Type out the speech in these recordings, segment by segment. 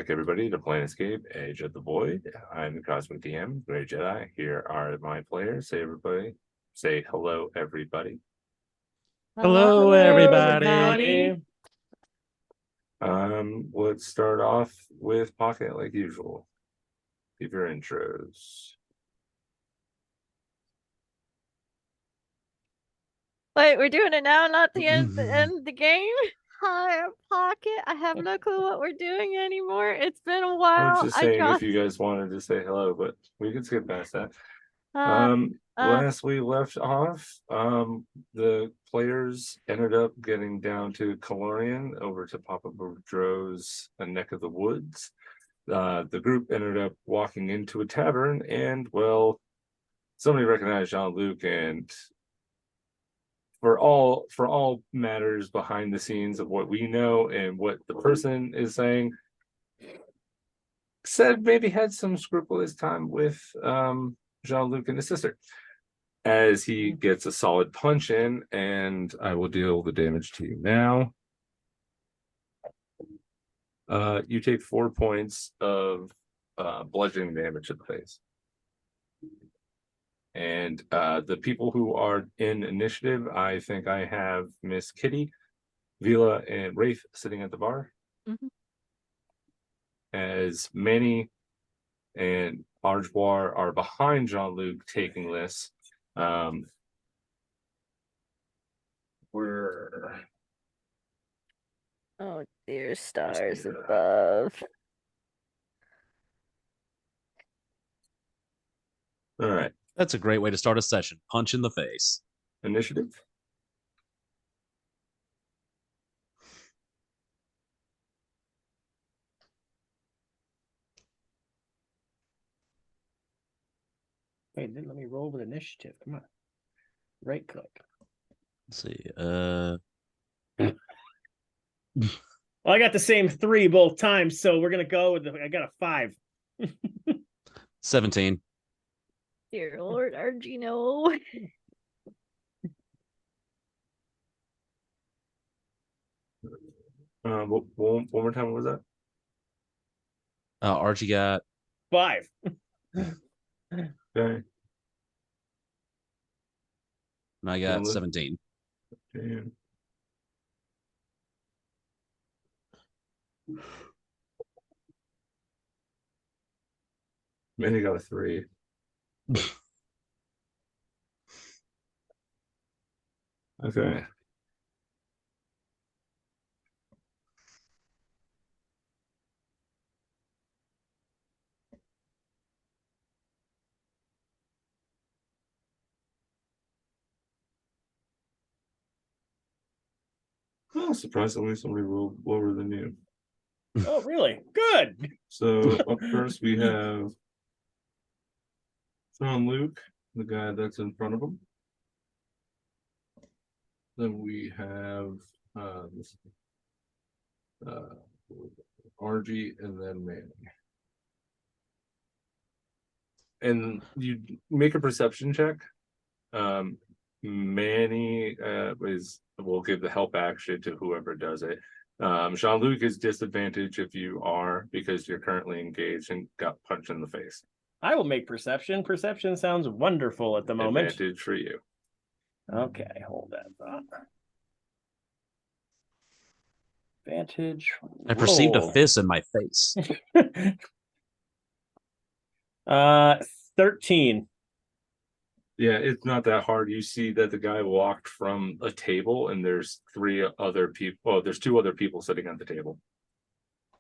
back, everybody, to Planetscape, Age of the Void. I'm the Cosmic DM, Great Jedi. Here are my players. Say hello, everybody. Hello, everybody. Let's start off with Pocket like usual. Give your intros. Wait, we're doing it now, not the end of the game? Hi, I'm Pocket. I have no clue what we're doing anymore. It's been a I while. was just saying if you guys wanted to say hello, but we can skip past that. Last we left off, the players ended up getting down to Calorian over to Papa Boudreaux's neck of the woods. The group ended up walking into a tavern, and well, somebody recognized Jean-Luc, and for all matters behind the scenes of what we know and what the person is saying, said maybe had some scrupulous time with Jean-Luc and his sister. As he gets a solid punch in, and I will deal the damage to you now. You take 4 points of bludgeoning damage to the face. And the people who are in initiative, I think I have Miss Kitty, Vila, and Wraith sitting at the bar. Mm-hmm. As Manny and Arjoir are behind Jean-Luc taking this. We're oh dear, stars above. All right. That's a great way to start a session. Punch in the face. Initiative. Wait, let me roll with initiative. Come on. Right click. Let's see. Well, I got the same 3 both times, so we're gonna go with I got a 5. 17. Dear Lord Argino. One more time, what was that? Archie got 5. Okay. And I got Well, 17. Damn. Manny got a 3. Okay. Oh, surprisingly, somebody rolled lower than you. Oh, really? Good. So up first we have Jean-Luc, the guy that's in front of him. Then we have RG, and then Manny. And you make a perception check. Manny will give the help action to whoever does it. Jean-Luc is disadvantage if you are, because you're currently engaged and got punched in the face. I will make perception. Perception sounds wonderful at the moment. Advantage for you. Okay, hold that thought. Advantage. I perceived a fist in my face. 13. Yeah, it's not that hard. You see that the guy walked from a table, and there's 3 other people. Oh, there's 2 other people sitting at the table.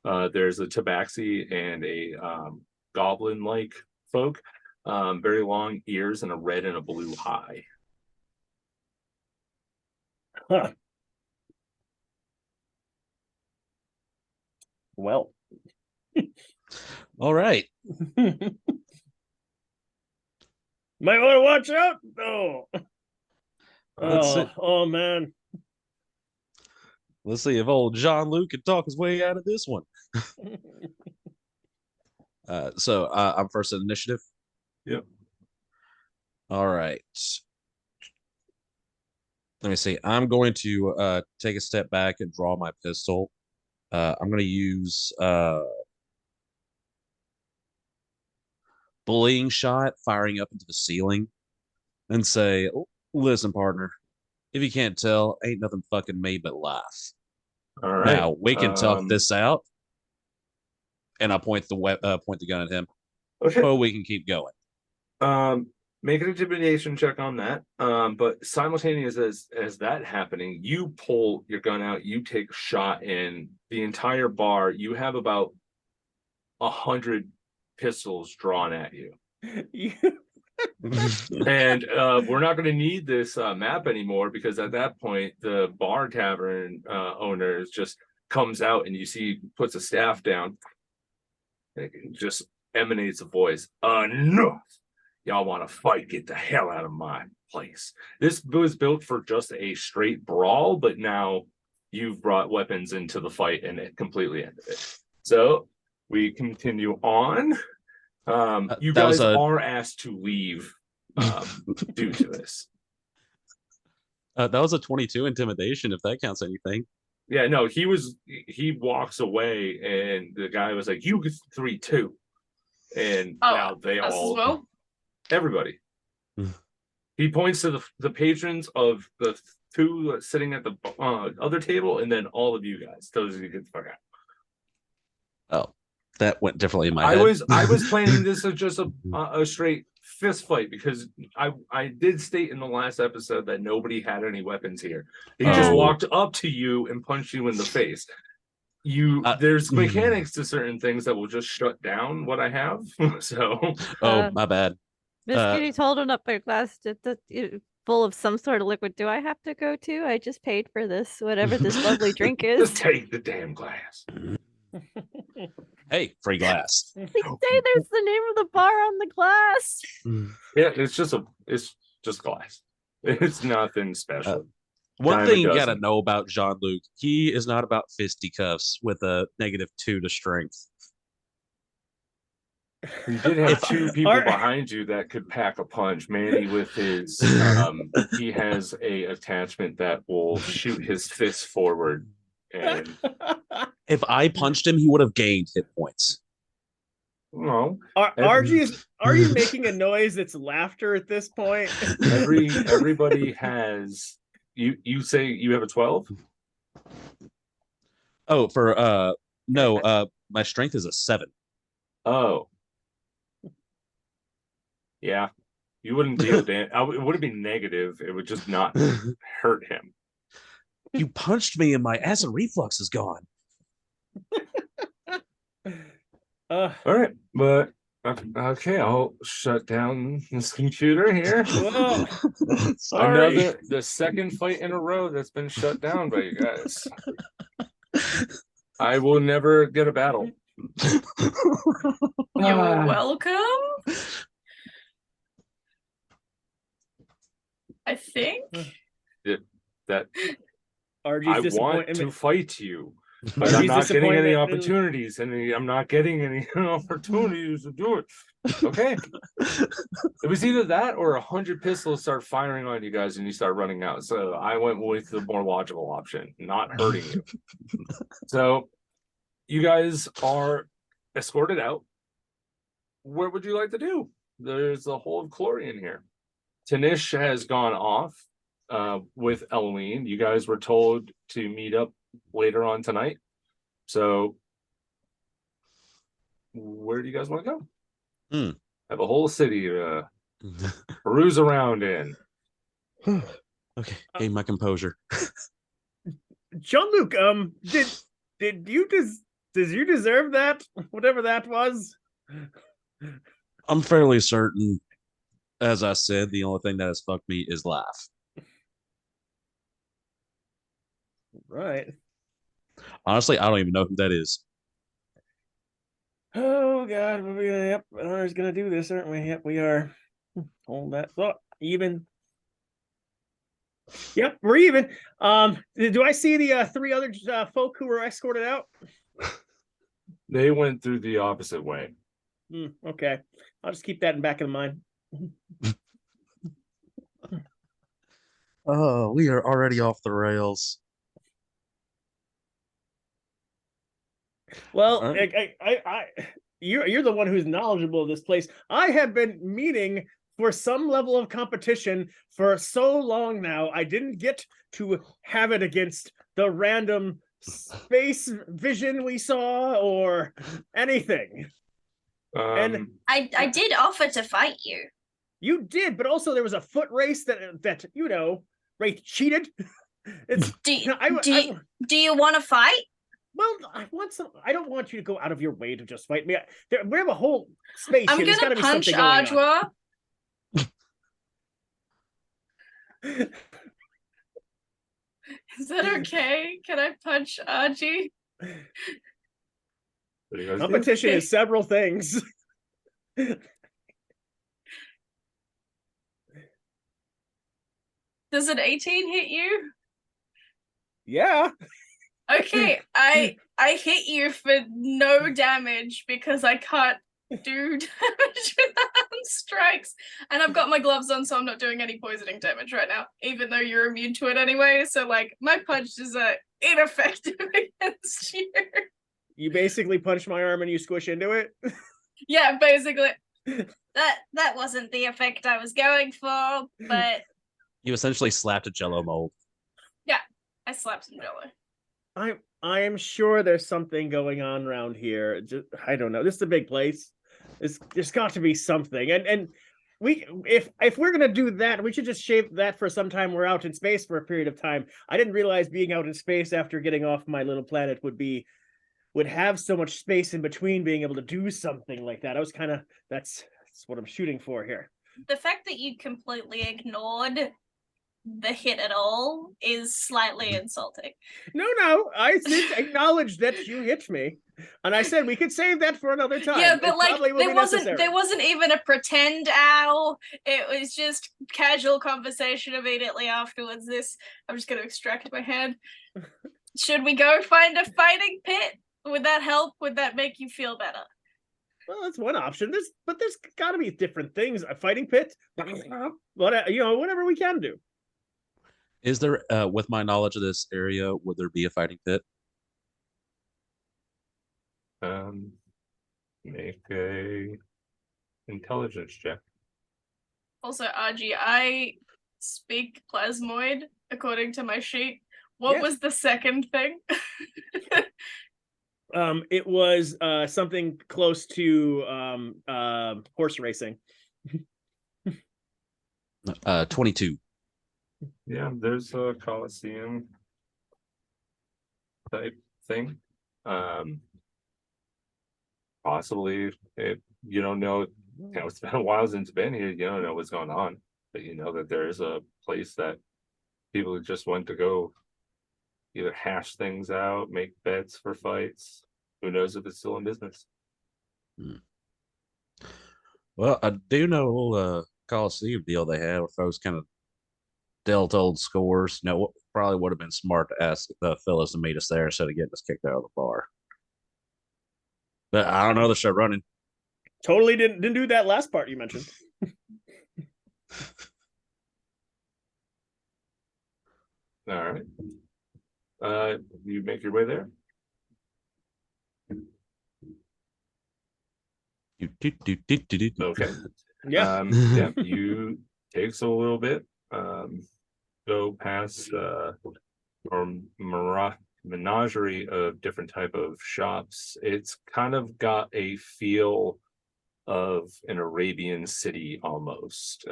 There's a tabaxi and a goblin-like folk, very long ears and a red and a blue eye. Huh. Well. All right. Might want to watch out. Oh man. Let's see if old Jean-Luc can talk his way out of this one. So I'm first in initiative. Yep. All right. Let me see. I'm going to take a step back and draw my pistol. I'm going to use bullying shot firing up into the ceiling and say, "Listen, partner, if you can't tell, ain't nothing fucking made but life. All right. Now we can tough this out." And I point the gun at him. Okay. Oh, we can keep going. Make an intimidation check on that. But simultaneous as that happening, you pull your gun out, you take a shot in the entire bar. You have about 100 pistols drawn at you. And we're not going to need this map anymore, because at that point the bar tavern owner just comes out, and you see puts a staff down. It just emanates a voice. Enough! Y'all want to fight? Get the hell out of my place. This was built for just a straight brawl, but now you've brought weapons into the fight, and it completely ended it. So we continue on. You guys are asked to leave due to this. That was a 22 intimidation, if that counts anything. Yeah, no, he walks away, and the guy was like, "You get 3 too," and now they all, everybody. He points to the patrons of the 2 sitting at the other table, and then all of you guys. Those of you get the fuck out. Oh, that went differently in my head. I was planning this as just a straight fist fight, because I did state in the last episode that nobody had any weapons here. He just walked up to you and punched you in the face. There's mechanics to certain things that will just shut down what I have. So my bad. Miss Kitty's holding up a glass full of some sort of liquid. Do I have to go too? I just paid for this, whatever this lovely drink is. Just take the damn glass. Hey, free glass. They say there's the name of the bar on the glass. Yeah, it's just glass. It's nothing special. One thing you gotta know about Jean-Luc, he is not about fisticuffs with a -2 to strength. You did have 2 people behind you that could pack a punch. Manny with his he has a attachment that will shoot his fist forward. And if I punched him, he would have gained hit points. No. Are you making a noise that's laughter at this point? Everybody has you say you have a 12? Oh, for no, my strength is a 7. Oh. Yeah. You wouldn't deal damage. It wouldn't be negative. It would just not hurt him. You punched me and my acid reflux is gone. All right, but okay, I'll shut down this computer here. Sorry. The second fight in a row that's been shut down by you guys. I will never get a battle. You're welcome. I think that RG's I want to fight you, but I'm not getting any opportunities, and I'm not getting any opportunities to do it. Okay, it was either that or 100 pistols start firing on you guys, and you start running out. So I went with the more logical option, not hurting you. So you guys are escorted out. What would you like to do? There's a whole Chlorian here. Tanish has gone off with Eloine. You guys were told to meet up later on tonight. So where do you guys want to go? Have a whole city to peruse around in. Okay, gain my composure. Jean-Luc, did you deserve that? Whatever that was? I'm fairly certain. As I said, the only thing that has fucked me is life. Right. Honestly, I don't even know who that is. Oh God, yep, Honor's gonna do this, aren't we? Yep, we are. Hold that thought. Even. Yep, we're even. Do I see the 3 other folk who were escorted out? They went through the opposite way. Okay, I'll just keep that in back of the mind. Oh, we are already off the rails. Well, right. you're the one who's knowledgeable of this place. I have been meaning for some level of competition for so long now. I didn't get to have it against the random space vision we saw or anything. And I did offer to fight you. you did, but also there was a foot race that you know, Ray cheated. It's Do I you want to fight? well, I want some. I don't want you to go out of your way to just fight me. We have a whole space I'm here. There's gonna gotta be punch something going on. Ajwa. Is that okay? Can I punch Aji? What do you guys do? Competition is several things. Does an 18 hit you? Yeah. Okay, I hit you for no damage because I can't do damage with unarmed strikes, and I've got my gloves on, so I'm not doing any poisoning damage right now, even though you're immune to it anyway. So like my punches are ineffective against you. You basically punch my arm and you squish into it. Yeah, basically. That wasn't the effect I was going for, but You essentially slapped a Jello mold. I slapped some jello. I am sure there's something going on around here. Just, I don't know. This is a big place. There's got to be something. And we if we're gonna do that, we should just shave that for some time. We're out in space for a period of time. I didn't realize being out in space after getting off my little planet would have so much space in between being able to do something like that. I was kind of that's what I'm shooting for here. the fact that you completely ignored the hit at all is slightly insulting. No, I did acknowledge that you hit me, and I said we could save that for another time. Yeah, but It like probably will be necessary. There wasn't even a pretend ow. It was just casual conversation immediately afterwards. I'm just gonna extract my hand. Should we go find a fighting pit? Would that help? Would that make you feel better? Well, that's one option. There's got to be different things. A fighting pit, whatever we can do. Is there, with my knowledge of this area, would there be a fighting pit? Make a intelligence check. Also, Aji, I speak plasmoid according to my sheet. What Yes. was the second thing? It was something close to horse racing. 22. Yeah, there's a Coliseum type thing. Possibly you don't know, it's been a while since it's been here, you don't know what's going on, but you know that there is a place that people just went to go either hash things out, make bets for fights. Who knows if it's still in business? Well, I do know a little Coliseum deal they had where folks kind of dealt old scores. Probably would have been smart to ask the fellas to meet us there instead of getting us kicked out of the bar. But I don't know the show running. Totally didn't do that last part you mentioned. All right. You make your way there. Okay. Yeah. Yeah, you takes a little bit. Go past or menagerie of different type of shops. It's kind of got a feel of an Arabian city almost.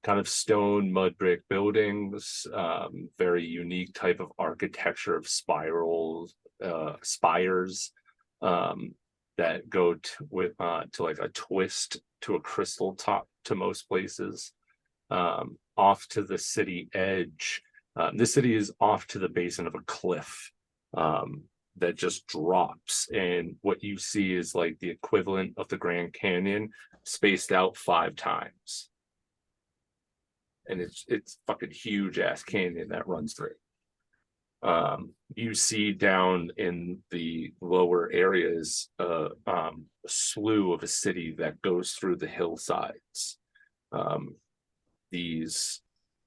Kind of stone mud brick buildings, very unique type of architecture of spirals, spires that go to like a twist to a crystal top to most places. Off to the city edge. The city is off to the basin of a cliff that just drops, and what you see is like the equivalent of the Grand Canyon spaced out 5 times. And it's fucking huge ass canyon that runs through. You see down in the lower areas a slew of a city that goes through the hillsides. These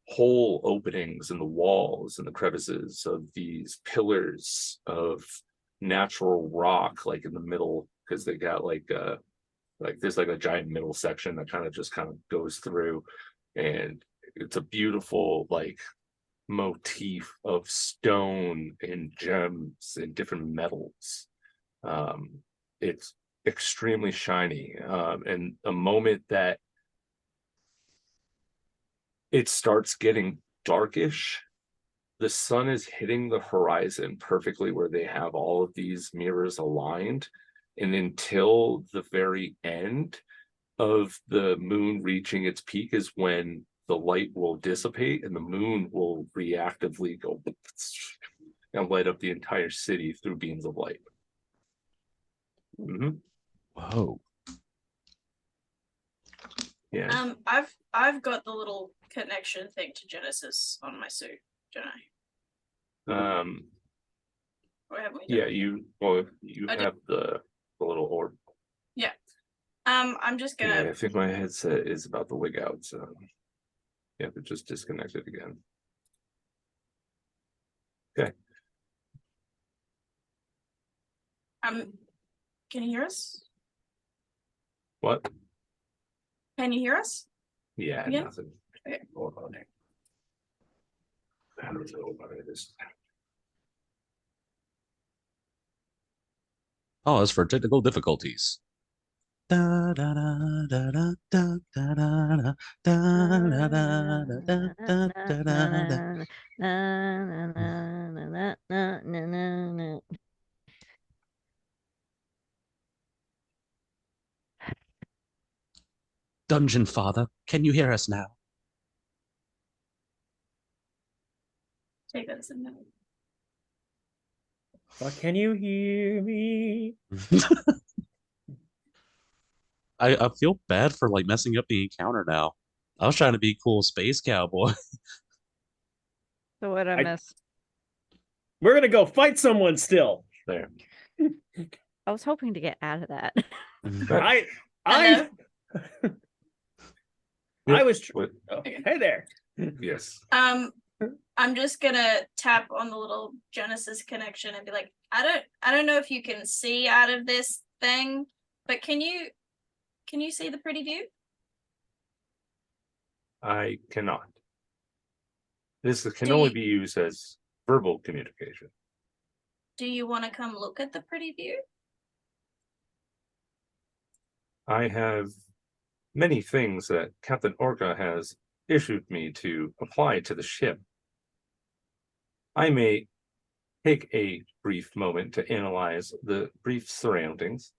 hole openings in the walls and the crevices of these pillars of natural rock, like in the middle because they got like there's like a giant middle section that kind of goes through, and it's a beautiful like motif of stone and gems and different metals. It's extremely shiny, and a moment that it starts getting darkish, the sun is hitting the horizon perfectly where they have all of these mirrors aligned, and until the very end of the moon reaching its peak is when the light will dissipate and the moon will reactively go and light up the entire city through beams of light. Whoa. Yeah. I've got the little connection thing to Genesis on my suit, don't I? Or haven't we done Yeah, it? you I do. have the little orb. Yeah. I'm just Yeah, gonna I think my headset is about to wig out, so yeah, but just disconnect it again. Okay. can you hear us? What? Can you hear us? Yeah, Yeah. nothing. Okay. Hold on. I don't know about this. Pause for technical difficulties. Da, da, da, da, da, da, da, da, da, da, da, da, da, da, da, da. Dungeon Father, can you hear us now? Take that as a no. Can you hear me? I feel bad for like messing up the encounter now. I was trying to be cool space cowboy. So what I I- miss? We're gonna go fight someone still. There. I was hoping to get out of that. I Hello? I was. What? Oh, hey there. Yes. I'm just gonna tap on the little Genesis connection and be like, I don't know if you can see out of this thing, but can you see the pretty view? I cannot. This can Do only you- be used as verbal communication. Do you want to come look at the pretty view? I have many things that Captain Orca has issued me to apply to the ship. I may take a brief moment to analyze the brief surroundings.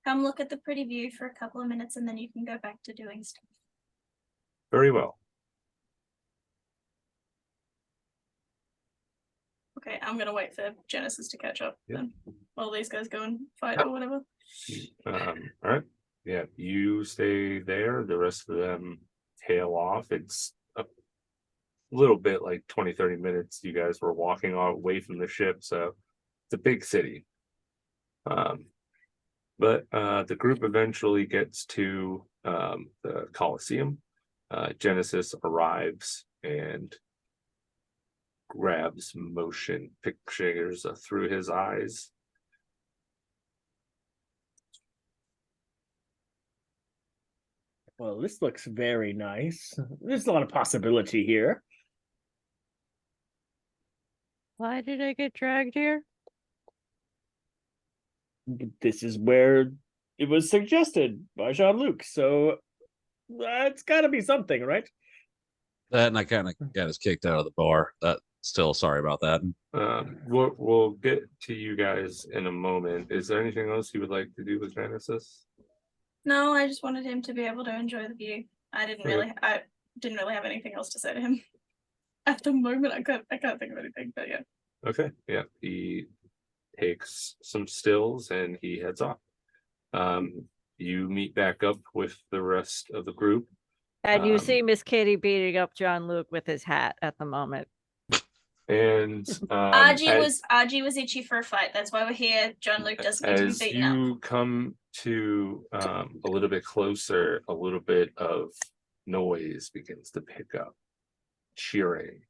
Come look at the pretty view for a couple of minutes and then you can go back to doing stuff. Very well. Okay, I'm gonna wait for Genesis to catch up Yep. then while these guys go and fight or whatever. All right. Yeah, you stay there. The rest of them tail off. It's a little bit like 20-30 minutes. You guys were walking away from the ship, so it's a big city. But the group eventually gets to the Colosseum. Genesis arrives and grabs motion pictures through his eyes. Well, this looks very nice. There's a lot of possibility here. Why did I get dragged here? This is where it was suggested by Jean-Luc, so it's got to be something, right? That and I kind of got us kicked out of the bar. That still sorry about that. We'll get to you guys in a moment. Is there anything else you would like to do with Genesis? No, I just wanted him to be able to enjoy the view. I didn't Okay. really have anything else to say to him. At the moment I can't think of anything, but yeah. Okay, yeah. He takes some stills and he heads off. You meet back up with the rest of the group. And you Um, see Miss Kitty beating up John Luke with his hat at the moment. And Argy was itchy for a fight. That's why we're here. John Luke doesn't need to be as beaten up. you come to a little bit closer, a little bit of noise begins to pick up. Cheering,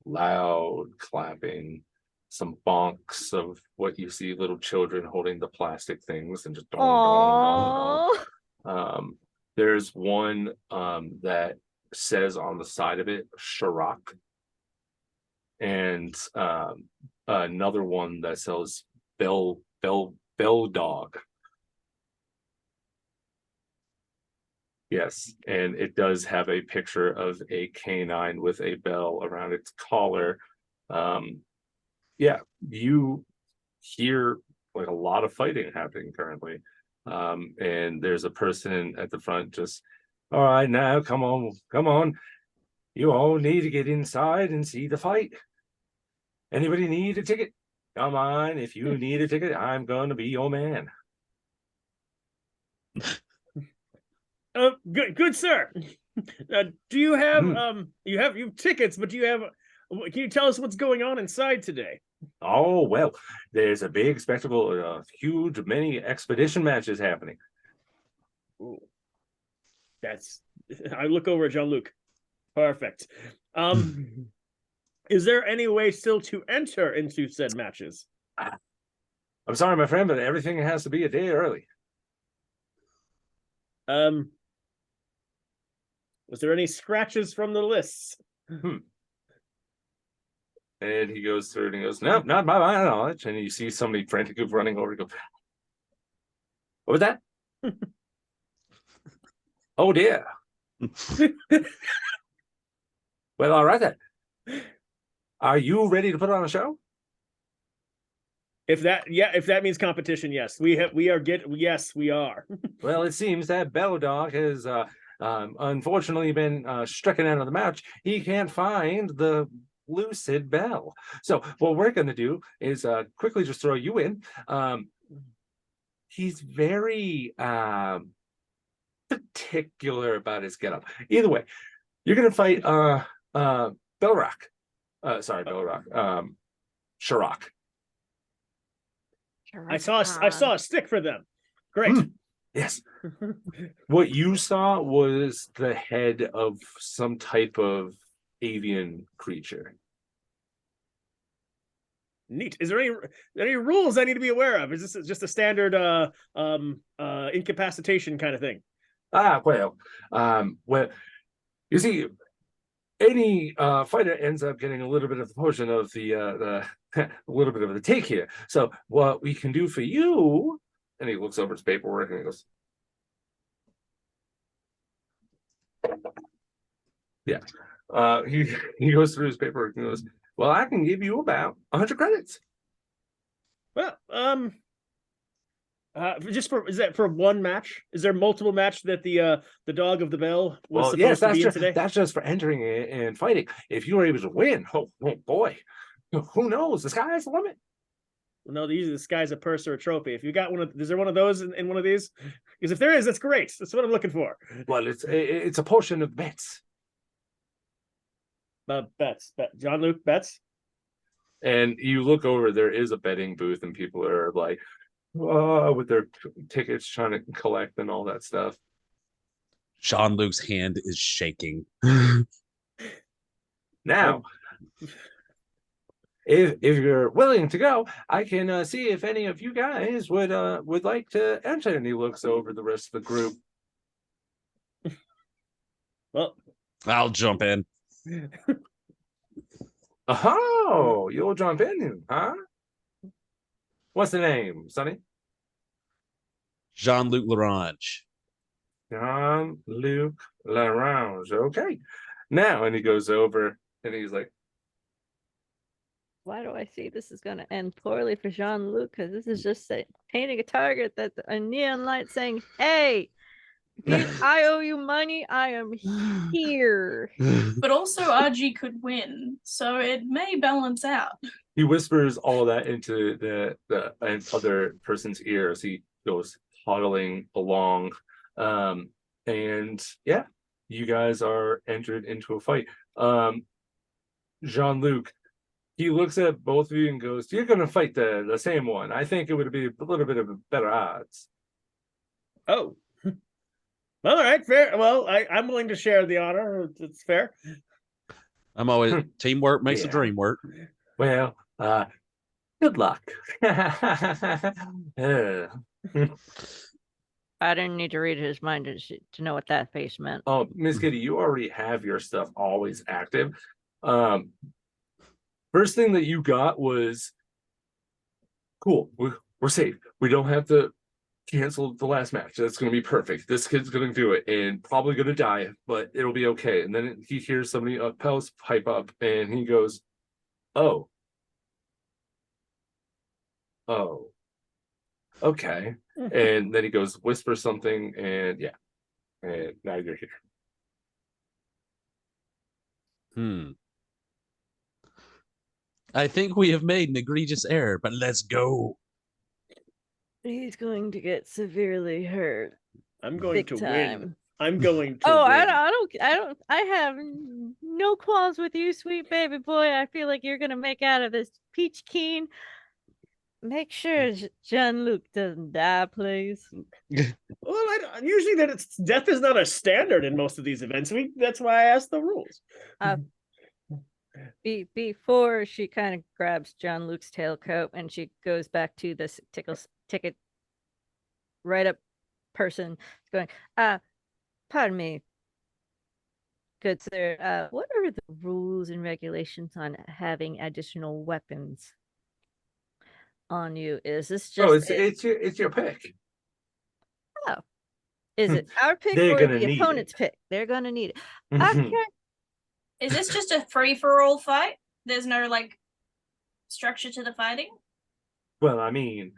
loud clapping. some bonks of what you see little children holding the plastic things and just dong, dong, dong, Oh, dong. There's one that says on the side of it Shirok, and another one that sells Bell Dog. Yes, and it does have a picture of a canine with a bell around its collar. Yeah, you hear like a lot of fighting happening currently. And there's a person at the front just, all right, now come on. You all need to get inside and see the fight. Anybody need a ticket? Come on, if you need a ticket, I'm gonna be your man. Good sir. Do you have you have tickets, but do you have? Can you tell us what's going on inside today? Oh, well, there's a big spectacle, huge, many expedition matches happening. Ooh. I look over at Jean-Luc. Perfect. Is there any way still to enter into said matches? I'm sorry, my friend, but everything has to be a day early. Was there any scratches from the lists? And he goes through and he goes, nope, not by my knowledge. And you see somebody frantically running over. He goes, what was that? Oh dear. Well, all right then. Are you ready to put on a show? If that means competition, yes. Yes, we are. Well, it seems that Bell Dog has unfortunately been stricken out of the match. He can't find the lucid bell. So what we're going to do is quickly just throw you in. He's very particular about his getup. Either way, you're going to fight Belrock. Shirok. I saw a stick for them. Great. Yes. What you saw was the head of some type of avian creature. Neat. Is there any rules I need to be aware of? Is this just a standard incapacitation kind of thing? Well, you see, any fighter ends up getting a little bit of the portion of the a little bit of the take here. So what we can do for you, and he looks over his paperwork and he goes, yeah. He goes through his paperwork and goes, well, I can give you about 100 credits. Well, is that for one match? Is there multiple match that the dog of the bell was supposed to be in today? That's just for entering and fighting. If you were able to win, oh boy, who knows? The sky's the limit. No, usually the sky's a purse or a trophy. If you got one, is there one of those in one of these? Because if there is, that's great. That's what I'm looking for. Well, it's a portion of bets. Bets. Jean-Luc, bets. And you look over, there is a betting booth, and people are like, with their tickets trying to collect and all that stuff. Jean-Luc's hand is shaking. Now, if you're willing to go, I can see if any of you guys would like to enter. And he looks over the rest of the group. Well, I'll jump in. Oh, you'll jump in, huh? What's the name, Sonny? Jean-Luc Larange. Jean-Luc Larange. Okay. Now, and he goes over and he's like, why do I see this is going to end poorly for Jean-Luc? Because this is just painting a target that's a neon light saying, hey, I owe you money. I am here. But also RG could win, so it may balance out. he whispers all that into the other person's ear as he goes toddling along. And yeah, you guys are entered into a fight. Jean-Luc, he looks at both of you and goes, you're going to fight the same one. I think it would be a little bit of a better odds. Oh. All right, fair. Well, I'm willing to share the honor. It's fair. I'm always teamwork makes the dream work. Well, Good luck. I didn't need to read his mind to know what that face meant. Oh, Miss Kitty, you already have your stuff always active. First thing that you got was cool. We're safe. We don't have to cancel the last match. That's going to be perfect. This kid's going to do it and probably going to die, but it'll be okay. And then he hears somebody else pipe up and he goes, oh, okay. And then he goes, whisper something, and yeah. And now you're here. I think we have made an egregious error, but let's go. He's going to get severely hurt. I'm going Big to win. time. I'm going to Oh, win. I have no qualms with you, sweet baby boy. I feel like you're gonna make out of this peach keen. Make sure Jean-Luc doesn't die, please. Well, usually death is not a standard in most of these events. That's why I asked the rules. Before she kind of grabs Jean-Luc's tailcoat and she goes back to this ticket right up person going, pardon me, good sir, what are the rules and regulations on having additional weapons on you? Is this just it's your pick. is it our pick They're or gonna the need opponent's it. pick? They're gonna need it. Okay. Is this just a free-for-all fight? There's no like structure to the fighting? Well, I mean,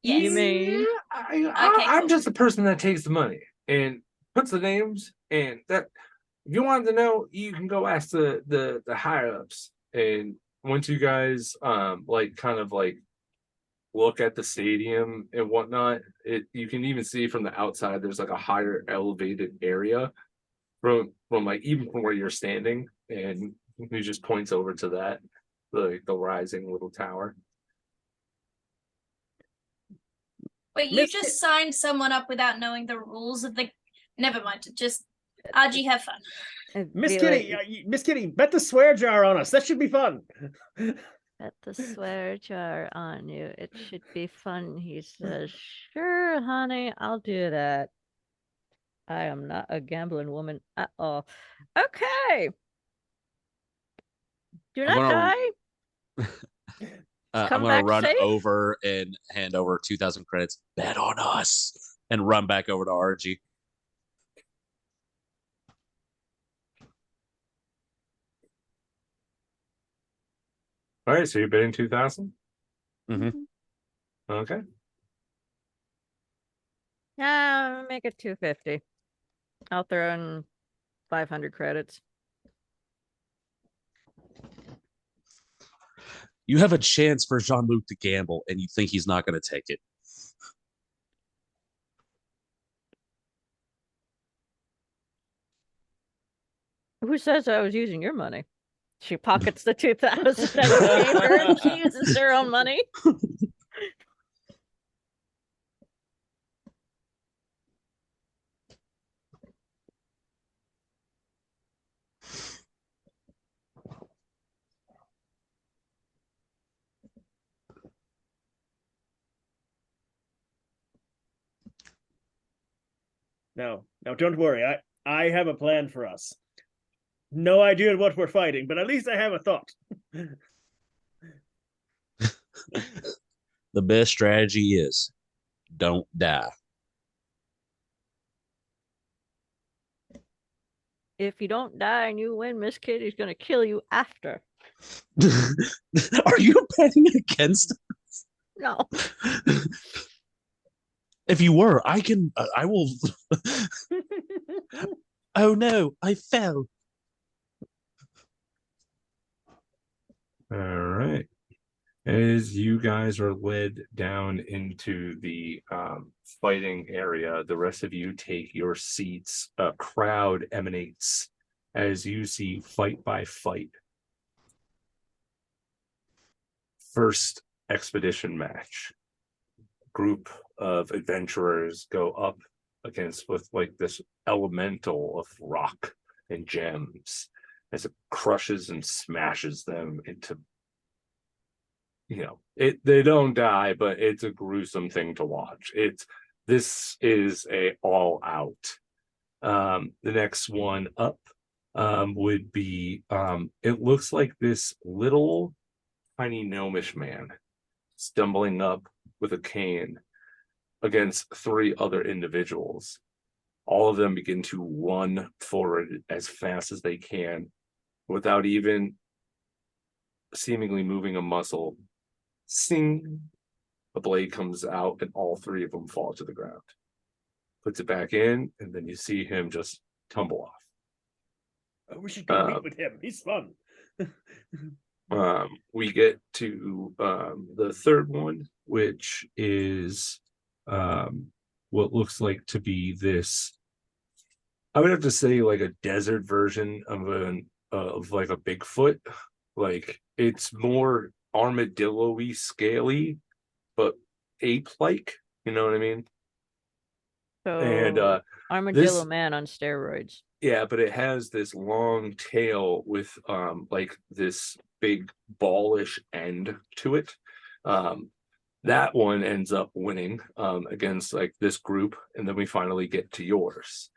Yes. You mean I'm cool. just a person that takes the money and puts the names, and that if you wanted to know, you can go ask the higher ups. And once you guys like kind of like look at the stadium and whatnot, you can even see from the outside there's like a higher elevated area from like even from where you're standing, and he just points over to that the rising little tower. But you just signed someone up without knowing the rules of the. Never mind. Just RG, have fun. Miss Kitty, bet the swear jar on us. That should be fun. Bet the swear jar on you. It should be fun, he says. Sure, honey, I'll do that. I am not a gambling woman at all. Okay. Do not die. I'm gonna run over and hand over 2,000 credits. Bet on us, and run back over to RG. All right, so you're betting 2,000. Mm-hmm. Okay. Make it 250. I'll throw in 500 credits. You have a chance for Jean-Luc to gamble, and you think he's not going to take it. Who says I was using your money? She pockets the 2,000 that we gave her and she uses her own money. No, don't worry. I have a plan for us. No idea what we're fighting, but at least I have a thought. The best strategy is don't die. If you don't die and you win, Miss Kitty's going to kill you after. Are you betting against us? No. If you were, I will. Oh no, I fell. All right. As you guys are led down into the fighting area, the rest of you take your seats. A crowd emanates as you see fight by fight. First expedition match. Group of adventurers go up against with like this elemental of rock and gems. as it crushes and smashes them into, they don't die, but it's a gruesome thing to watch. This is a all out. The next one up would be it looks like this little tiny gnomish man stumbling up with a cane against 3 other individuals. All of them begin to run forward as fast as they can without even seemingly moving a muscle. Sing, a blade comes out and all 3 of them fall to the ground. Puts it back in, and then you see him just tumble off. Oh, we should go meet with him. He's fun. We get to the third one, which is what looks like to be this. I would have to say like a desert version of like a Bigfoot. Like it's more armadillo-y, scaly, but ape-like. You know what I mean? So And Armadillo Man on steroids. yeah, but it has this long tail with like this big ballish end to it. That one ends up winning against like this group, and then we finally get to yours.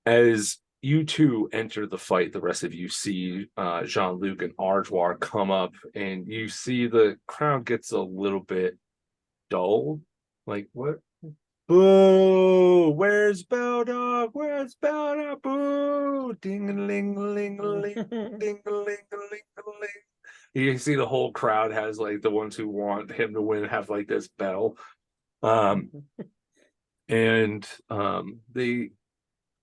As you two enter the fight, the rest of you see Jean-Luc and Arjoir come up, and you see the crowd gets a little bit dull. Like, what? Boo! Where's Beldog? Where's Beldog? Boo! Ding-a-ling-a-ling-a-ling, ding-a-ling-a-ling-a-ling. You can see the whole crowd has like the ones who want him to win have like this bell. And the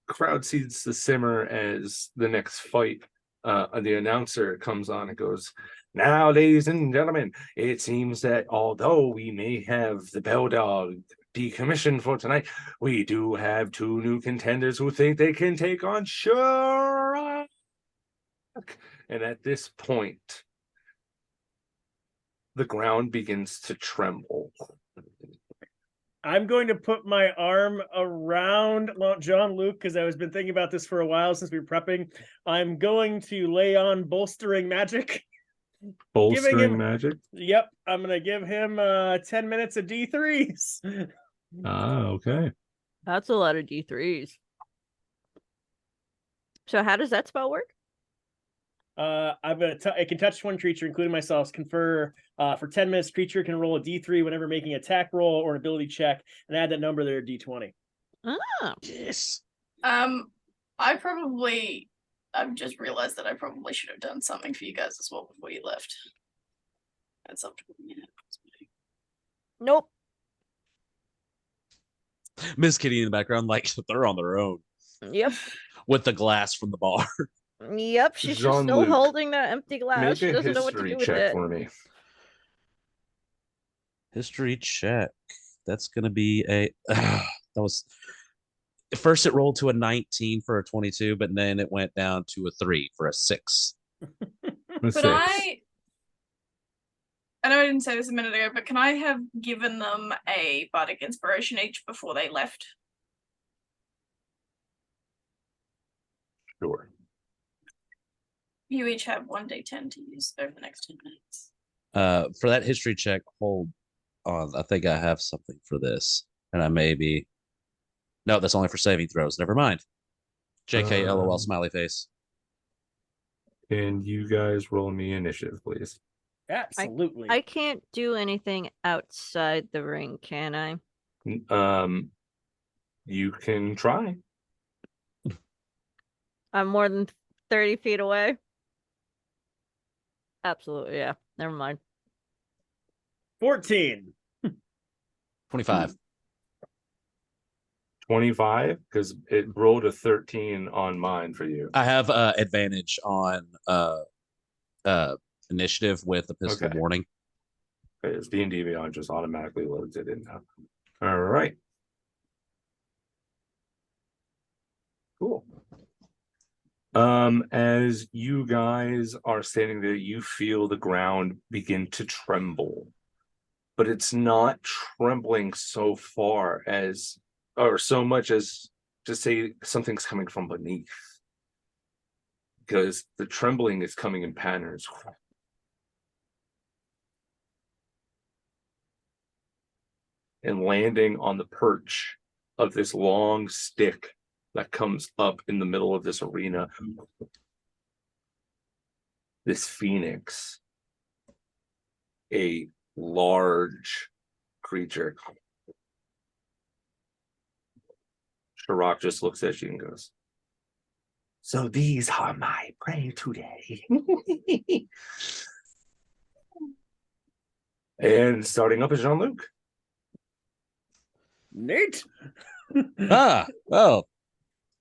crowd sees the simmer as the next fight. The announcer comes on and goes, "Now, ladies and gentlemen, it seems that although we may have the Beldog decommissioned for tonight, we do have 2 new contenders who think they can take on Shurak." And at this point, the ground begins to tremble. I'm going to put my arm around Jean-Luc because I was been thinking about this for a while since we were prepping. I'm going to lay on bolstering magic. Bolstering magic? Yep, I'm going to give him 10 minutes of D3s. Okay. That's a lot of D3s. So how does that spell work? It can touch 1 creature, including myself. Confer for 10 minutes. Creature can roll a D3 whenever making an attack roll or an ability check, and add that number to their D20. Oh, Yes. I've just realized that I probably should have done something for you guys as well before you left. That's up to me. nope. Miss Kitty in the background, like they're on their own Yep. with the glass from the bar. Yep. She's just still Jean-Luc, holding that empty glass. Make She a doesn't know what to history do with check it. for me. History check. That's gonna be a that was first it rolled to a 19 for a 22, but then it went down to a 3 for a 6. But I know I didn't say this a minute ago, but can I have given them a bardic inspiration each before they left? Sure. You each have 1d10 to use over the next 10 minutes. For that history check, hold on. I think I have something for this, and I may be. No, that's only for saving throws. Never mind. JK, LOL, smiley face. Can you guys roll me initiative, please? Absolutely. I can't do anything outside the ring, can I? You can try. I'm more than 30 feet away. Absolutely, yeah. Never mind. 14. 25. 25? Because it rolled a 13 on mine for you. I have advantage on initiative with the pistol Okay. warning. It's D&D Beyond just automatically loads it in now. All right. Cool. As you guys are standing there, you feel the ground begin to tremble, but it's not trembling so far as, or so much as to say something's coming from beneath. because the trembling is coming in patterns. And landing on the perch of this long stick that comes up in the middle of this arena. This phoenix, a large creature. Shirok just looks at you and goes, "So these are my prey today." And starting up is Jean-Luc. Nate. Oh,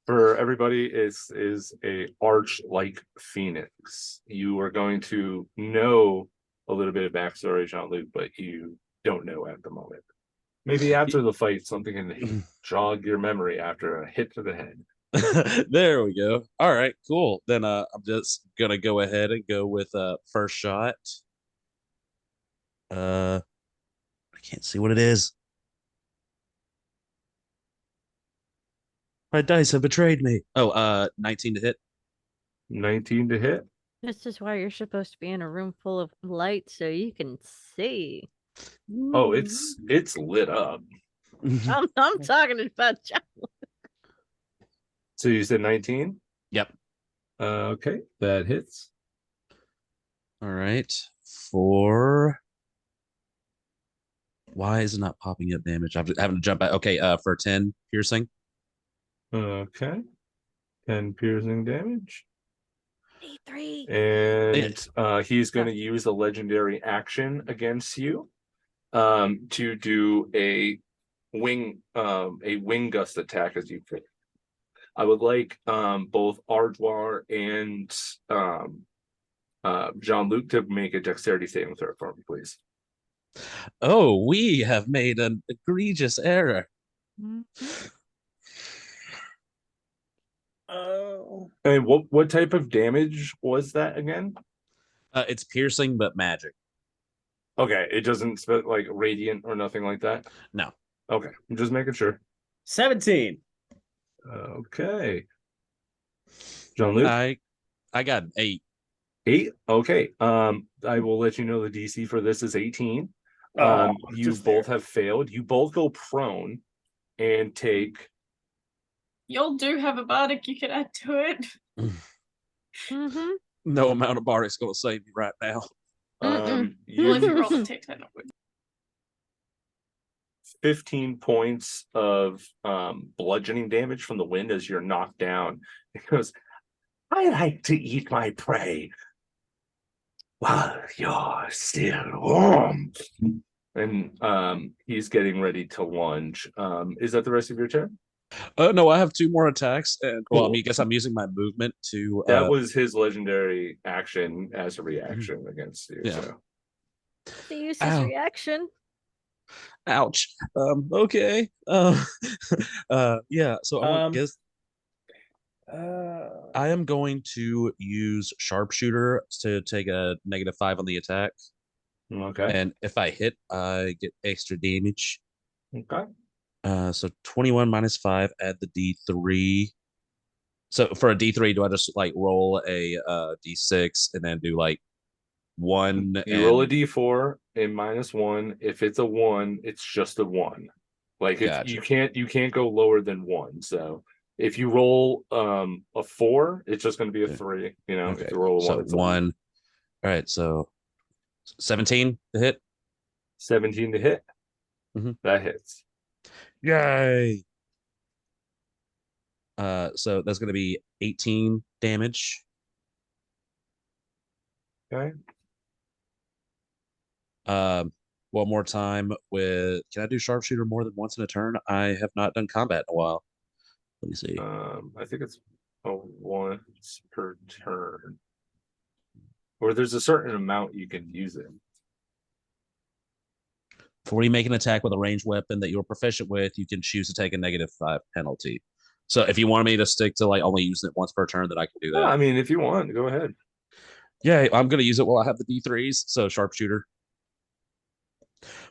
For everybody, is a arch-like phoenix. You are going to know a little bit of backstory, Jean-Luc, but you don't know at the moment. Maybe after the fight, something can jog your memory after a hit to the head. there we go. All right, cool. Then I'm just gonna go ahead and go with first shot. I can't see what it is. My dice have betrayed me. Oh, 19 to hit. 19 to hit. This is why you're supposed to be in a room full of light so you can see. Oh, it's lit up. I'm talking about John. So you said 19? Yep. Okay, that hits. All right. For why is it not popping up damage? I'm having to jump back. Okay, for 10 piercing. Okay. 10 piercing damage. D3. And he's going to use a legendary action against you to do a wing gust attack as you fit. I would like both Ardwar and Jean-Luc to make a dexterity saving throw for me, please. Oh, we have made an egregious error. Oh. And what type of damage was that again? It's piercing but magic. Okay, it doesn't like radiant or nothing like that? No. Okay, I'm just making sure. 17. Okay. Jean-Luc? I got an 8. 8? Okay. I will let you know the DC for this is 18. You both have failed. You both go prone and take. Y'all do have a bardic you can add to it. Mm-hmm. No amount of bardic's going to save you right now. Well, if you roll the take 10 upwards. 15 points of bludgeoning damage from the wind as you're knocked down. It goes, "I like to eat my prey while you're still warm." And he's getting ready to lunge. Is that the rest of your turn? No, I have 2 more attacks. And well, I Cool. mean, I guess I'm using my movement to That was his legendary action as a reaction Mm-hmm. against you. Yeah. So The useless reaction. ouch. Okay. Yeah, so I guess I am going to use sharpshooter to take a -5 on the attack. okay. And if I hit, I get extra damage. Okay. So 21 minus 5, add the D3. So for a D3, do I just like roll a D6 and then do like 1? You roll a D4 and -1. If it's a 1, it's just a 1. Like Gotcha. you can't go lower than 1. So if you roll a 4, it's just going to be a 3. You know, Okay. if you roll a 1, So it's a 1. All right, so 17 to hit. 17 to hit. Mhm. That hits. Yay. So that's going to be 18 damage. Okay. One more time with. Can I do sharpshooter more than once in a turn? I have not done combat in a while. Let me see. I think it's once per turn, or there's a certain amount you can use it. Before you make an attack with a ranged weapon that you're proficient with, you can choose to take a -5 penalty. So if you want me to stick to like only using it once per turn, then I can do that. I mean, if you want, go ahead. Yeah, I'm gonna use it while I have the D3s. So sharpshooter.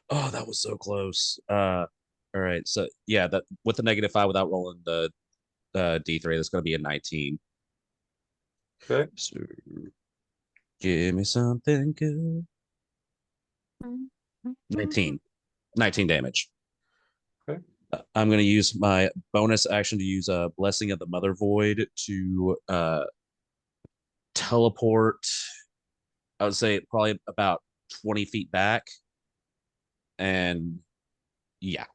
Oh, that was so close. All right. So yeah, that with the -5 without rolling the D3, that's gonna be a 19. Okay. So give me something good. 19. 19 damage. Okay. I'm going to use my bonus action to use a Blessing of the Mother Void to teleport. I would say probably about 20 feet back. And yeah.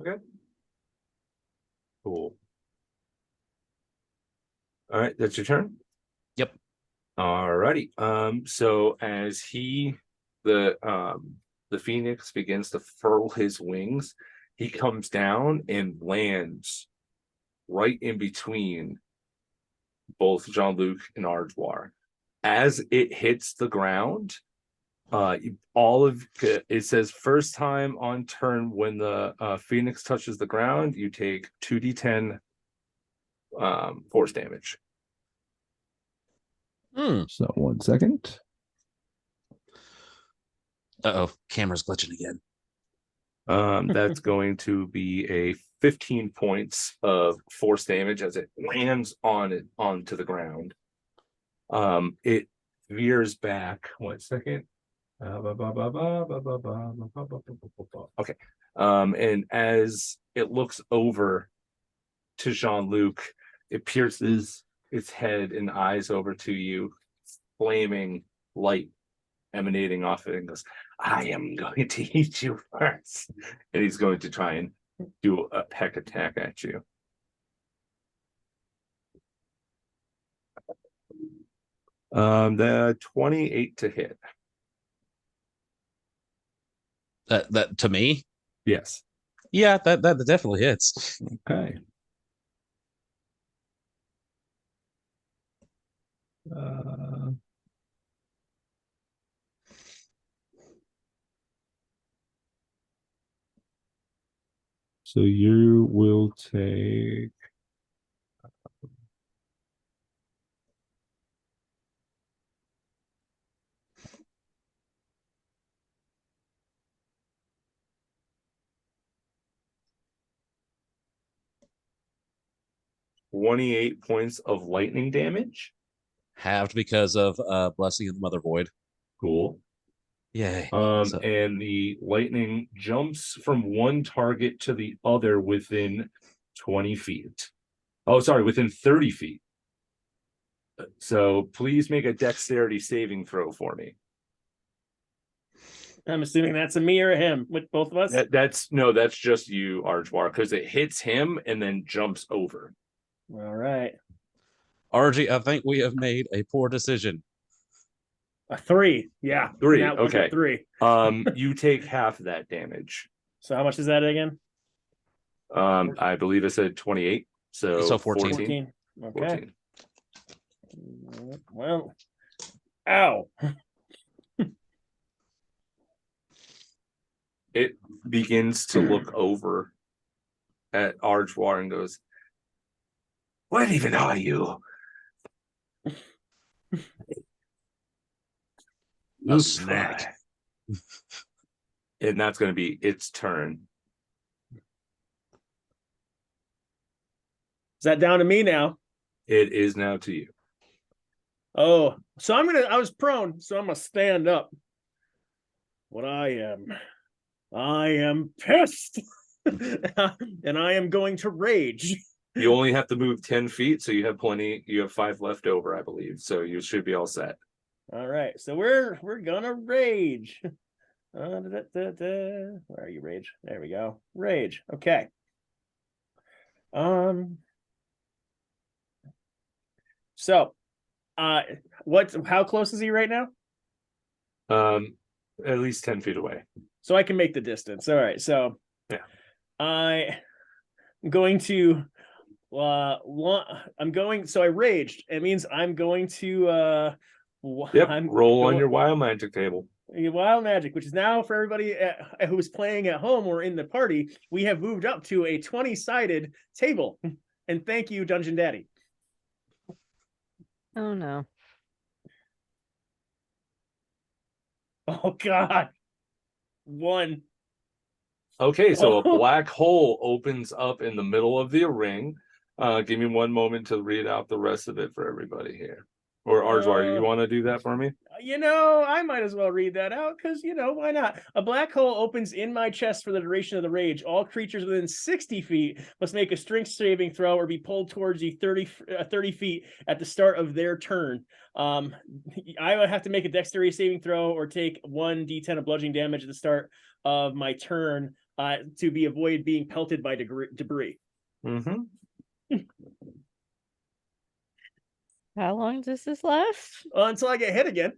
Okay. Cool. All right, that's your turn. Yep. All righty. So as the Phoenix begins to furl his wings, he comes down and lands right in between both Jean-Luc and Ardois. As it hits the ground, all of it says first time on turn when the Phoenix touches the ground, you take 2d10 force damage. So 1 second. Uh-oh, camera's glitching again. That's going to be a 15 points of force damage as it lands onto the ground. It veers back. 1 second. Okay. And as it looks over to Jean-Luc, it pierces its head and eyes over to you, flaming light emanating off it, and goes, I am going to eat you first. And he's going to try and do a peck attack at you. The 28 to hit. That to me? Yes. Yeah, that definitely hits. Okay. So you will take 28 points of lightning damage. Halved because of Blessing of the Mother Void. Cool. Yay. And the lightning jumps from one target to the other within 20 feet. Oh, sorry, within 30 feet. So please make a dexterity saving throw for me. I'm assuming that's a me or a him with both of us. That's just you, Arjois, because it hits him and then jumps over. All right. RG, I think we have made a poor decision. A 3. Yeah. 3. Now, Okay. 3. You take half that damage. So how much is that again? I believe it said 28. So 14. 14. Okay. 14. Well, ow. It begins to look over at Arjois and goes, what even are you? A snake. And that's going to be its turn. Is that down to me now? It is now to you. Oh, so I was prone, so I'm gonna stand up. What I am pissed. And I am going to rage. You only have to move 10 feet, so you have plenty. You have 5 left over, I believe. So you should be all set. All right, so we're gonna rage. Where are you, rage? There we go. Rage. Okay. So, how close is he right now? At least 10 feet away. So I can make the distance. All right. So yeah, I'm going to I'm going. So I raged. It means I'm going to roll on your wild magic table. Wild magic, which is now for everybody who's playing at home or in the party, we have moved up to a 20-sided table. And thank you, Dungeon Daddy. Oh no. Oh God. 1. Okay, so a black hole opens up in the middle of the ring. Give me one moment to read out the rest of it for everybody here. Or Arzwar, you want to do that for me? I might as well read that out because, why not? A black hole opens in my chest for the duration of the rage. All creatures within 60 feet must make a strength saving throw or be pulled towards you 30 feet at the start of their turn. I would have to make a dexterity saving throw or take 1d10 of bludgeoning damage at the start of my turn to be avoid being pelted by debris. Mm-hmm. How long does this last? Until I get hit again.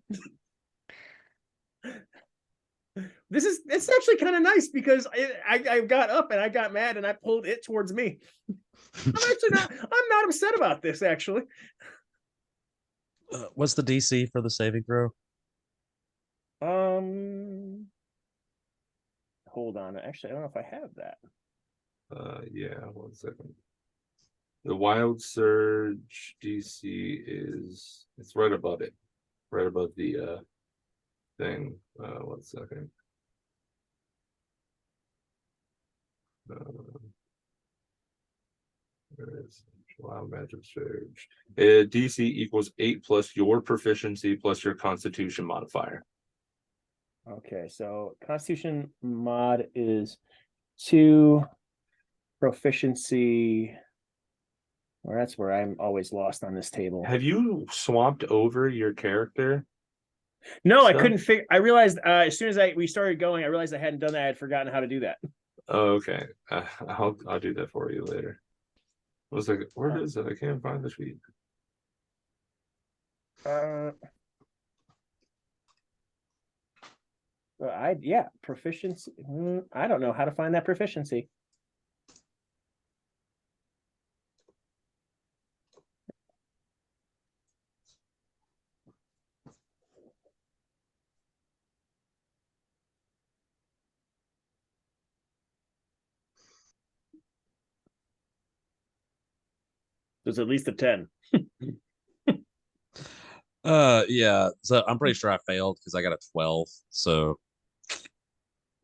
It's actually kind of nice because I got up and I got mad and I pulled it towards me. I'm not upset about this actually. What's the DC for the saving throw? Hold on. Actually, I don't know if I have that. Yeah, 1 second. The Wild Surge DC it's right above it. Right above the thing. 1 second. There it is. Wild Magic Surge. DC equals 8 plus your proficiency plus your Constitution modifier. Okay, so Constitution mod is 2, proficiency. Or that's where I'm always lost on this table. Have you swapped over your character? No, I couldn't figure. I realized as soon as we started going, I realized I hadn't done that. I had forgotten how to do that. Oh, okay. I'll do that for you later. I was like, where is it? I can't find the sheet. Proficiency. I don't know how to find that proficiency. There's at least a 10. Yeah. So I'm pretty sure I failed because I got a 12. So.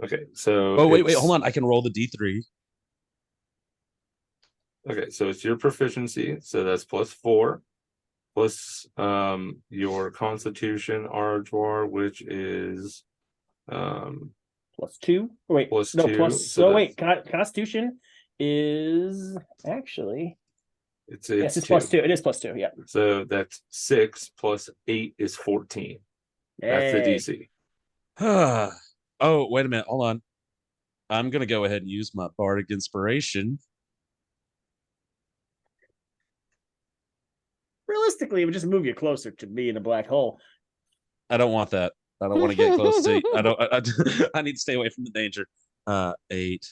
Okay. So. Oh wait, hold on. I can roll the D3. Okay, so it's your proficiency, so that's +4, plus your Constitution Ardwar, which is +2. Wait, plus no, 2. plus. So wait, Constitution is actually. It's yes, it's 2. +2. It is +2. Yeah. So that's 6 plus 8 is 14. That's the DC. Oh, wait a minute. Hold on. I'm gonna go ahead and use my bardic inspiration. Realistically, it would just move you closer to being a black hole. I don't want that. I don't want to get close to. I need to stay away from the danger. 8.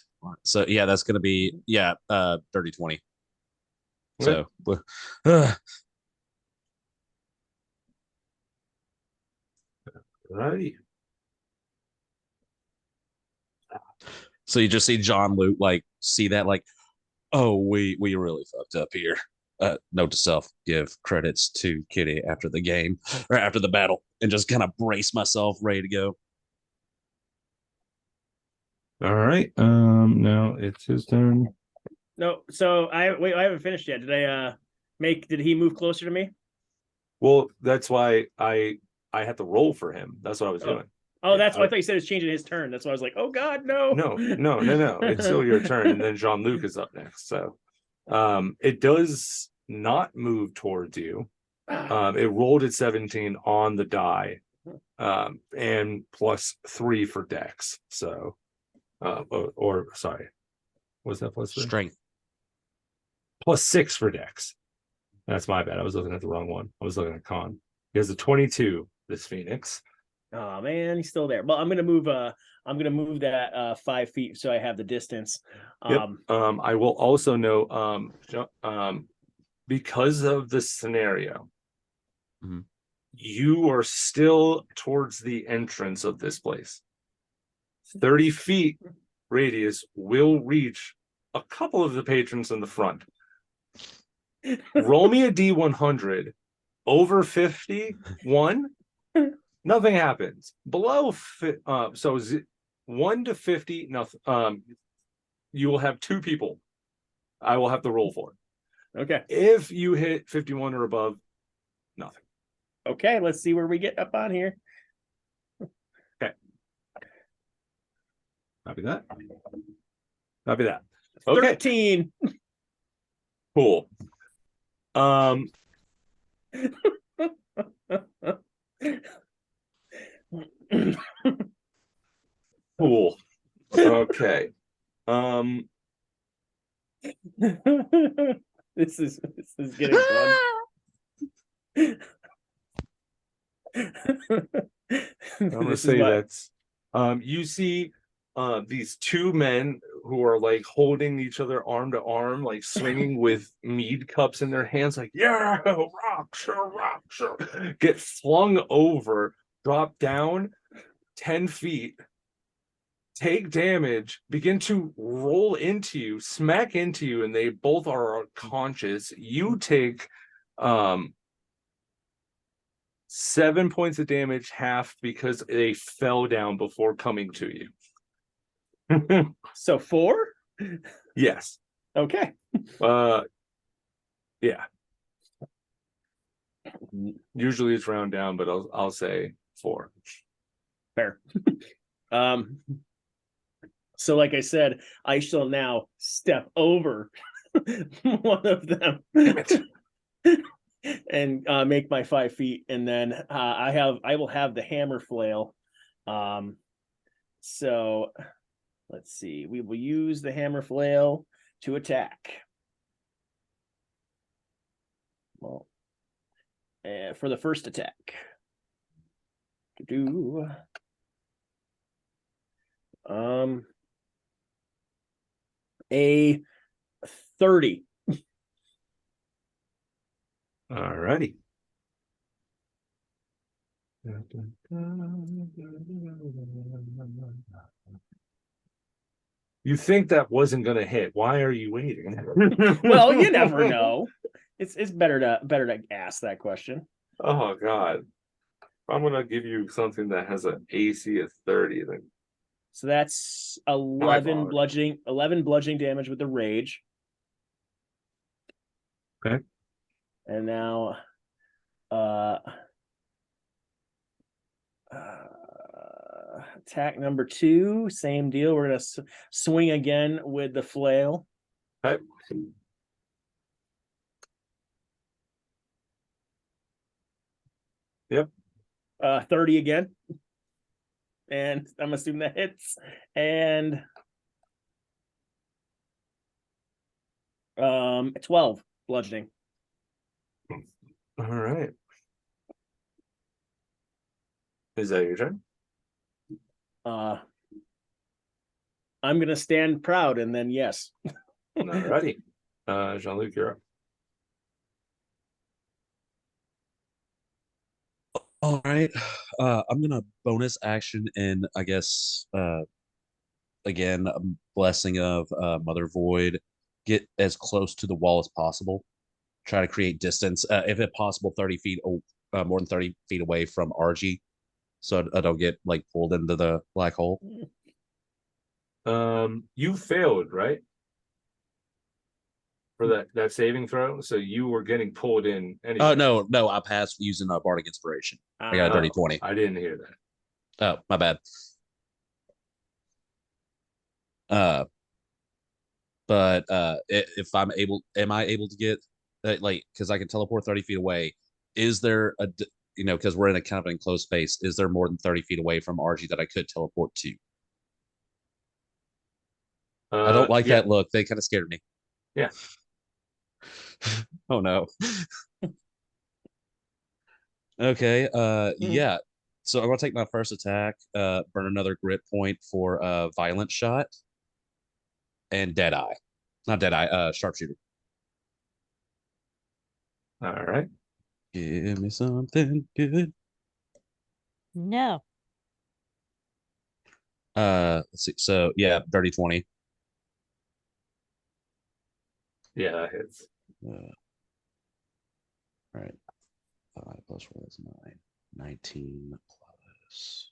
So yeah, that's gonna be 30 20. So. Alrighty. So you just see John Luke see that oh, we really fucked up here. Note to self: give credits to Kitty after the game or after the battle, and just kind of brace myself, ready to go. All right. Now it's his turn. No, so I haven't finished yet. Did he move closer to me? Well, that's why I had to roll for him. That's what I was doing. Oh, that's why I thought you said it's changing his turn. That's why I was like, oh God, no. No. It's still your turn, and then Jean Luc is up next. So it does not move towards you. It rolled at 17 on the die, and +3 for Dex. So sorry, was that +3? Strength. +6 for Dex. That's my bad. I was looking at the wrong one. I was looking at Con. He has a 22, this Phoenix. Oh man, he's still there. But I'm gonna move that 5 feet so I have the distance. Yep. I will also know because of the scenario, you are still towards the entrance of this place. 30 feet radius will reach a couple of the patrons in the front. Roll me a D100. Over 51, nothing happens. Below 1 to 50, nothing. You will have 2 people I will have to roll for. Okay. If you hit 51 or above, nothing. Okay, let's see where we get up on here. Copy that. Copy that. Okay, 13. cool. Cool. Okay. This is getting fun. I'm gonna This is say what- that's you see these two men who are like holding each other arm to arm, like swinging with mead cups in their hands, like, yeah, rock, sure, get flung over, drop down 10 feet, take damage, begin to roll into you, smack into you, and they both are unconscious. You take 7 points of damage, half because they fell down before coming to you. So 4? Yes. Okay. Yeah. Usually it's round down, but I'll say 4. Fair. So like I said, I shall now step over one of them. Damn it. And make my 5 feet, and then I will have the hammer flail. So let's see. We will use the hammer flail to attack. Well, for the first attack. A 30. All righty. You think that wasn't gonna hit? Why are you waiting? Well, you never know. It's better to ask that question. Oh God. I'm gonna give you something that has an AC of 30, then So that's bother. 11 bludgeoning damage with the rage. Okay. And now attack number 2, same deal. We're gonna swing again with the flail. Okay. Yep. 30 again. And I'm assuming that hits. And 12 bludgeoning. All right. Is that your turn? I'm gonna stand proud, and then yes. All righty. Jean-Luc, you're up. All right. I'm gonna bonus action and I guess again blessing of Mother Void, get as close to the wall as possible. Try to create distance, if it possible, 30 feet more than 30 feet away from RG, so I don't get like pulled into the black hole. You failed, right? For that saving throw, so you were getting pulled in anyway. Oh no, I passed using a bardic inspiration. I got a dirty 20. I didn't hear that. Oh, my bad. But if am I able to get like, because I can teleport 30 feet away? Is there a, because we're in a kind of enclosed space, is there more than 30 feet away from RG that I could teleport to? I don't like that look. They kind of scared me. Yeah. Oh no. Okay. Yeah. So I'm gonna take my first attack, burn another grit point for violent shot, and dead eye. Not dead eye, sharpshooter. All right. Give me something good. No. Let's see. So yeah, dirty 20. Yeah, that hits. All right. 5 plus 4 is 9. 19 plus.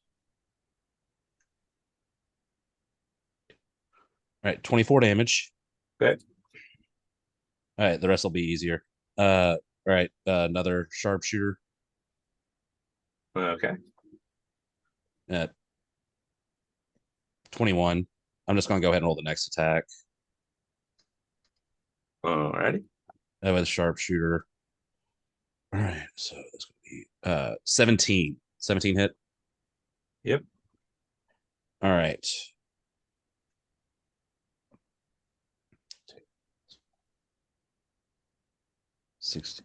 All right, 24 damage. Okay. All right, the rest will be easier. All right, another sharpshooter Okay. at 21. I'm just gonna go ahead and roll the next attack. Alrighty. With a sharpshooter. All right, so that's gonna be 17. 17 hit. Yep. All right. $60.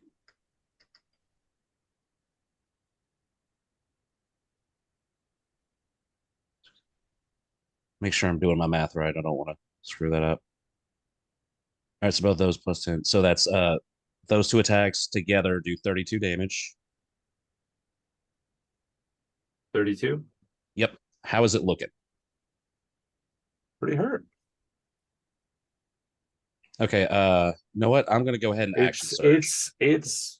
Make sure I'm doing my math right. I don't want to screw that up. All right, so both those plus 10. So that's those two attacks together do 32 damage. 32. Yep. How is it looking? Pretty hurt. Okay, you know what? I'm gonna go ahead and action surge. It's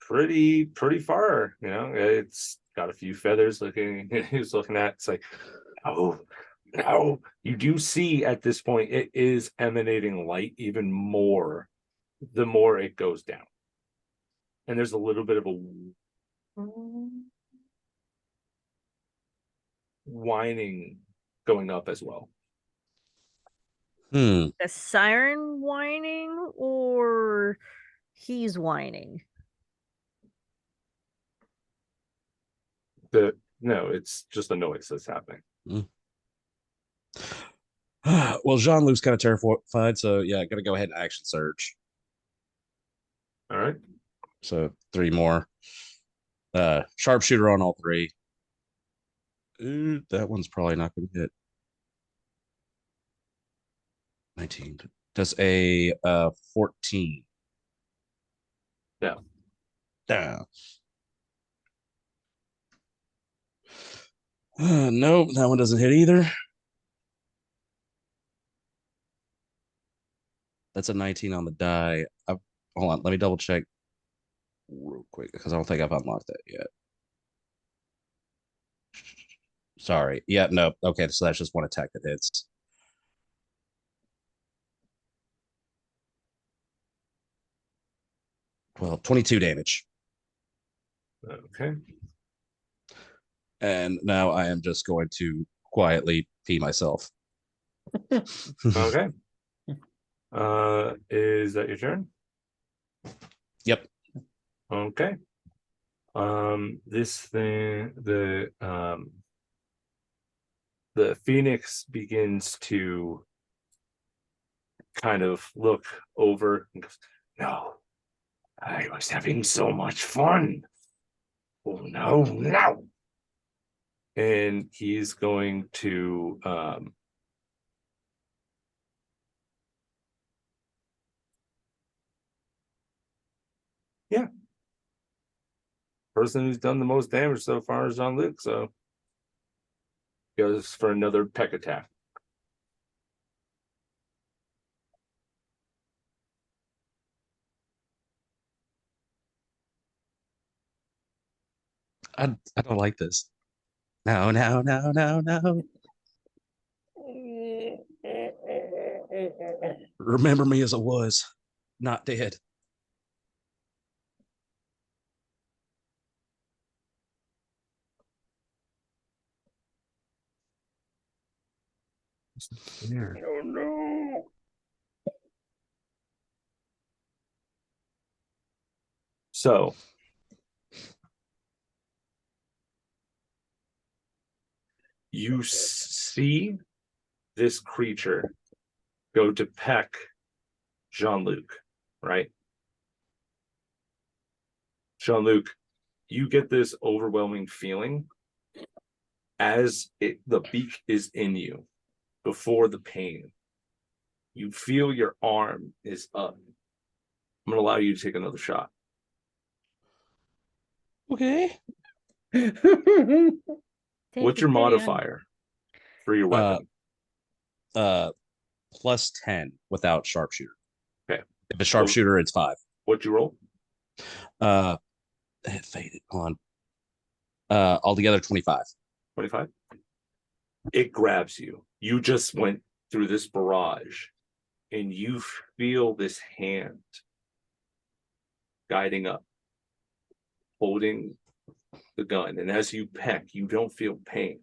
pretty far, you know. It's got a few feathers looking he's looking at. It's like, oh no. You do see at this point it is emanating light even more the more it goes down. And there's a little bit of a whining going up as well. Hmm. A siren whining or he's whining? No, it's just a noise that's happening. Well, Jean-Luc's kind of terrified, so yeah, gonna go ahead and action surge. All right. So 3 more. Sharpshooter on all 3. Ooh, that one's probably not gonna hit. 19. Does a 14. No. Down. Nope, that one doesn't hit either. That's a 19 on the die. Hold on, let me double check real quick because I don't think I've unlocked that yet. Sorry. Yeah, no. Okay, so that's just one attack that hits. Well, 22 damage. Okay. And now I am just going to quietly pee myself. Okay. Is that your turn? Yep. Okay. This thing, the phoenix begins to kind of look over and goes, no, I was having so much fun. Oh no. And he's going to yeah. Person who's done the most damage so far is Jean-Luc, so goes for another peck attack. I don't like this. No. Remember me as I was, not dead. Oh no. So you see this creature go to peck Jean-Luc, right? Jean-Luc, you get this overwhelming feeling as the beak is in you before the pain. You feel your arm is up. I'm going to allow you to take another shot. Okay. What's your modifier for your weapon? Plus 10 without sharpshooter. Okay. If it's sharpshooter, it's 5. What'd you roll? It faded on. Altogether 25. 25. It grabs you. You just went through this barrage. and you feel this hand guiding up, holding the gun. And as you peck, you don't feel pain.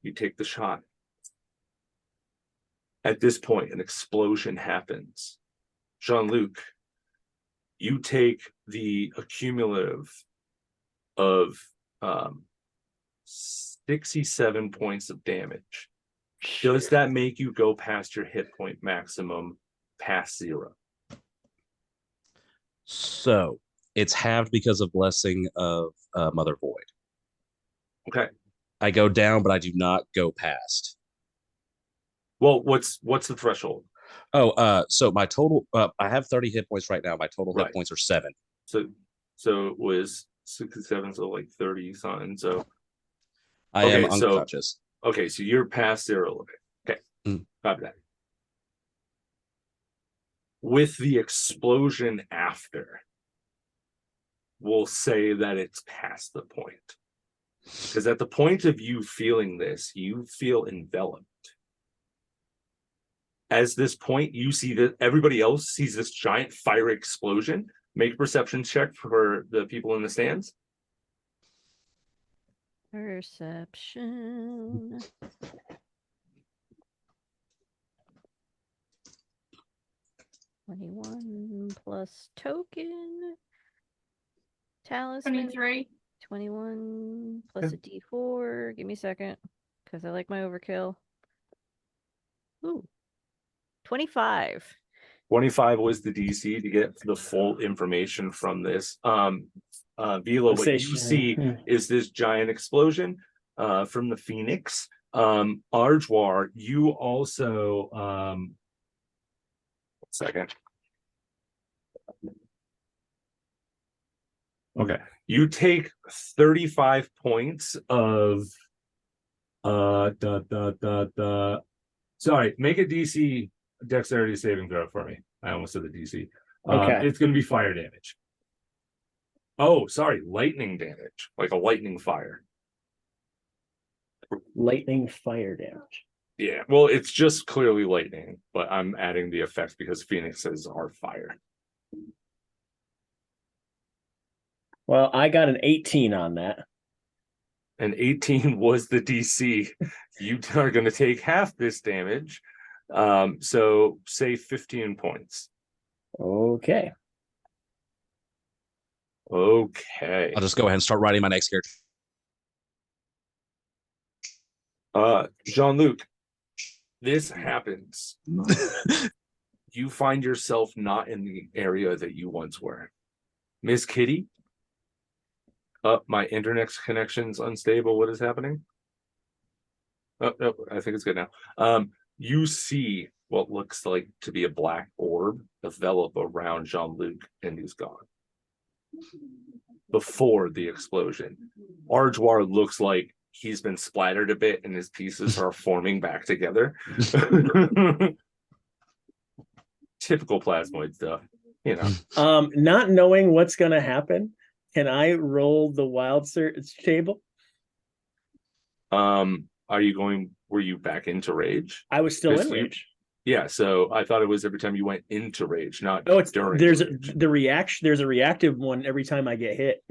You take the shot. At this point, an explosion happens. Jean-Luc, you take the accumulative of 67 points of damage. Does that make you go past your hit point maximum, past 0? So it's halved because of blessing of Mother Void. Okay. I go down, but I do not go past. Well, what's the threshold? Oh, so my total, I have 30 hit points right now. My total Right. hit points are 7. So it was 67, so like 30 something. So I am Okay, so- unconscious. okay, so you're past 0 a little bit. Okay, copy that. With the explosion after, we'll say that it's past the point. Because at the point of you feeling this, you feel enveloped. As this point, you see that everybody else sees this giant fire explosion. Make a perception check for the people in the stands. Perception. $21 plus token. Talisman. 23. 21 plus a D4. Give me a second, because I like my overkill. Ooh. 25. 25 was the DC to get the full information from this. Vila, what you see is this giant explosion from the Phoenix. Arjwar, you also 1 second. Okay, you take 35 points of sorry, make a DC dexterity saving throw for me. I almost said the DC. Okay. It's going to be fire damage. Oh, sorry, lightning damage, like a lightning fire. Lightning fire damage. Yeah, well, it's just clearly lightning, but I'm adding the effects because phoenixes are fire. Well, I got an 18 on that. And 18 was the DC. You are going to take half this damage. So say 15 points. Okay. Okay. I'll just go ahead and start writing my next character. Jean-Luc, this happens. You find yourself not in the area that you once were. Miss Kitty? My internet connection's unstable. What is happening? Oh, no, I think it's good now. You see what looks like to be a black orb develop around Jean-Luc, and he's gone. Before the explosion, Arjwar looks like he's been splattered a bit and his pieces are forming back together. Typical plasmoid stuff, you know. Not knowing what's gonna happen, can I roll the wild search table? Were you back into rage? I was still Because in you- rage. Yeah, so I thought it was every time you went into rage, not Oh, it's during there's rage. the reaction. There's a reactive one every time I get hit.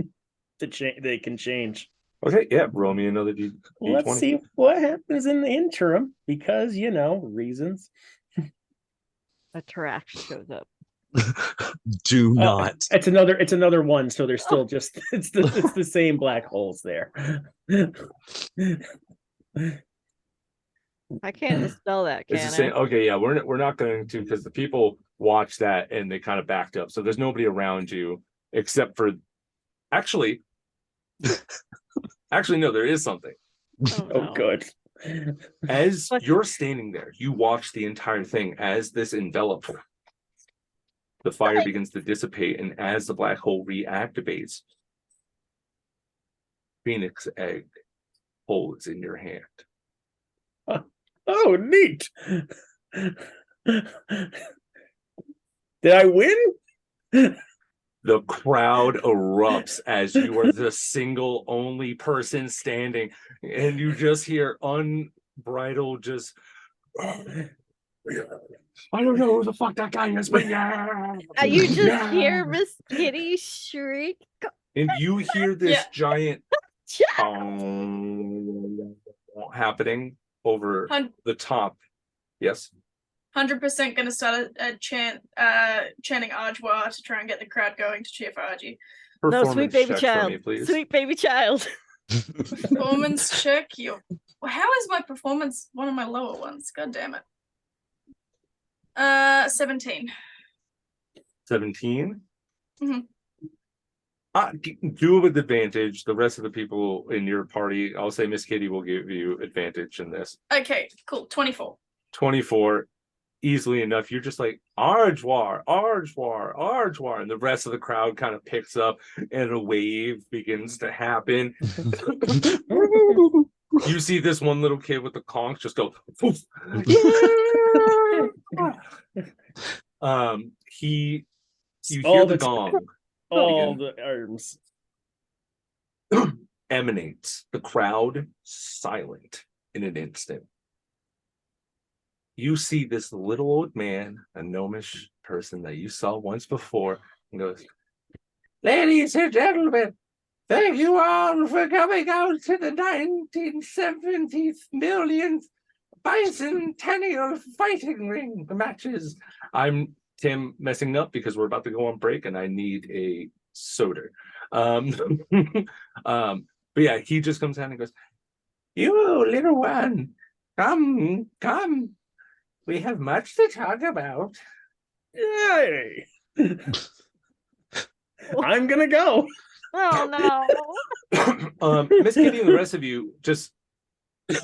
They can change. Okay, yeah, roll me another D20. Let's see what happens in the interim, because reasons. A Tarax shows up. Do not. It's another one, so they're still just it's the same black holes there. I can't dispel that, It's can the I? same. Okay, yeah, we're not going to, because the people watched that and they kind of backed up. So there's nobody around you except for actually no, there is something. Oh, Oh, no. good. As What? you're standing there, you watch the entire thing as this envelope, the fire begins to dissipate, and as the black hole reactivates, Phoenix egg holds in your hand. Oh, neat. Did I win? The crowd erupts as you are the single only person standing, and you just hear unbridled just I don't know who the fuck that guy is, but yeah. You just Yeah. hear Miss Kitty shriek. And you hear this Yeah. giant Child! happening over the top. Yes. 100% gonna start a chanting Arjois to try and get the crowd going to cheer for Argy. No, sweet Performance baby check child. for me, please. Sweet baby child. Performance check. How is my performance one of my lower ones? God damn it. 17. 17. Mhm. Do it with advantage. The rest of the people in your party, I'll say Miss Kitty will give you advantage in this. Okay, cool. 24. 24, easily enough. You're just like, Arjoir, Arjoir, Arjoir. And the rest of the crowd kind of picks up and a wave begins to happen. You see this one little kid with the conch just go, poof. You hear the gong. All the arms Emanates. The crowd silent in an instant. You see this little old man, a gnomish person that you saw once before, and goes, "Ladies and gentlemen, thank you all for coming out to the 1970th millionth bicentennial fighting ring matches." I'm Tim messing up because we're about to go on break and I need a soda. But yeah, he just comes out and goes, "You little one, come, come. We have much to talk about." Yay! I'm gonna go. Oh no. Miss Kitty and the rest of you just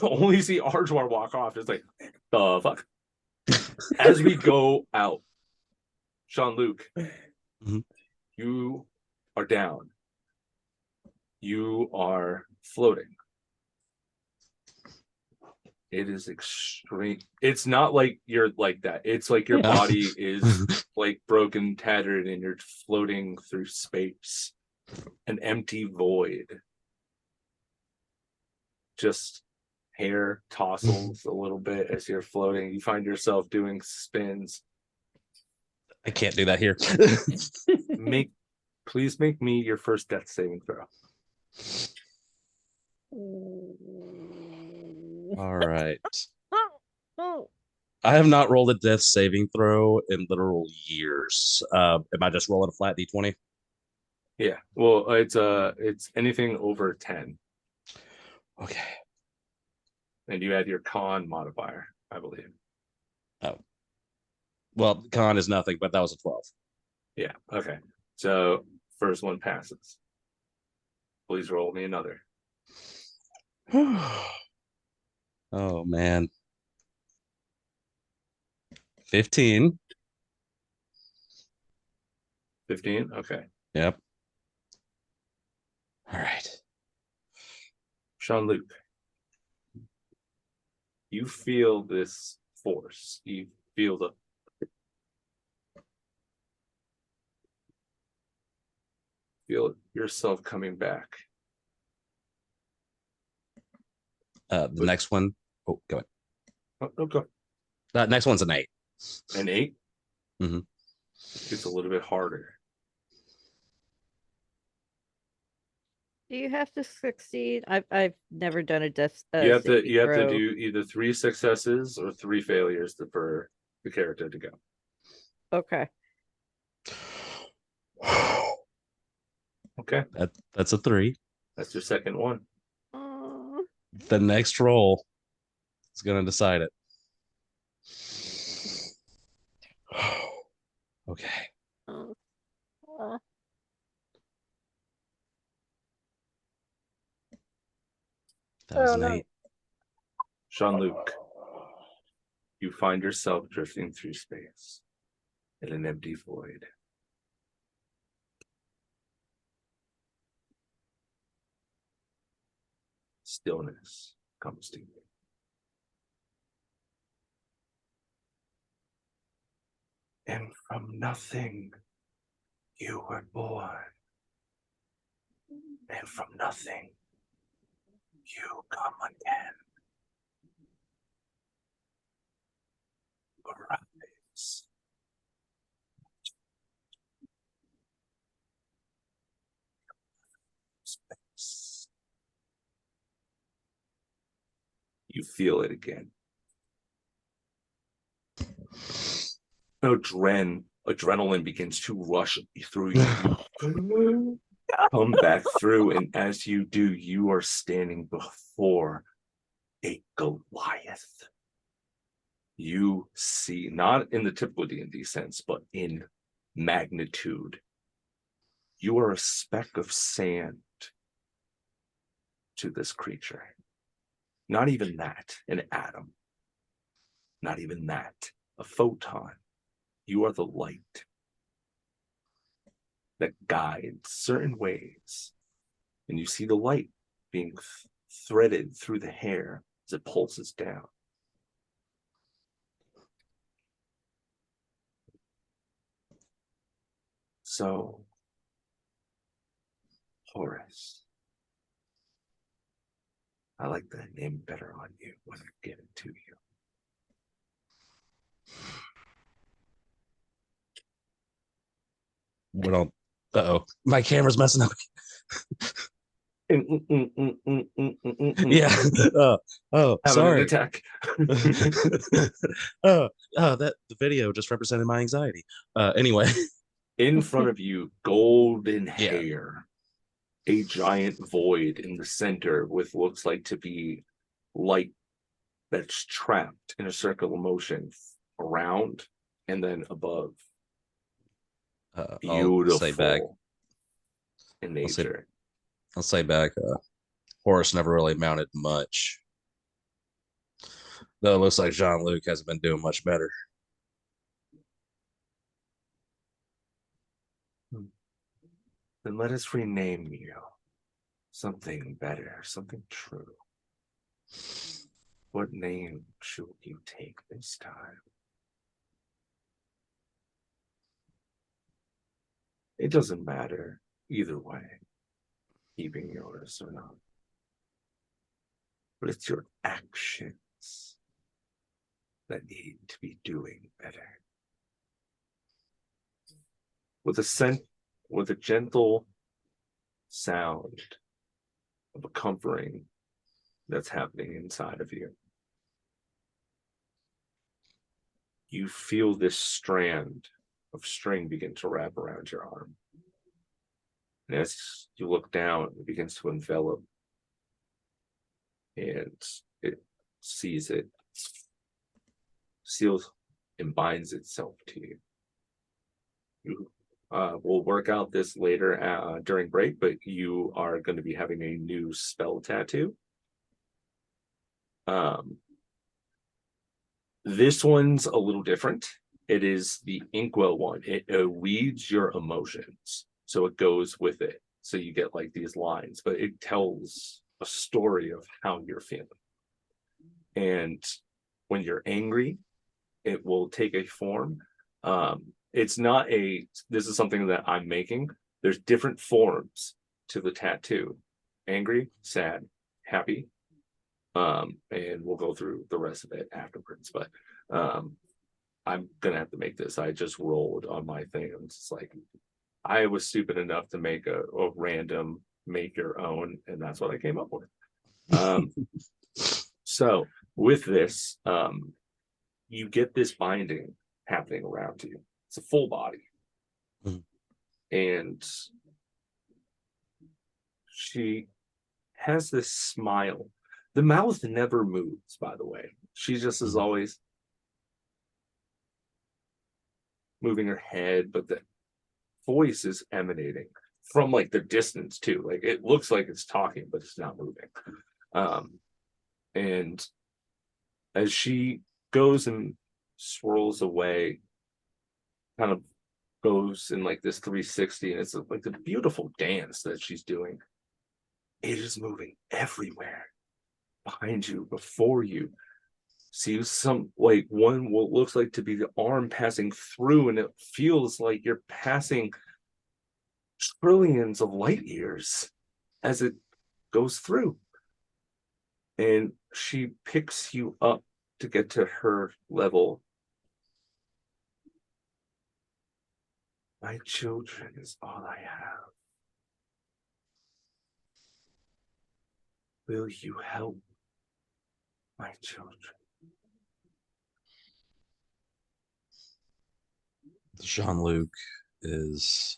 only see Arjoir walk off. It's like, the fuck. As we go out, Jean-Luc, you are down. You are floating. It is extreme. It's not like you're like that. It's like your body is like broken, tattered, and you're floating through space. An empty void. Just hair tossles a little bit as you're floating. You find yourself doing spins. I can't do that here. Please make me your first death saving throw. All right. Oh. I have not rolled a death saving throw in literal years. Am I just rolling a flat d20? Yeah. Well, it's anything over 10. Okay. And you add your con modifier, I believe. Oh. Well, con is nothing, but that was a 12. Yeah. Okay. So first one passes. Please roll me another. Oh man. 15. 15. Okay. Yep. All right. Jean-Luc, you feel this force. You feel yourself coming back. The next one. Oh, go ahead. Oh, go. Next one's an 8. An 8? Mhm. It's a little bit harder. Do you have to succeed? I've never done a death. You have to throw. do either 3 successes or 3 failures for the character to go. Okay. Okay. That's a 3. That's your second one. The next roll is going to decide it. Okay. That was an 8. Jean-Luc, you find yourself drifting through space in an empty void. Stillness comes to you. And from nothing, you were born. And from nothing, you come again. arise. Space. You feel it again. Adrenaline begins to rush through you. Come back through, and as you do, you are standing before a Goliath. You see, not in the typical D&D sense, but in magnitude. You are a speck of sand to this creature. Not even that, an atom. Not even that, a photon. You are the light that guides certain ways. And you see the light being threaded through the hair as it pulses down. So, Horus, I like that name better on you when I give it to you. We don't. Uh-oh. My camera's messing up. Yeah. Having an Sorry. attack. That the video just represented my anxiety. Anyway. In front of you, golden Yeah. hair, a giant void in the center with looks like to be light that's trapped in a circular motion around and then above. I'll Beautiful say back. in I'll say- nature. I'll say back. Horace never really mounted much. Though it looks like Jean-Luc hasn't been doing much better. Then let us rename you something better, something true. What name should you take this time? It doesn't matter either way, keeping yours or not. But it's your actions that need to be doing better. With a gentle sound of a comforting that's happening inside of you, you feel this strand of string begin to wrap around your arm. And as you look down, it begins to envelop. And it sees it, seals and binds itself to you. We'll work out this later during break, but you are going to be having a new spell tattoo. This one's a little different. It is the Inkwell one. It reads your emotions, so it goes with it. So you get like these lines, but it tells a story of how you're feeling. And when you're angry, it will take a form. It's not this is something that I'm making. There's different forms to the tattoo. Angry, sad, happy. And we'll go through the rest of it afterwards. But I'm gonna have to make this. I just rolled on my thing. And it's like I was stupid enough to make a random make your own, and that's what I came up with. So with this, you get this binding happening around you. It's a full body. Mhm. And she has this smile. The mouth never moves, by the way. She just is always moving her head, but the voice is emanating from like the distance too. Like it looks like it's talking, but it's not moving. And as she goes and swirls away, kind of goes in like this 360, and it's like the beautiful dance that she's doing. It is moving everywhere, behind you, before you. See some like one what looks like to be the arm passing through, and it feels like you're passing trillions of light years as it goes through. And she picks you up to get to her level, My children is all I have. Will you help my children? Jean-Luc is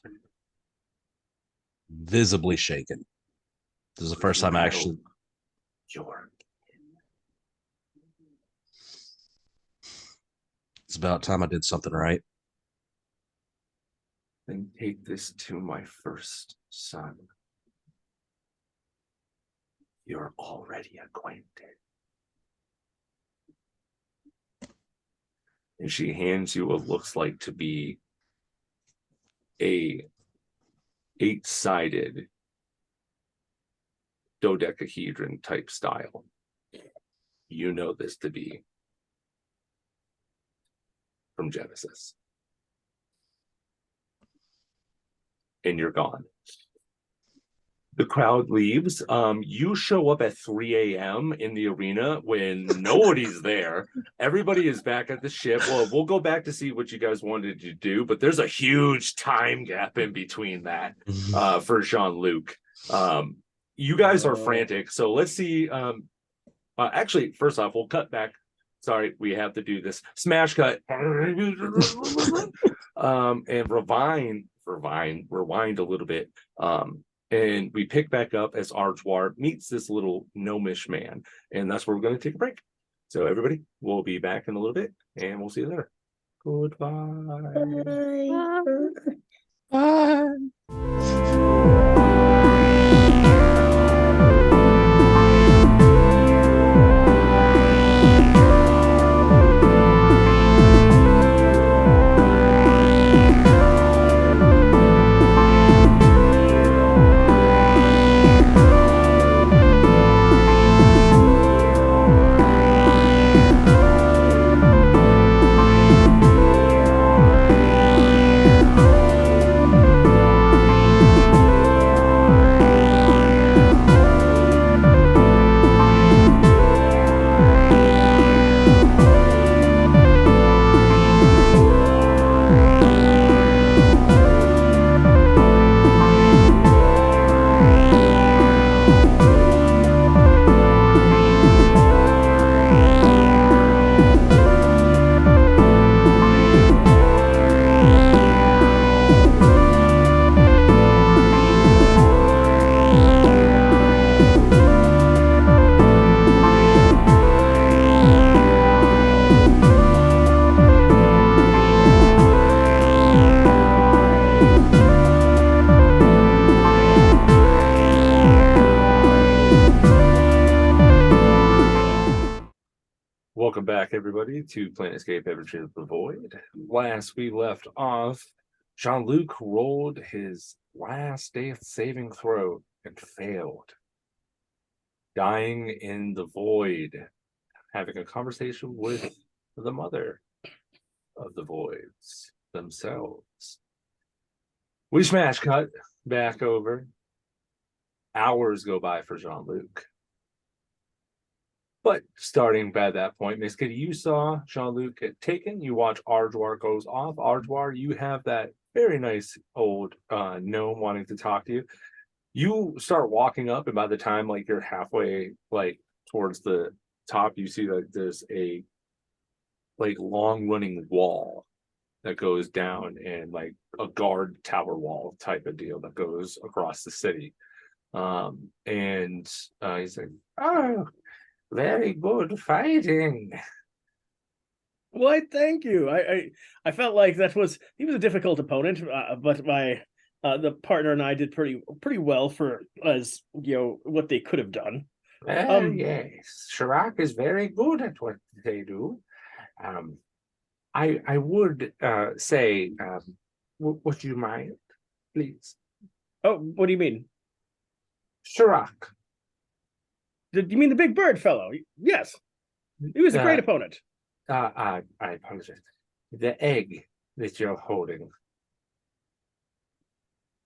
visibly shaken. This is the first time I actually. Your It's about time I did something right. then take this to my first son. You're already acquainted. And she hands you what looks like to be a 8-sided dodecahedron type style. You know this to be from Genesis. And you're gone. The crowd leaves. You show up at 3 a.m. in the arena when nobody's there. Everybody is back at the ship. Well, we'll go back to see what you guys wanted to do, but there's a huge time gap in between that for Jean-Luc. You guys are frantic, so let's see. Actually, first off, we'll cut back. Sorry, we have to do this. Smash cut. And rewind a little bit. And we pick back up as Arjwar meets this little gnomish man. And that's where we're going to take a break. So everybody, we'll be back in a little bit and we'll see you later. Goodbye. Bye. Welcome back, everybody, to Planetscape Ep16 the Void. Last we left off, Jean-Luc rolled his last death saving throw and failed. Dying in the void, having a conversation with the mother of the voids themselves. We smash cut back over. Hours go by for Jean-Luc. But starting by that point, Miss Kitty, you saw Jean-Luc get taken. You watch Arjwar goes off. Arjwar, you have that very nice old gnome wanting to talk to you. You start walking up, and by the time like you're halfway like towards the top, you see that there's a like long running wall that goes down, and like a guard tower wall type of deal that goes across the city. And he's like, "Oh, very good fighting." Why, thank you. I felt like he was a difficult opponent, but my the partner and I did pretty well for as what they could have done. Yes, Chirac is very good at what they do. I would say, would you mind, please? Oh, what do you mean? Chirac. You mean the big bird fellow? Yes, he was a great opponent. I apologize. The egg that you're holding.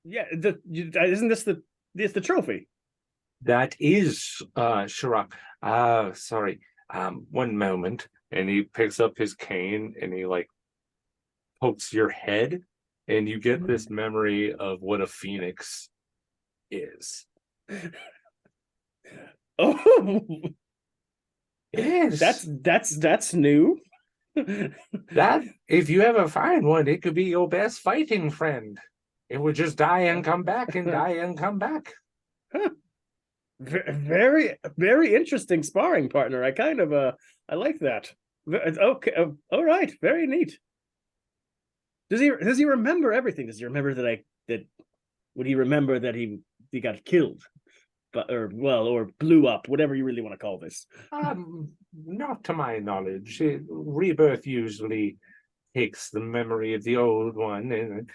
Yeah, isn't this the trophy? That is Chirac. Sorry. One moment. And he picks up his cane and he like pokes your head and you get this memory of what a phoenix is. Oh, It is. that's new. That if you ever find one, it could be your best fighting friend. It would just die and come back and die and come back. Very, very interesting sparring partner. I kind of I like that. Okay, all right, very neat. Does he remember everything? Does he remember that would he remember that he got killed, but or blew up, whatever you really want to call this? Not to my knowledge. Rebirth usually takes the memory of the old one, and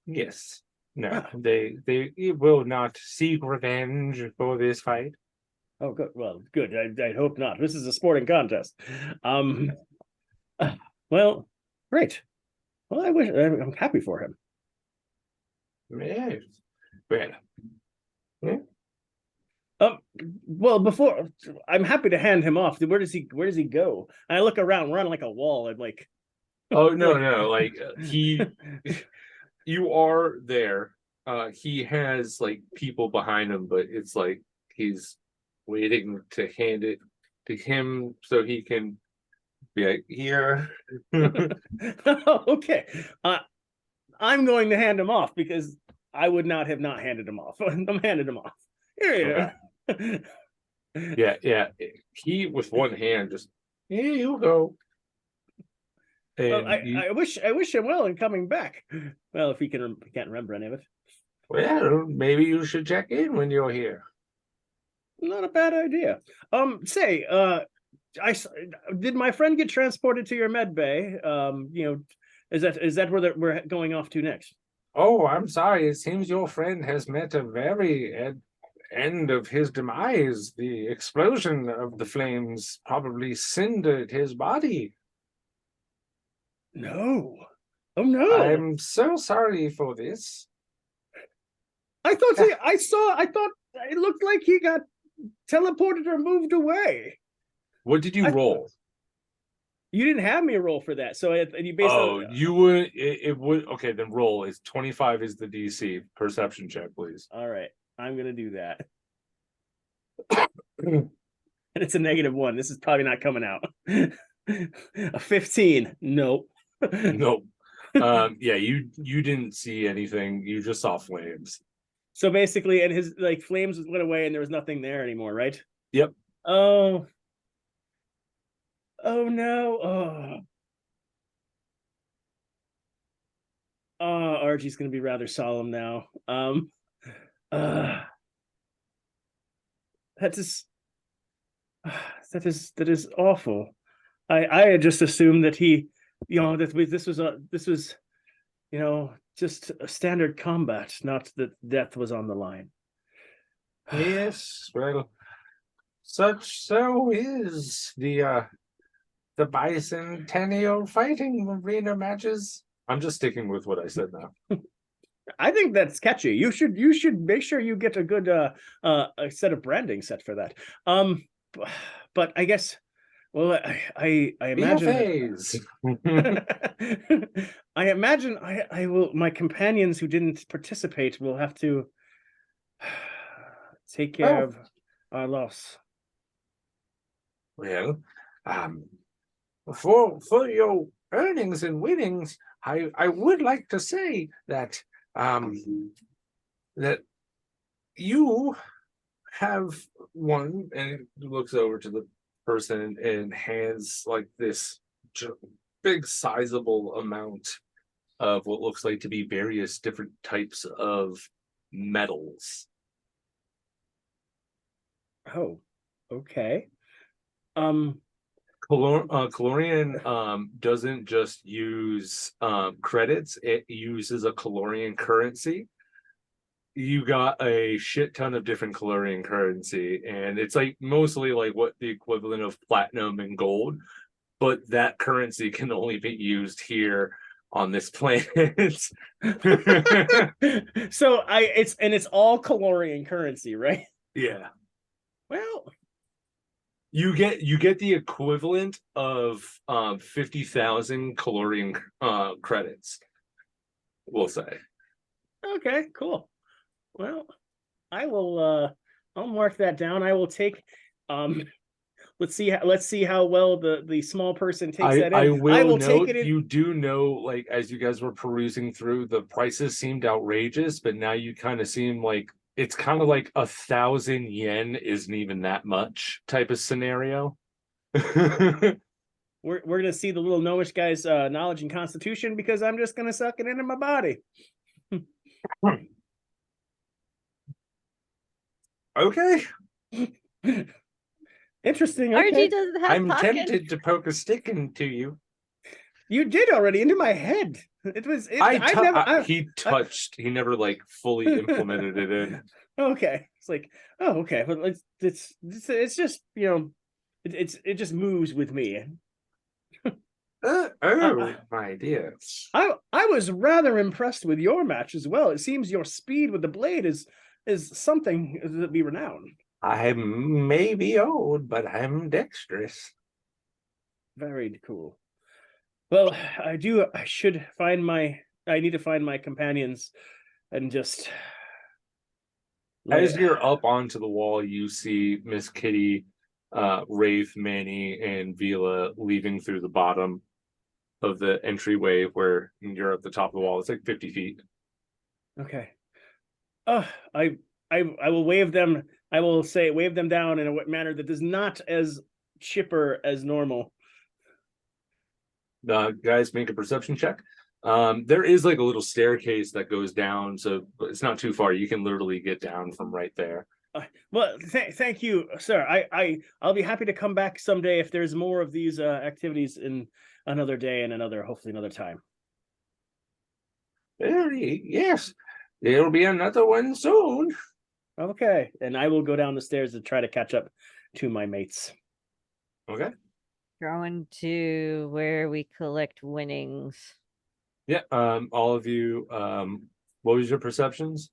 yes, no, they will not seek revenge for this fight. Oh, good. Well, good. I hope not. This is a sporting contest. Well, great. Well, I'm happy for him. Yes. Well, yeah. Well, before I'm happy to hand him off. Where does he go? And I look around. We're on like a wall. I'm like, Oh no, like you are there. He has like people behind him, but it's like he's waiting to hand it to him so he can be like, here. Okay. I'm going to hand him off because I would not have not handed him off. I'm handing him off. Here you go. Yeah. He with one hand just, here you go. Well, I wish him well in coming back. Well, if he can't remember any of it. Well, maybe you should check in when you're here. Not a bad idea. Did my friend get transported to your med bay? Is that where we're going off to next? Oh, I'm sorry. It seems your friend has met a very end of his demise. The explosion of the flames probably cindered his body. No. Oh no. I'm so sorry for this. I thought it looked like he got teleported or moved away. What did you roll? You didn't have me roll for that, so you basically. You would. It would. Okay, then roll. Is 25 is the DC perception check, please. All right, I'm gonna do that. And it's a -1. This is probably not coming out. A 15. Nope. Nope. Yeah, you didn't see anything. You just saw flames. So basically, and his like flames went away, and there was nothing there anymore, right? Yep. Oh no. Archie's gonna be rather solemn now. That is awful. I had just assumed that he, this was just a standard combat, not that death was on the line. Yes, well, so is the bicentennial fighting arena matches. I'm just sticking with what I said now. I think that's catchy. You should make sure you get a good a set of branding set for that. But I guess, well, I imagine I imagine I will. My companions who didn't participate will have to take care of our loss. Well, for your earnings and winnings, I would like to say that that you have won, and it looks over to the person and hands like this big sizable amount of what looks like to be various different types of metals. Oh, okay. Calorian doesn't just use credits, it uses a Calorian currency. You got a shit ton of different Calorian currency, and it's like mostly like what the equivalent of platinum and gold, but that currency can only be used here on this planet. So it's all Calorian currency, right? Yeah. Well, You get the equivalent of 50,000 calorian credits. We'll say. Okay, cool. Well, I will. I'll mark that down. I will take. Let's see how well the small person takes that in. I will take note it in. you do know, like, as you guys were perusing through, the prices seemed outrageous, but now you kind of seem like it's kind of like 1,000 yen isn't even that much type of scenario. We're gonna see the little gnomish guy's knowledge and constitution because I'm just gonna suck it into my body. Okay. Interesting. RG Okay. doesn't have I'm pockets. tempted to poke a stick into you. You did already into my head. It was. He touched. He never like fully implemented it in. Okay. It's like, oh, okay, but it's just, you know, it just moves with me. My dear. I was rather impressed with your match as well. It seems your speed with the blade is something to be renowned. I may be old, but I'm dexterous. Very cool. Well, I need to find my companions and just. As you're up onto the wall, you see Miss Kitty, Wraith, Manny, and Vila leaving through the bottom of the entryway where you're at the top of the wall. It's like 50 feet. Okay. I will wave them. I will say wave them down in a manner that is not as chipper as normal. Guys, make a perception check. There is like a little staircase that goes down, so it's not too far. You can literally get down from right there. Well, thank you, sir. I'll be happy to come back someday if there's more of these activities in another day and hopefully another time. Yes, there'll be another one soon. Okay, and I will go down the stairs to try to catch up to my mates. Okay. Going to where we collect winnings. Yeah. All of you. What was your perceptions?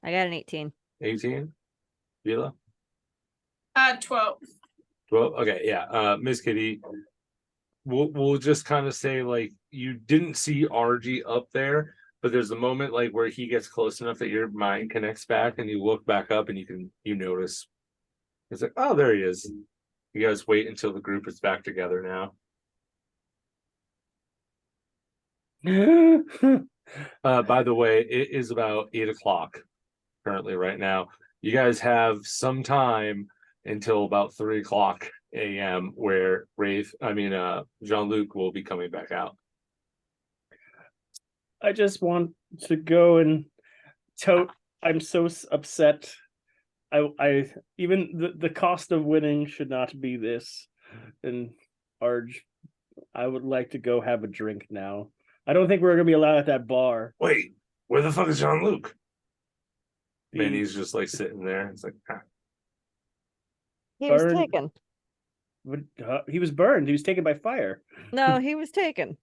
I got an 18. 18. Vila. 12. 12. Okay. Yeah. Miss Kitty. We'll just kind of say like you didn't see RG up there, but there's a moment like where he gets close enough that your mind connects back, and you look back up, and you notice. It's like, oh, there he is. You guys wait until the group is back together now. By the way, it is about 8 o'clock currently right now. You guys have some time until about 3 o'clock a.m. where Jean-Luc will be coming back out. I just want to go and tote. I'm so upset. I even the cost of winning should not be this. And Arj, I would like to go have a drink now. I don't think we're gonna be allowed at that bar. Wait, where the fuck is Jean-Luc? Manny's just like sitting there. It's like, He was Burned. taken. He was burned. He was taken by fire. No, he was taken.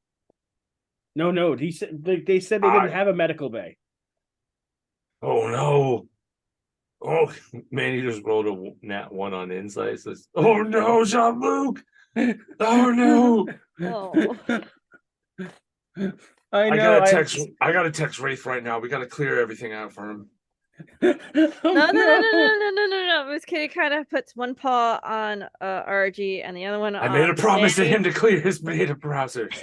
No. He said they said they didn't have a medical bay. oh no. Oh, Manny just rolled a nat 1 on insight. Says, oh no, Jean-Luc. Oh no. Oh. I know. I gotta text Wraith right now. We gotta clear everything out for him. No. Miss Kitty kind of puts one paw on RG and the other one I made a promise Manny. to him to clear his beta browsers.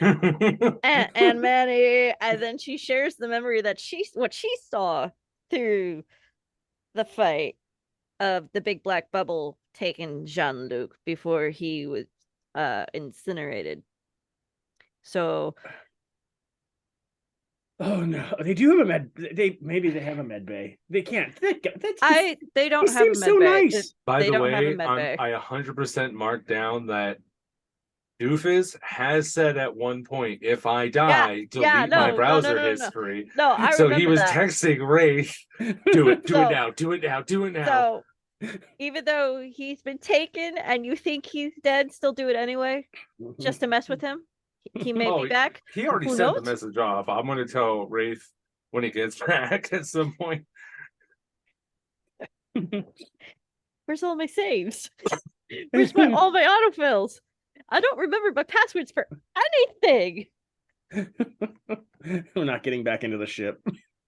and Manny, and then she shares the memory that what she saw through the fight of the big black bubble taking Jean-Luc before he was incinerated. So oh no, they do have a med. Maybe they have a med bay. They can't. They don't have a med so bay. nice. By They the don't have a way, med bay. I 100% marked down that Doofus has said at one point, if I die, delete my browser history. No, I so remember he was that. texting Wraith, do it now. So even though he's been taken and you think he's dead, still do it anyway, just to mess with him. He may be back. He already Who sent the knows? message off. I'm going to tell Wraith when he gets back at some point. Where's all my saves? Where's my all my autofills? I don't remember my passwords for anything. We're not getting back into the ship.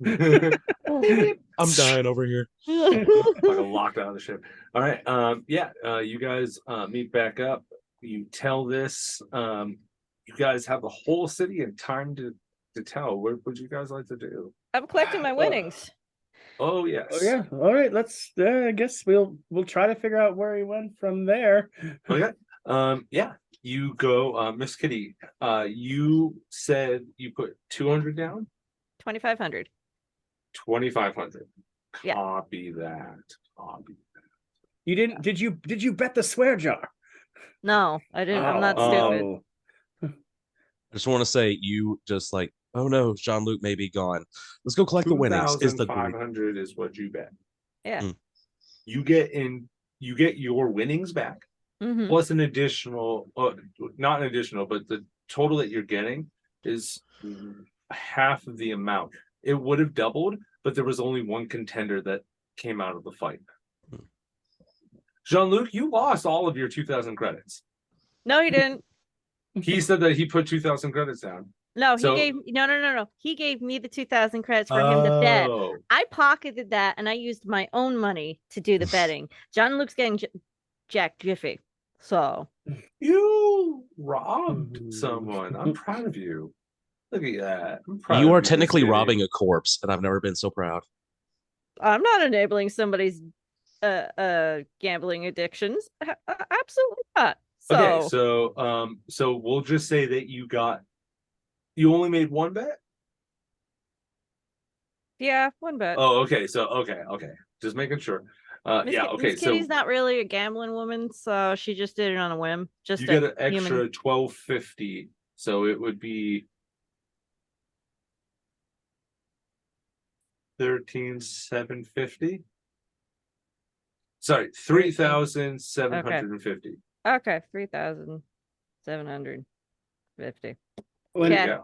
I'm dying over here. Fucking locked out of the ship. All right. You guys meet back up. You tell this. You guys have the whole city and time to tell. What would you guys like to do? I'm collecting my winnings. Oh yes. Oh yeah. All right. Let's. I guess we'll try to figure out where he went from there. Okay. You go, Miss Kitty. You said you put 200 down. 2,500. 2,500. Yeah. Copy that. Copy that. You didn't? Did you bet the swear jar? No, I didn't. I'm not stupid. Oh. I just want to say you just like, oh no, Jean-Luc may be gone. Let's go collect the winnings. Is the 2,500 is what you bet. Yeah. Mm. You get your winnings back. Mhm. Plus an additional, not an additional, but the total that you're getting is half of the amount. It would have doubled, but there was only one contender that came out of the fight. Jean-Luc, you lost all of your 2,000 credits. No, he didn't. He said that he put 2,000 credits down. No, So- he gave no. He gave me the 2,000 credits for him to bet. Oh. I pocketed that and I used my own money to do the betting. John Luke's getting Jack Jiffy. So You robbed someone. I'm proud of you. Look at that. I'm proud You of are Miss technically Kitty. robbing a corpse, and I've never been so proud. I'm not enabling somebody's gambling addictions. Absolutely not. So, Okay, so we'll just say that you only made one bet. yeah, one bet. Oh, okay. So okay. Just making sure. Miss Kitty's not really a gambling woman, so she just did it on a whim. Just you get an a extra human. 1,250, so it would be 13,750. Sorry, 3,750. Okay, 3,750. When- Yeah. Yeah.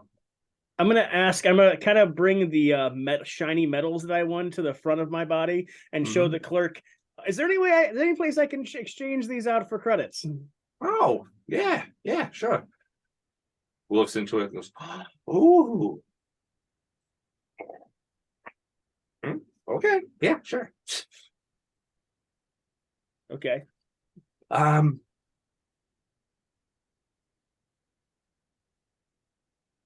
I'm gonna kind of bring the shiny metals that I won to the front of my body and show Mhm. the clerk. Is there any place I can exchange these out for credits? Oh, yeah, sure. Looks into it and goes, ooh. Okay, yeah, sure. Okay.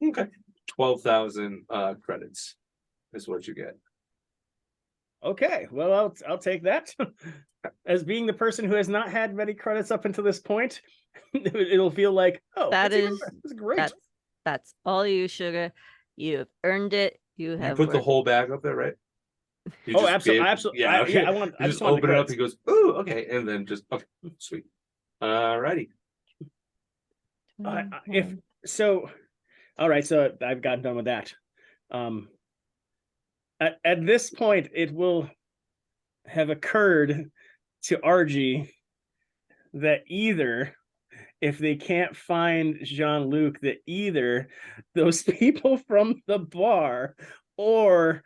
Okay. 12,000 credits is what you get. Okay. Well, I'll take that. As being the person who has not had many credits up until this point, it'll feel like, oh, That's great. That's all you, sugar. You have earned it. You You have put the worked. whole bag up there, right? You Oh, just absolutely, gave- absolutely. Yeah, okay. I want. You I just want the open it up. credits. He goes, ooh, okay, and then just okay, sweet. Alrighty. If so, all right. So I've gotten done with that. At this point, it will have occurred to RG that either, if they can't find Jean-Luc, that either those people from the bar or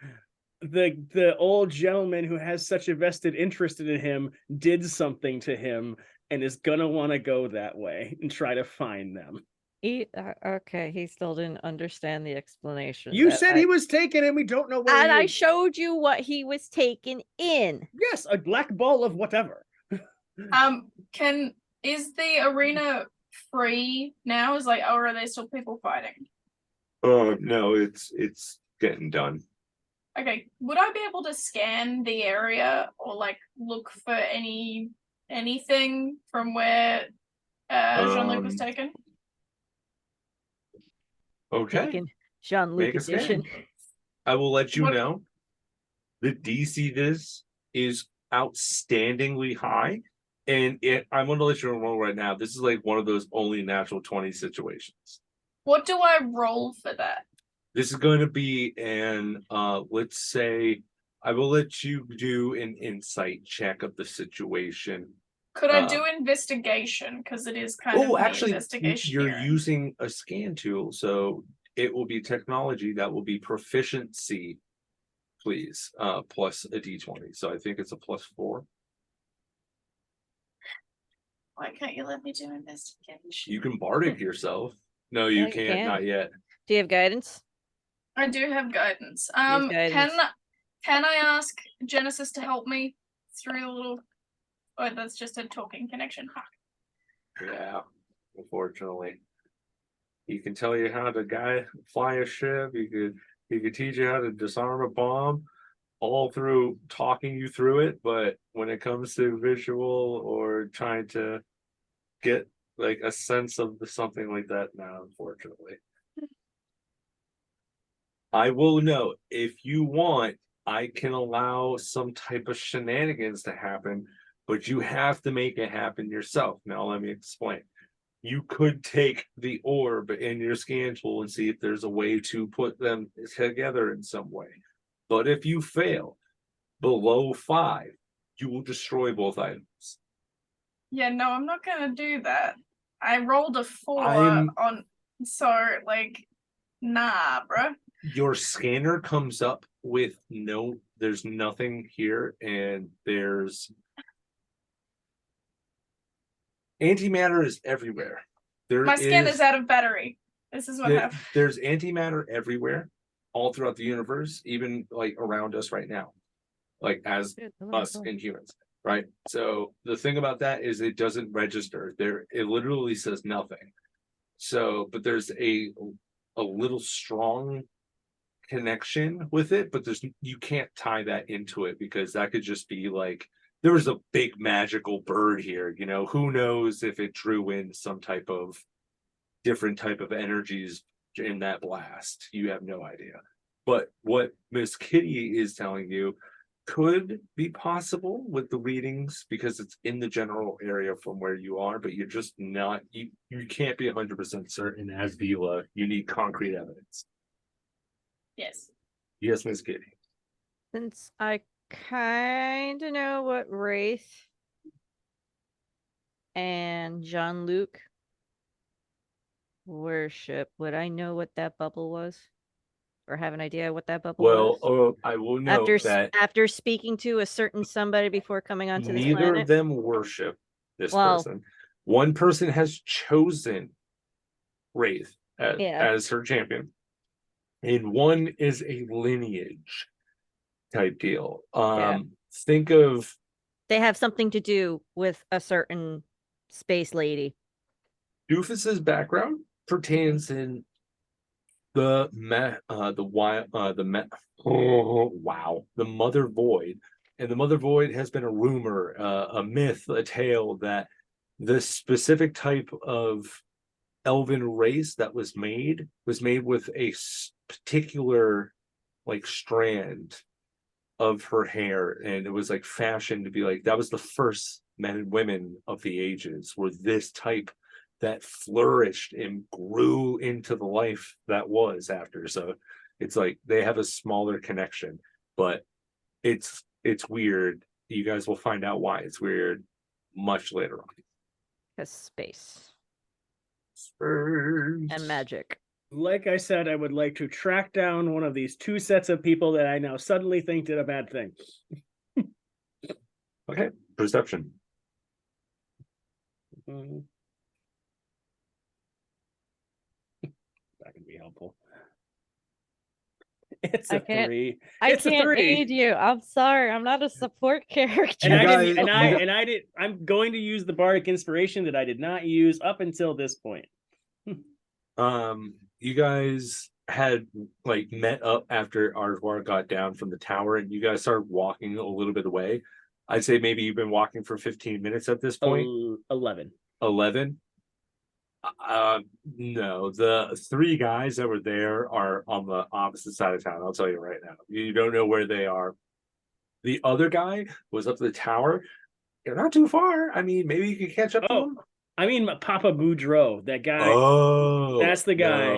the old gentleman who has such a vested interest in him did something to him and is gonna want to go that way and try to find them. Okay, he still didn't understand the explanation. You that said he was taken and we don't know where and he I is. showed you what he was taken in. Yes, a black ball of whatever. Is the arena free now? Or are there still people fighting? No, it's getting done. Okay, would I be able to scan the area or look for anything from where Jean-Luc was taken? Okay. Taken Jean-Luc Make a scan. edition. I will let you What- know the DC this is outstandingly high. And I'm going to let you know right now, this is like one of those only natural 20 situations. What do I roll for that? This is going to be let's say, I will let you do an insight check of the situation. Could I do investigation? Because it is kind of Oh, the actually, investigation. you're area. using a scan tool, so it will be technology that will be proficiency, please, plus a d20. So I think it's a +4. Why can't you let me do investigation? You can bardic yourself. No, Yeah, you you can't. can. Not yet. Do you have guidance? I do have guidance. guidance. Can I ask Genesis to help me through the little? Oh, that's just a talking connection. Yeah, unfortunately. He can tell you how to fly a ship. He could teach you how to disarm a bomb, all through talking you through it. But when it comes to visual or trying to get like a sense of something like that, now, unfortunately. I will note, if you want, I can allow some type of shenanigans to happen, but you have to make it happen yourself. Now, let me explain. You could take the orb in your scan tool and see if there's a way to put them together in some way. But if you fail below 5, you will destroy both items. Yeah, no, I'm not gonna do that. I rolled a 4 on, so like, nah, bruh. Your scanner comes up with there's nothing here, and there's antimatter is everywhere. My scanner's out of battery. This is what happened. There's antimatter everywhere, all throughout the universe, even like around us right now, like as us and humans, right? So the thing about that is it doesn't register there. It literally says nothing. So, but there's a little strong connection with it, but you can't tie that into it, because that could just be like there was a big magical bird here, who knows if it drew in some type of different type of energies in that blast. You have no idea. But what Miss Kitty is telling you could be possible with the readings, because it's in the general area from where you are, but you're just not, you can't be 100% certain. As Vila, you need concrete evidence. Yes. Yes, Miss Kitty. Since I kind of know what Wraith and Jean-Luc worship, would I know what that bubble was? Or have an idea what that bubble was? I will note that after speaking to a certain somebody before coming onto this neither planet. of them worship this person. One person has chosen Wraith as her champion, and one is a lineage type deal. Think of, they have something to do with a certain space lady. Doofus's background pertains in the Mother Void, and the Mother Void has been a rumor, a myth, a tale that this specific type of elven race that was made with a particular like strand of her hair, and it was like fashioned to be like that was the first men and women of the ages were this type that flourished and grew into the life that was after. So it's like they have a smaller connection, but it's weird. You guys will find out why it's weird much later on. Because space Spurs. and magic. Like I said, I would like to track down one of these 2 sets of people that I now suddenly think did a bad thing. Okay, perception. That can be helpful. It's a 3. I It's can't a 3. aid you. I'm sorry. I'm not a support character. I'm going to use the bardic inspiration that I did not use up until this point. You guys had like met up after Arzwar got down from the tower, and you guys started walking a little bit away. I'd say maybe you've been walking for 15 minutes at this point. 11. 11. No, the 3 guys that were there are on the opposite side of town. I'll tell you right now. You don't know where they are. The other guy was up the tower. They're not too far. I mean, maybe you could catch up to him. I mean, Papa Boudreaux, that guy. Oh, that's the guy.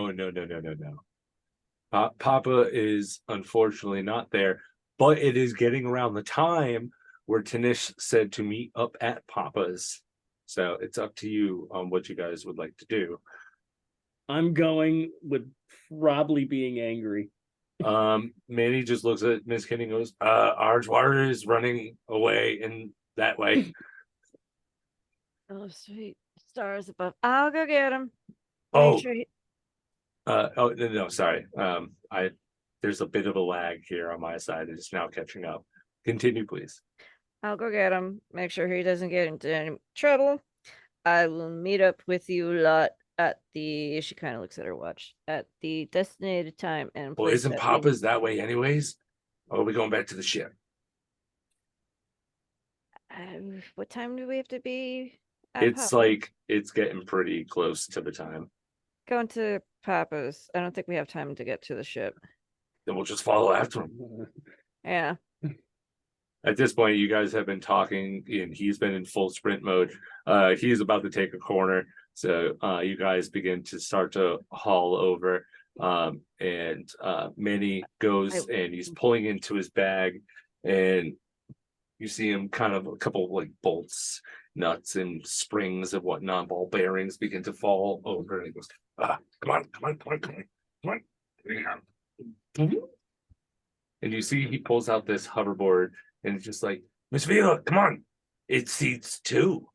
No. Papa is unfortunately not there, but it is getting around the time where Tanish said to meet up at Papa's. So it's up to you on what you guys would like to do. I'm going with probably being angry. Manny just looks at Miss Kitty and goes, Arjwar is running away in that way. Oh, sweet stars above. I'll go get him. Oh, Make sure he- no, sorry. There's a bit of a lag here on my side. It's now catching up. Continue, please. I'll go get him. Make sure he doesn't get into any trouble. I will meet up with you lot at the. She kind of looks at her watch at the designated time and Well, place. isn't that we- Papa's that way anyways? Or are we going back to the ship? What time do we have to be? It's like it's getting pretty close to the time. Going to Papa's. I don't think we have time to get to the ship. Then we'll just follow after him. Yeah. At this point, you guys have been talking, and he's been in full sprint mode. He's about to take a corner, so you guys begin to start to haul over. And Manny goes and he's pulling into his bag, and you see him kind of a couple of like bolts, nuts, and springs and whatnot, ball bearings begin to fall over, and he goes, "Come on, come on, come on, come on, come on." And you see he pulls out this hoverboard. And it's just like, Miss Vila, come on. It seats 2.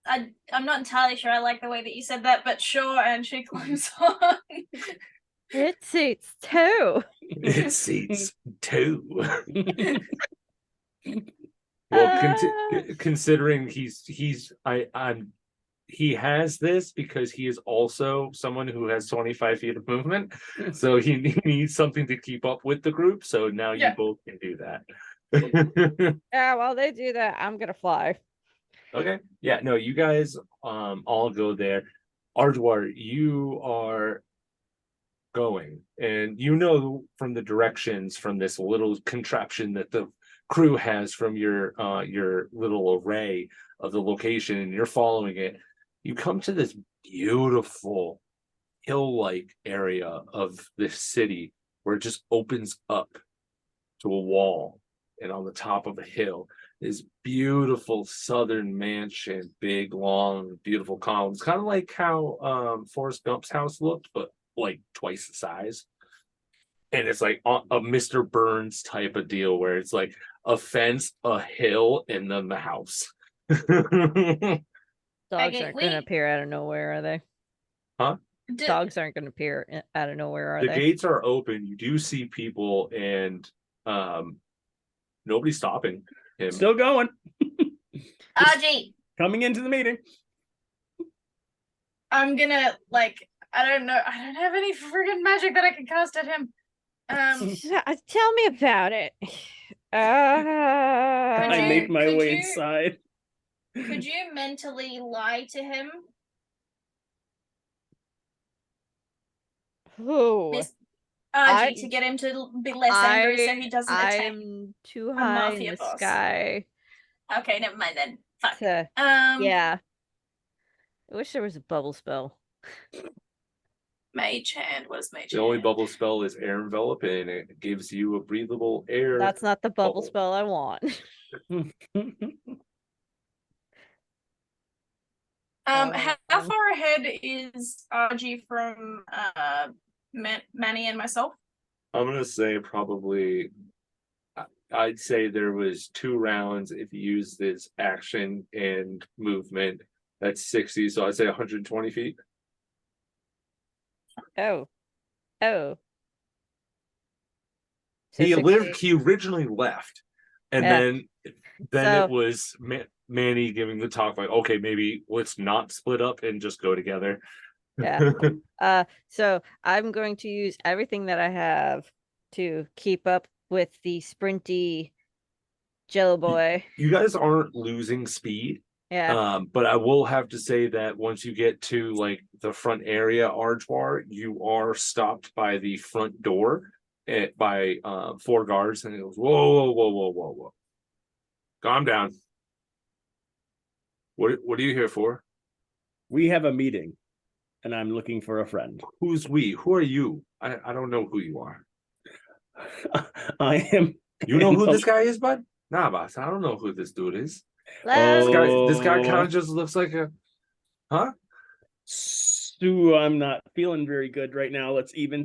I'm not entirely sure I like the way that you said that, but sure. And she climbs on. It seats 2. It seats 2. Well, considering he has this because he is also someone who has 25 feet of movement, so he needs something to keep up with the group. So now you both can do that. Yeah, while they do that, I'm gonna fly. Okay. Yeah. No, you guys all go there. Ardwar, you are going, and you know from the directions from this little contraption that the crew has from your little array of the location, and you're following it. You come to this beautiful hill-like area of this city where it just opens up to a wall, and on the top of a hill, this beautiful southern mansion, big, long, beautiful columns, kind of like how Forrest Gump's house looked, but like twice the size. And it's like a Mr. Burns type of deal where it's like a fence, a hill, and then the house. Dogs Okay, aren't gonna appear out of nowhere, are they? Huh? Dogs aren't gonna appear out of nowhere, are The they? gates are open. You do see people, and nobody's stopping him. Still going. RG, Coming into the meeting. I'm gonna I don't know. I don't have any friggin' magic that I can cast at him. Tell me about it. I you- make my could way you- inside. Could you mentally lie to him? Who? Miss I- RG to get him to be less angry so he doesn't attack. I'm too high in mafia the boss. sky. Okay, never mind then. Fuck. To, yeah. I wish there was a bubble spell. Mage hand. What is mage The only hand? bubble spell is air envelop, and it gives you a breathable air. That's not the bubble bubble. spell I want. How far ahead is RG from Manny and myself? I'm gonna say probably. I'd say there was 2 rounds if you use this action and movement. That's 60, so I'd say 120 feet. Oh. He 60. He originally left, and Yeah. then So- it was Manny giving the talk like, okay, maybe let's not split up and just go together. Yeah. So I'm going to use everything that I have to keep up with the sprinty Jello boy. You guys aren't losing speed. Yeah. But I will have to say that once you get to like the front area, Arjwar, you are stopped by the front door by 4 guards, and it goes, whoa. Calm down. What are you here for? We have a meeting, and I'm looking for a friend. Who's we? Who are you? I don't know who you are. I am. You know who this guy is, bud? Nah, boss. I don't know who this dude is. Let's- This guy kind of just looks like a, huh? Sue, I'm not feeling very good right now. Let's even.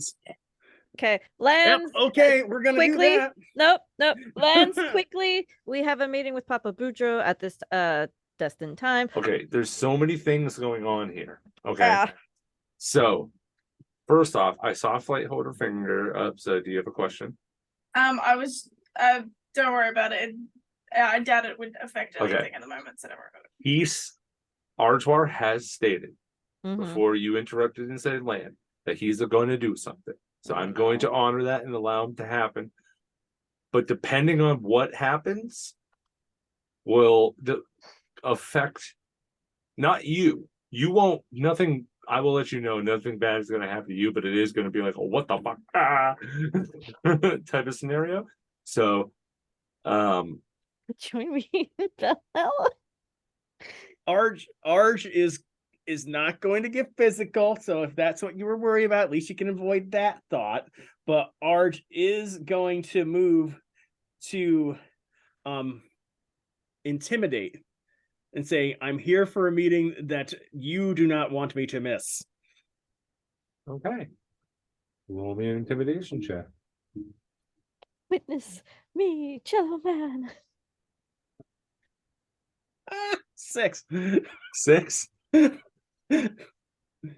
Okay, Yep, lands. okay, we're gonna quickly. do that. Nope. Lands quickly. We have a meeting with Papa Boudreaux at this destined time. Okay, there's so many things going on here. Okay. Yeah. So first off, I saw Flight Holder finger up. So do you have a question? I was don't worry about it. I doubt it would affect Okay. anything at the moment, so don't worry about it. He's Artois has stated Mhm. before you interrupted and said land that he's going to do something. So I'm going to honor that and allow him to happen. But depending on what happens, will affect not you. You won't. Nothing. I will let you know. Nothing bad is going to happen to you, but it is going to be like, oh, what the fuck, type of scenario. So, Join me in the hell. Arj is not going to get physical, so if that's what you were worried about, at least you can avoid that thought. But Arj is going to move to intimidate and say, I'm here for a meeting that you do not want me to miss. okay. Roll me an intimidation check. Witness me, Cello Man. 6. 6. He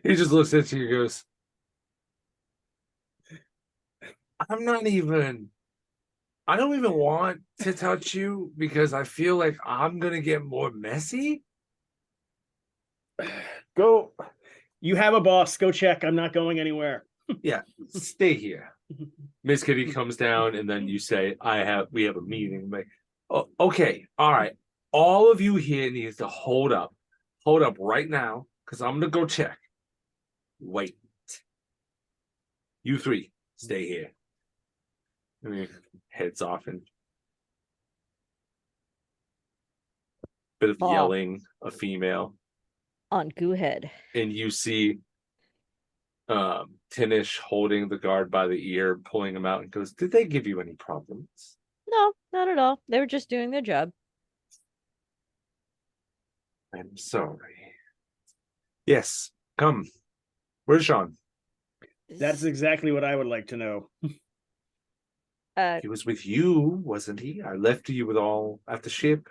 just looks at you and goes, I don't even want to touch you because I feel like I'm gonna get more messy. Go. You have a boss. Go check. I'm not going anywhere. Yeah, stay here. Miss Kitty comes down and then you say, we have a meeting. I'm like, oh, okay, all right. All of you here needs to hold up right now, because I'm gonna go check. Wait. You 3, stay here. And he heads off and bit of Oh. yelling, a female. On Goo Head. And you see Tinish holding the guard by the ear, pulling him out, and goes, did they give you any problems? No, not at all. They were just doing their job. I'm sorry. Yes, come. Where's Sean? That's exactly what I would like to know. He was with you, wasn't he? I left you with all at the ship.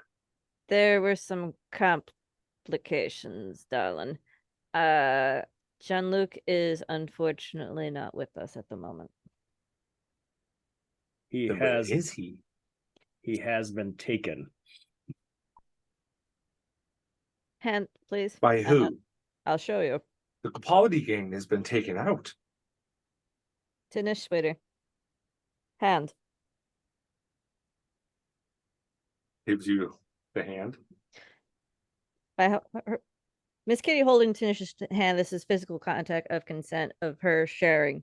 There were some complications, darling. Jean-Luc is unfortunately not with us at the moment. He Then where has is he? He has been taken. Hand, please. By who? I'll show you. The Capaldi gang has been taken out. Tinish, sweetie. Hand. Gives you the hand. Miss Kitty holding Tinish's hand. This is physical contact of consent of her sharing.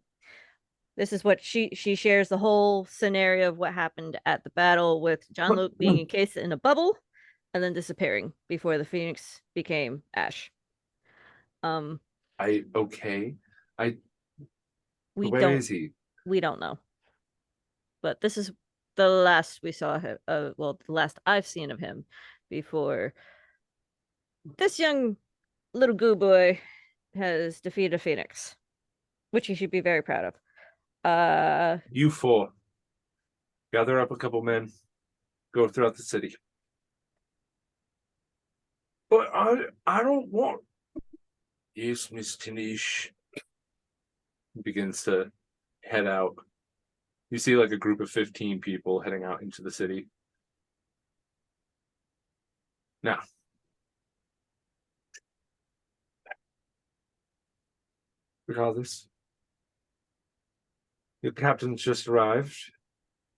This is what she shares the whole scenario of what happened at the battle with Jean-Luc being encased in a bubble and then disappearing before the Phoenix became ash. Where is he? We don't know. But this is the last we saw him, the last I've seen of him before this young little goo boy has defeated a Phoenix, which he should be very proud of. You 4. Gather up a couple men. Go throughout the city. But I don't want. Yes, Miss Tinish. Begins to head out. You see like a group of 15 people heading out into the city. Now, regardless, your captain's just arrived.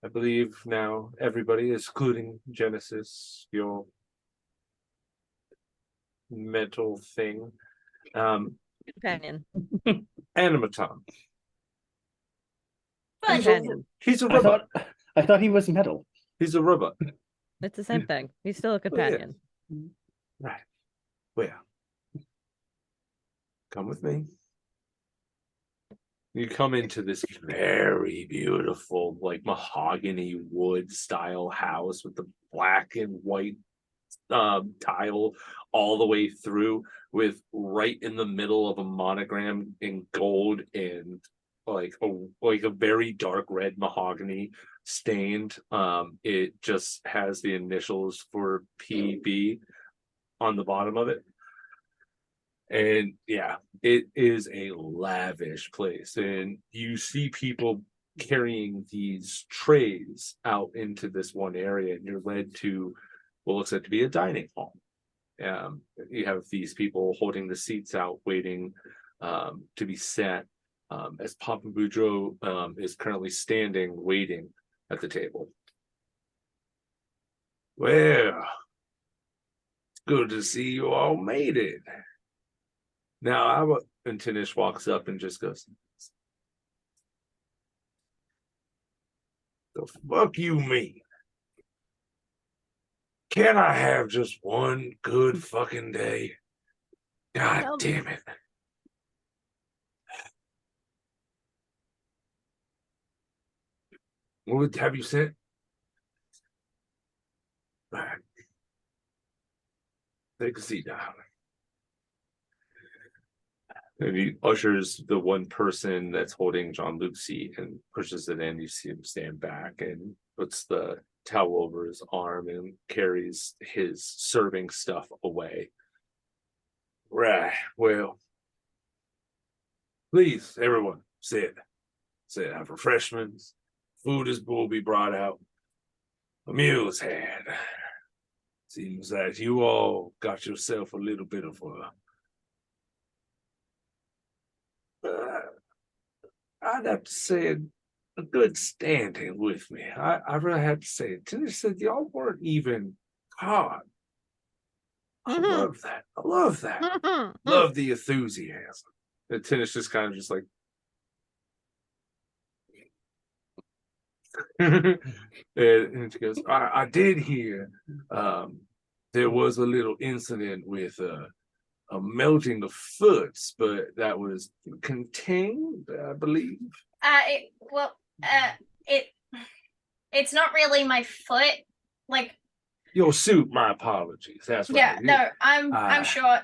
I believe now everybody, including Genesis, your metal thing, companion. Animaton. Companion. He's a robot. I thought he was metal. He's a robot. It's the same thing. He's still a companion. Right. Where? Come with me. You come into this very beautiful, like mahogany wood style house with the black and white tile all the way through, with right in the middle of a monogram in gold and like a very dark red mahogany stained. It just has the initials for PB on the bottom of it. And yeah, it is a lavish place. And you see people carrying these trays out into this one area, and you're led to what looks like to be a dining hall. You have these people holding the seats out, waiting to be set, as Papa Boudreaux is currently standing, waiting at the table. Well, it's good to see you all made it. Now, and Tinish walks up and just goes, "The fuck you mean? Can I have just one good fucking day? God damn it." What have you said? Right. Take a seat, darling. And he ushers the one person that's holding Jean-Luc's seat and pushes it in. You see him stand back and puts the towel over his arm and carries his serving stuff away. Right, well, please, everyone, sit. Sit, have refreshments. Food will be brought out. A meal is had. Seems that you all got yourself a little bit of I'd have to say a good standing with me. I really have to say it. Tinish said y'all weren't even caught. I love that. I love that. Love the enthusiasm. And Tinish just kind of just like and she goes, I did hear there was a little incident with a melting of foots, but that was contained, I believe. It's not really my foot. Like Your suit, my apologies. That's right. yeah, no, I'm short.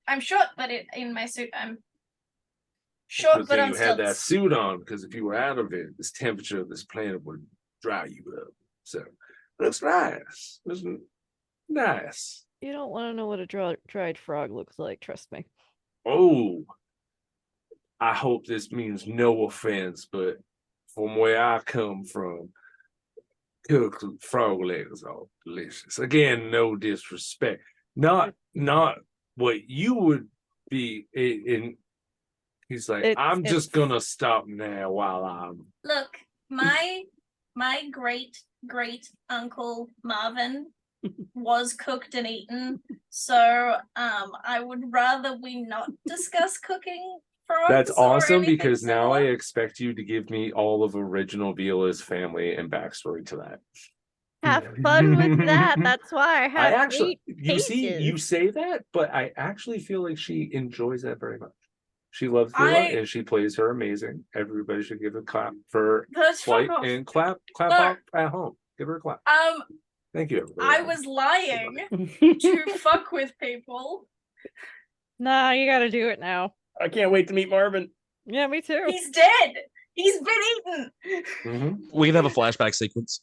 I'm short, but in my suit I'm short, but I'm you still had that suit on because if you were out of it, this temperature of this planet would dry you up. So it looks nice. It's nice. You don't want to know what a dried frog looks like, trust me. Oh, I hope this means no offense, but from where I come from, cooked frog legs are delicious. Again, no disrespect. Not what you would be in. He's like, I'm just gonna stop now while I'm. Look, my great uncle Marvin was cooked and eaten, so I would rather we not discuss cooking frogs. That's awesome anything because now I similar. expect you to give me all of original Viola's family and backstory to that. Have fun with that. That's why I have I actually, 8 you see, you pages. say that, but I actually feel like she enjoys that very much. She loves Viola and she plays her amazing. Everybody should give a clap for Flight and clap off at home. Give her a clap. Thank you, everybody. I was lying to fuck with people. Nah, you gotta do it now. I can't wait to meet Marvin. Yeah, me too. He's dead. He's been eaten. Mm-hmm. We can have a flashback sequence.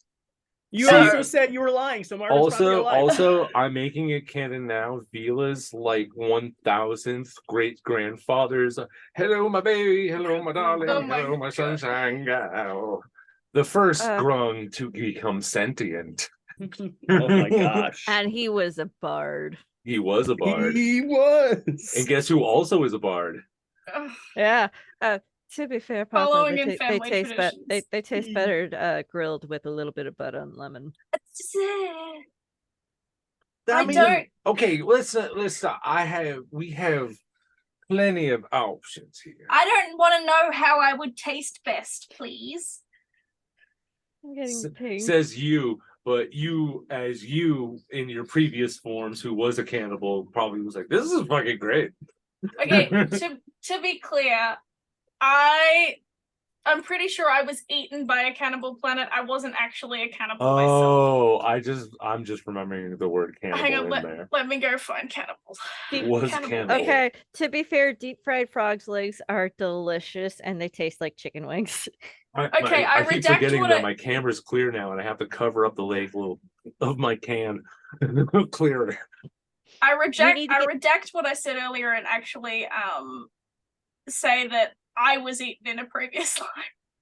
You also said you were lying, so Marvin's probably alive. Also, I'm making it canon now. Viola's like 1000th great grandfather's. Hello, my baby. Hello, my darling. Hello, my sunshine gal. The first grung to become sentient. Oh my gosh! And he was a bard. He was a bard. He was. And guess who also is a bard? Yeah. To be fair, Papa, Following they, in they family taste traditions. they taste better grilled with a little bit of butter and lemon. I don't. Okay, listen. We have plenty of options here. I don't want to know how I would taste best, please. I'm getting pink. Says you, but you, as you in your previous forms, who was a cannibal, probably was like, "This is fucking great." Okay, to be clear, I I'm pretty sure I was eaten by a cannibal planet. I wasn't actually a cannibal myself. Oh, I'm just remembering the word Hang cannibal on, in there. let me go find cannibals. It was cannibal. Okay, to be fair, deep fried frog's legs are delicious and they taste like chicken wings. Okay, I keep redact forgetting what that I- my camera's clear now, and I have to cover up the label of my can clearer. I need to redact what I said earlier and actually say that I was eaten in a previous life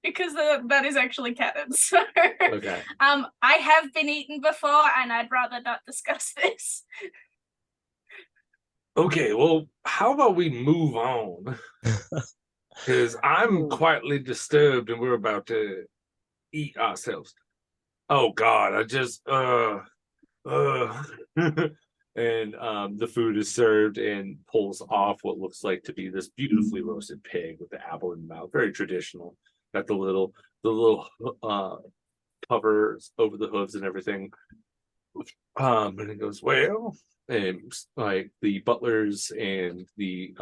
because that is actually canon. So Okay. I have been eaten before and I'd rather not discuss this. Okay, well, how about we move on? Because I'm quietly disturbed and we're about to eat ourselves. Oh God, I just and the food is served and pulls off what looks like to be this beautifully roasted pig with the apple in the mouth. Very traditional. Got the little covers over the hooves and everything. And it goes, well, and like the butlers and the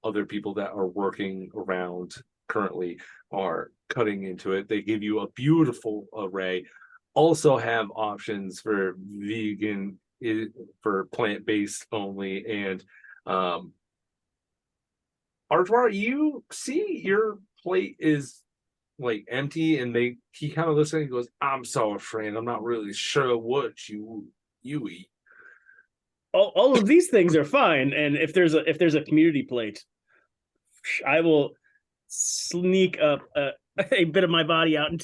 other people that are working around currently are cutting into it. They give you a beautiful array. Also have options for vegan, for plant-based only, and Artwar, you see your plate is like empty, and he kind of looks at it and goes, I'm sorry, friend, I'm not really sure what you eat. All of these things are fine, and if there's a community plate, I will sneak up a bit of my body out and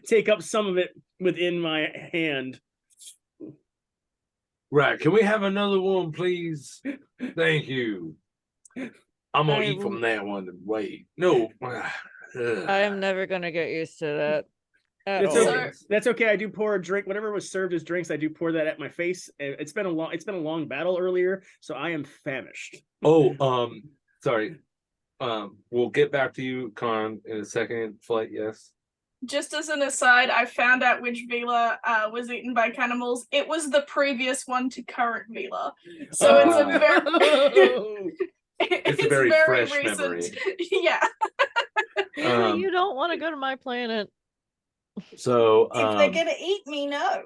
take up some of it within my hand. Right, can we have another one, please? Thank you. I'm gonna eat from that one. Wait, no. I am never gonna get used to that. That's all. okay. That's okay. I do pour a drink. Whatever was served as drinks, I do pour that at my face. It's been a long battle earlier, so I am famished. Oh, sorry. We'll get back to you, Con, in a second. Flight, yes. Just as an aside, I found out which Vila was eaten by cannibals. It was the previous one to current Vila. So it's a very It's a very fresh recent memory. Yeah. Really, you don't want to go to my planet. So If they're gonna eat me, no.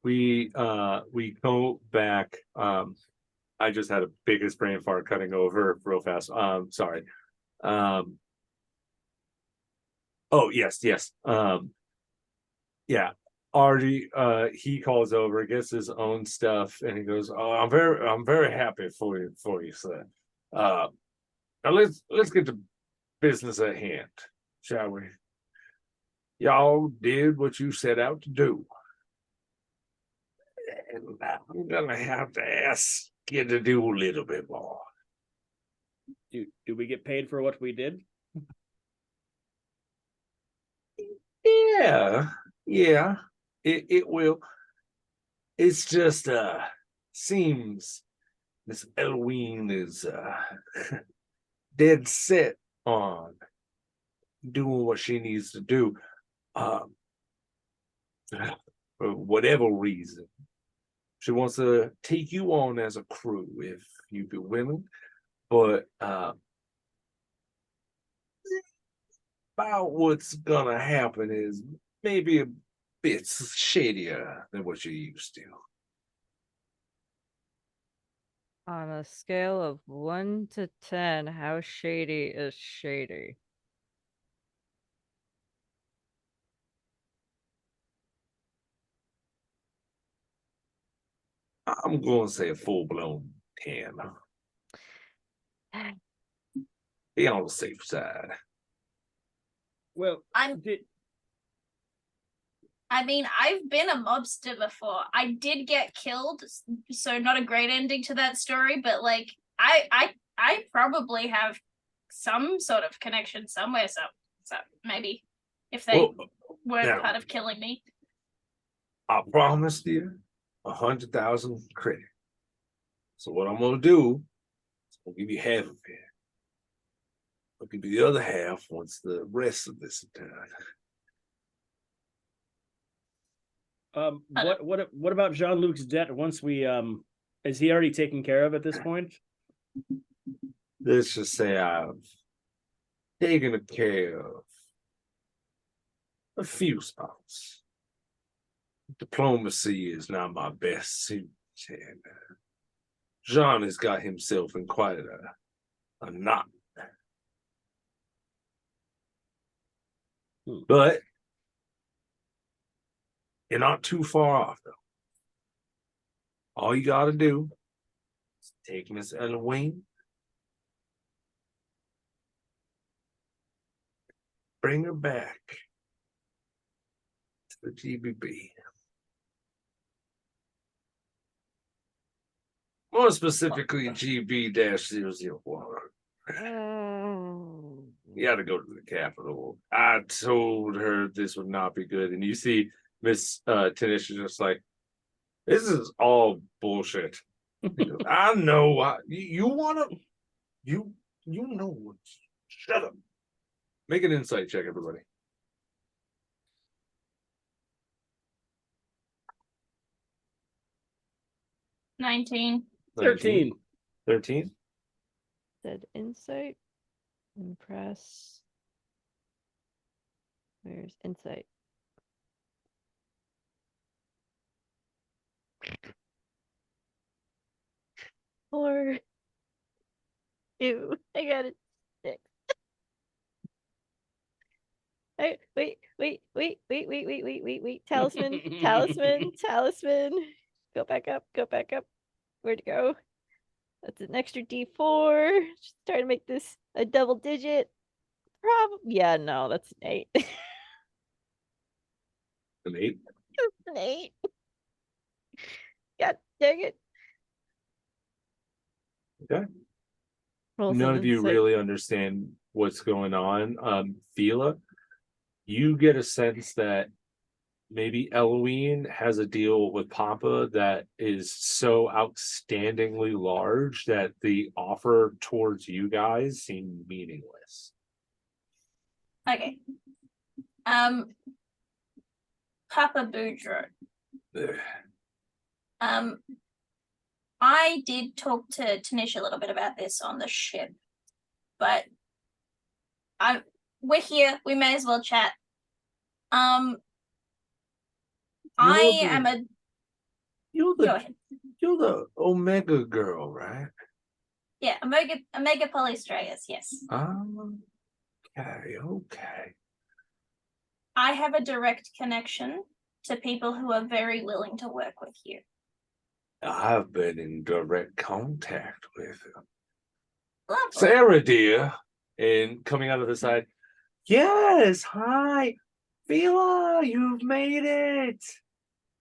we go back. I just had a biggest brain fart cutting over real fast. Sorry. Oh yes. Yeah. Artie, he calls over, gets his own stuff, and he goes, "Oh, I'm very happy for you, sir. Now let's get to business at hand, shall we? Y'all did what you set out to do, and I'm gonna have to ask you to do a little bit more." Do we get paid for what we did? Yeah, it will. It's just seems Miss Elween is dead set on doing what she needs to do. For whatever reason, she wants to take you on as a crew if you'd be willing, but about what's gonna happen is maybe a bit shadier than what you're used to. On a scale of 1 to 10, how shady is shady? I'm going to say a full-blown 10. Be on the safe side. Well, I mean, I've been a mobster before. I did get killed, so not a great ending to that story, but like I probably have some sort of connection somewhere, so maybe if they weren't part of killing me. I promised you 100,000 credit. So what I'm gonna do is I'll give you half of it. I'll give you the other half once the rest of this is done. What about Jean-Luc's debt? Once we is he already taken care of at this point? Let's just say I've taken care of a few spots. Diplomacy is not my best suit, and Jean has got himself in quite a knot. But you're not too far off, though. All you got to do is take Miss Eloise, bring her back to the GBB. More specifically, GB-001. Oh. You got to go to the capital. I told her this would not be good. And you see Miss Tanisha just like, this is all bullshit. I know. You want to, you know what. Shut up. Make an insight check, everybody. 19. 13. 13. Said insight. Impress. Where's insight? Four. Ew, I got it. 6. Wait. Talisman. Go back up. Where'd it go? That's an extra D4. Just trying to make this a double digit. Yeah, no, that's an 8. An 8. It's an 8. God dang it. Okay. Roll None some of you insight. really understand what's going on. Fila, you get a sense that maybe Eloise has a deal with Papa that is so outstandingly large that the offer towards you guys seem meaningless. Okay. Papa Boudreaux. Ugh. I did talk to Tanish a little bit about this on the ship, but we're here. We may as well chat. I am a. You're Go ahead. the Omega girl, right? Yeah, Omega Polystratus. Yes. Okay. I have a direct connection to people who are very willing to work with you. I've been in direct contact with him. Lovely. Sarah, dear. And coming out of the side, yes, hi. Fila, you've made it.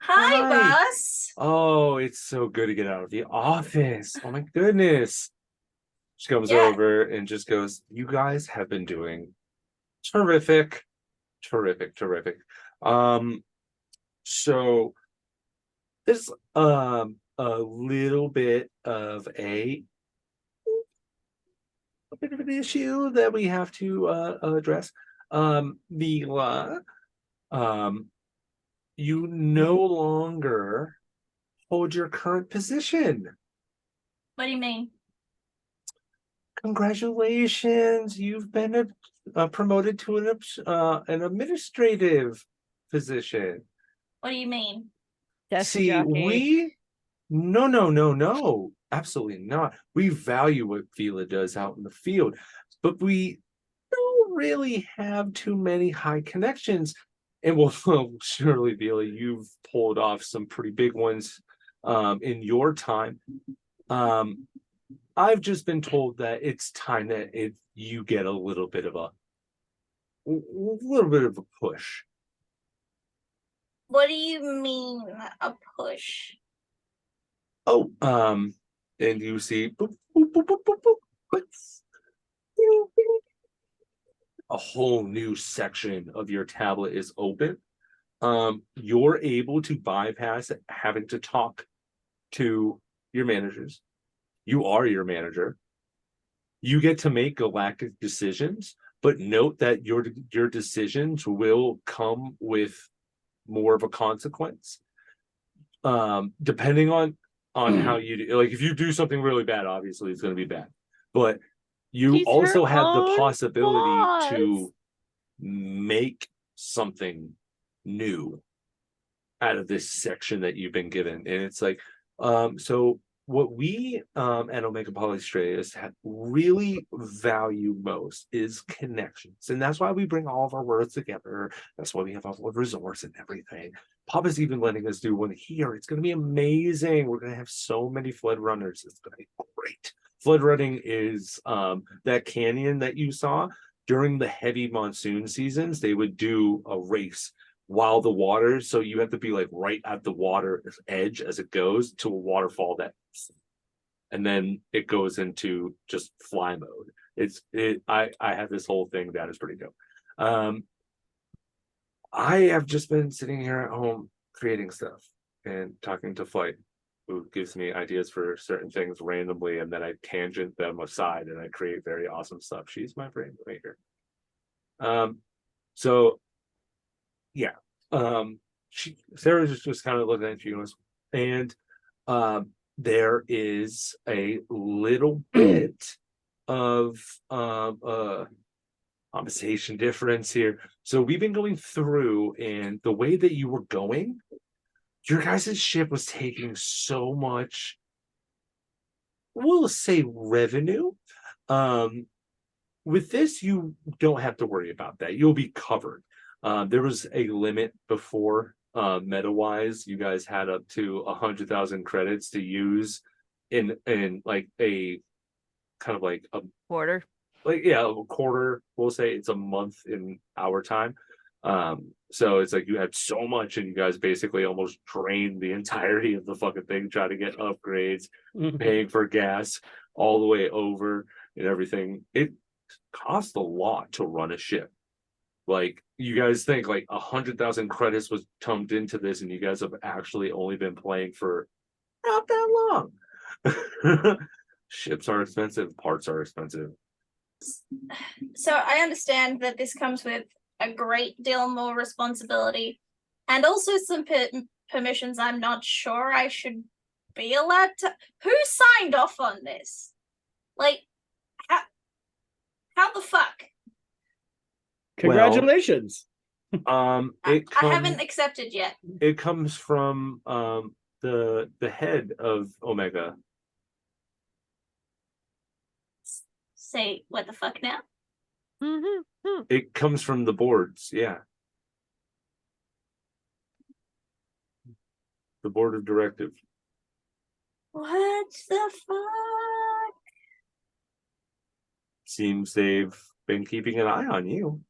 Hi, Hi. boss. Oh, it's so good to get out of the office. Oh my goodness. She comes Yeah. over and just goes, you guys have been doing terrific. So there's a little bit of a bit of an issue that we have to address. Mila, you no longer hold your current position. What do you mean? Congratulations, you've been promoted to an administrative position. What do you mean? Desk See, jockey. no, absolutely not. We value what Fila does out in the field, but we don't really have too many high connections. And well, surely, Fila, you've pulled off some pretty big ones in your time. I've just been told that it's time that you get a little bit of a push. What do you mean a push? Oh, and you see boop, boop, boop, boop, boop, boop, clicks. A whole new section of your tablet is open. You're able to bypass having to talk to your managers. You are your manager. You get to make galactic decisions, but note that your decisions will come with more of a consequence. Depending on how you do, like if you do something really bad, obviously it's going to be bad. But You She's her also have the own possibility to boss. make something new out of this section that you've been given. And it's like, so what we at Omega Polystratus really value most is connections. And that's why we bring all of our worlds together. That's why we have all of resorts and everything. Papa's even letting us do one here. It's going to be amazing. We're going to have so many flood runners. It's going to be great. Flood running is that canyon that you saw during the heavy monsoon seasons. They would do a race while the water, so you have to be like right at the water edge as it goes to a waterfall that, and then it goes into just fly mode. I have this whole thing that is pretty dope. I have just been sitting here at home creating stuff and talking to Flight, who gives me ideas for certain things randomly, and then I tangent them aside and I create very awesome stuff. She's my brain maker. So yeah, Sarah's just kind of looking at you, and there is a little bit of conversation difference here. So we've been going through, and the way that you were going, your guys' ship was taking so much, we'll say, revenue. With this, you don't have to worry about that. You'll be covered. There was a limit before, meta-wise. You guys had up to 100,000 credits to use in like a kind of like a Quarter. like, yeah, a quarter. We'll say it's a month in our time. So it's like you had so much, and you guys basically almost drained the entirety of the fucking thing, trying to get upgrades, paying for gas all the way over and everything. It cost a lot to run a ship. Like, you guys think like 100,000 credits was pumped into this, and you guys have actually only been playing for not that long. Ships are expensive, parts are expensive. So I understand that this comes with a great deal more responsibility and also some permissions I'm not sure I should be allowed to. Who signed off on this? Like, how the fuck? Congratulations. I haven't accepted yet. It comes from the head of Omega. Say what the fuck now? Mm-hmm. It comes from the boards, yeah. The board of directive. What the fuck? Seems they've been keeping an eye on you.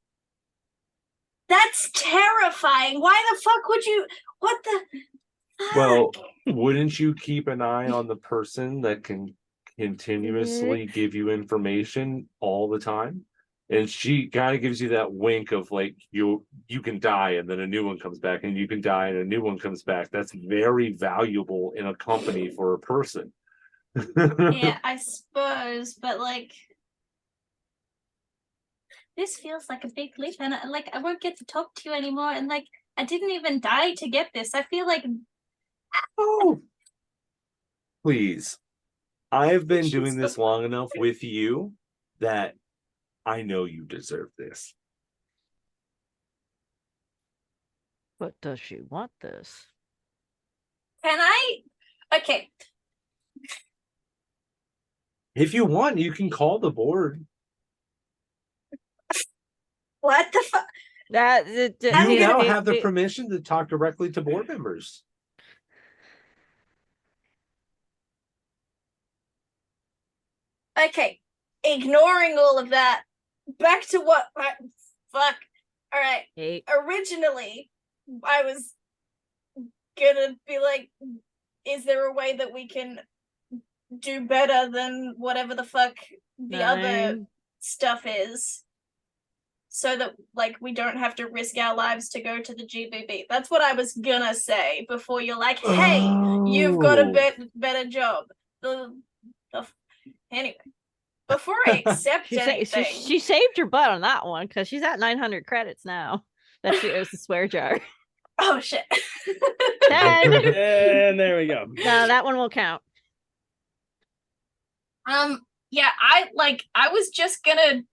That's terrifying. Why the fuck would you? What the? Fuck? Well, wouldn't you keep an eye on the person that can continuously give you information all the time? And she kind of gives you that wink of like, you can die and then a new one comes back, and you can die and a new one comes back. That's very valuable in a company for a person. Yeah, I suppose, but like, this feels like a big leap, and I won't get to talk to you anymore, and like, I didn't even die to get this. I feel like, oh, please. I've been doing this long enough with you that I know you deserve this. But does she want this? can I? Okay. If you want, you can call the board. What the fuck? You now have the permission to talk directly to board members. Okay, ignoring all of that, back to what? Fuck. All right. Hey. Originally, I was gonna be like, is there a way that we can do better than whatever the fuck the other stuff is, so that like we don't have to risk our lives to go to the GBB? That's what I was gonna say before you're like, hey, you've got a better job. Anyway, before I accept anything, she saved her butt on that one, because she's at 900 credits now that she owes the swear jar. Oh shit. 10. And there we go. No, that one will count. Yeah, I was just gonna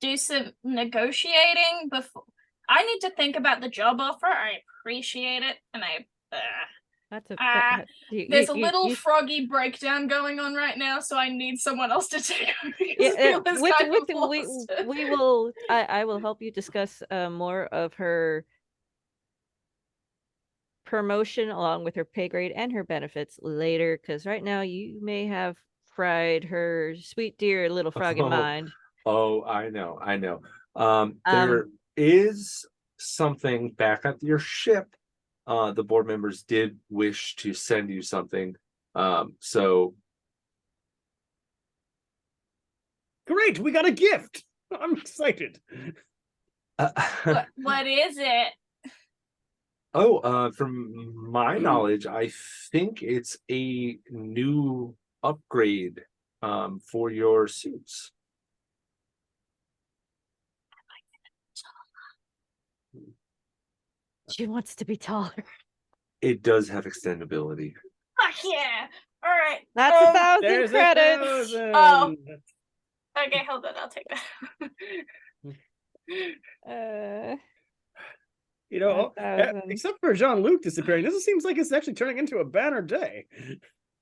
do some negotiating before. I need to think about the job offer. I appreciate it, and That's a there's a little froggy breakdown going on right now, so I need someone else to take over. yeah, we will I will help you discuss more of her promotion along with her pay grade and her benefits later, because right now you may have fried her sweet dear little froggy mind. Oh, I know. There is something back at your ship. The board members did wish to send you something. So Great, we got a gift. I'm excited. What is it? From my knowledge, I think it's a new upgrade for your suits. She wants to be taller. It does have extendability. Fuck yeah! All right, That's 1,000 There's credits. 1,000. Oh. Okay, hold on, I'll take that. You know, 1,000. except for Jean-Luc disappearing, this seems like it's actually turning into a banner day.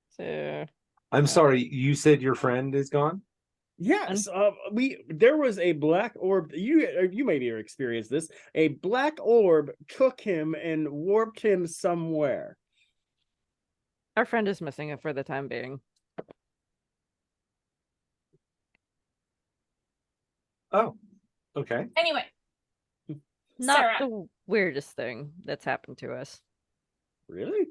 So I'm sorry, you said your friend is gone? Yes, there was a black orb. You maybe experienced this. A black orb took him and warped him somewhere. our friend is missing it for the time being. Oh, okay. Anyway, Not Sarah. the weirdest thing that's happened to us. Really?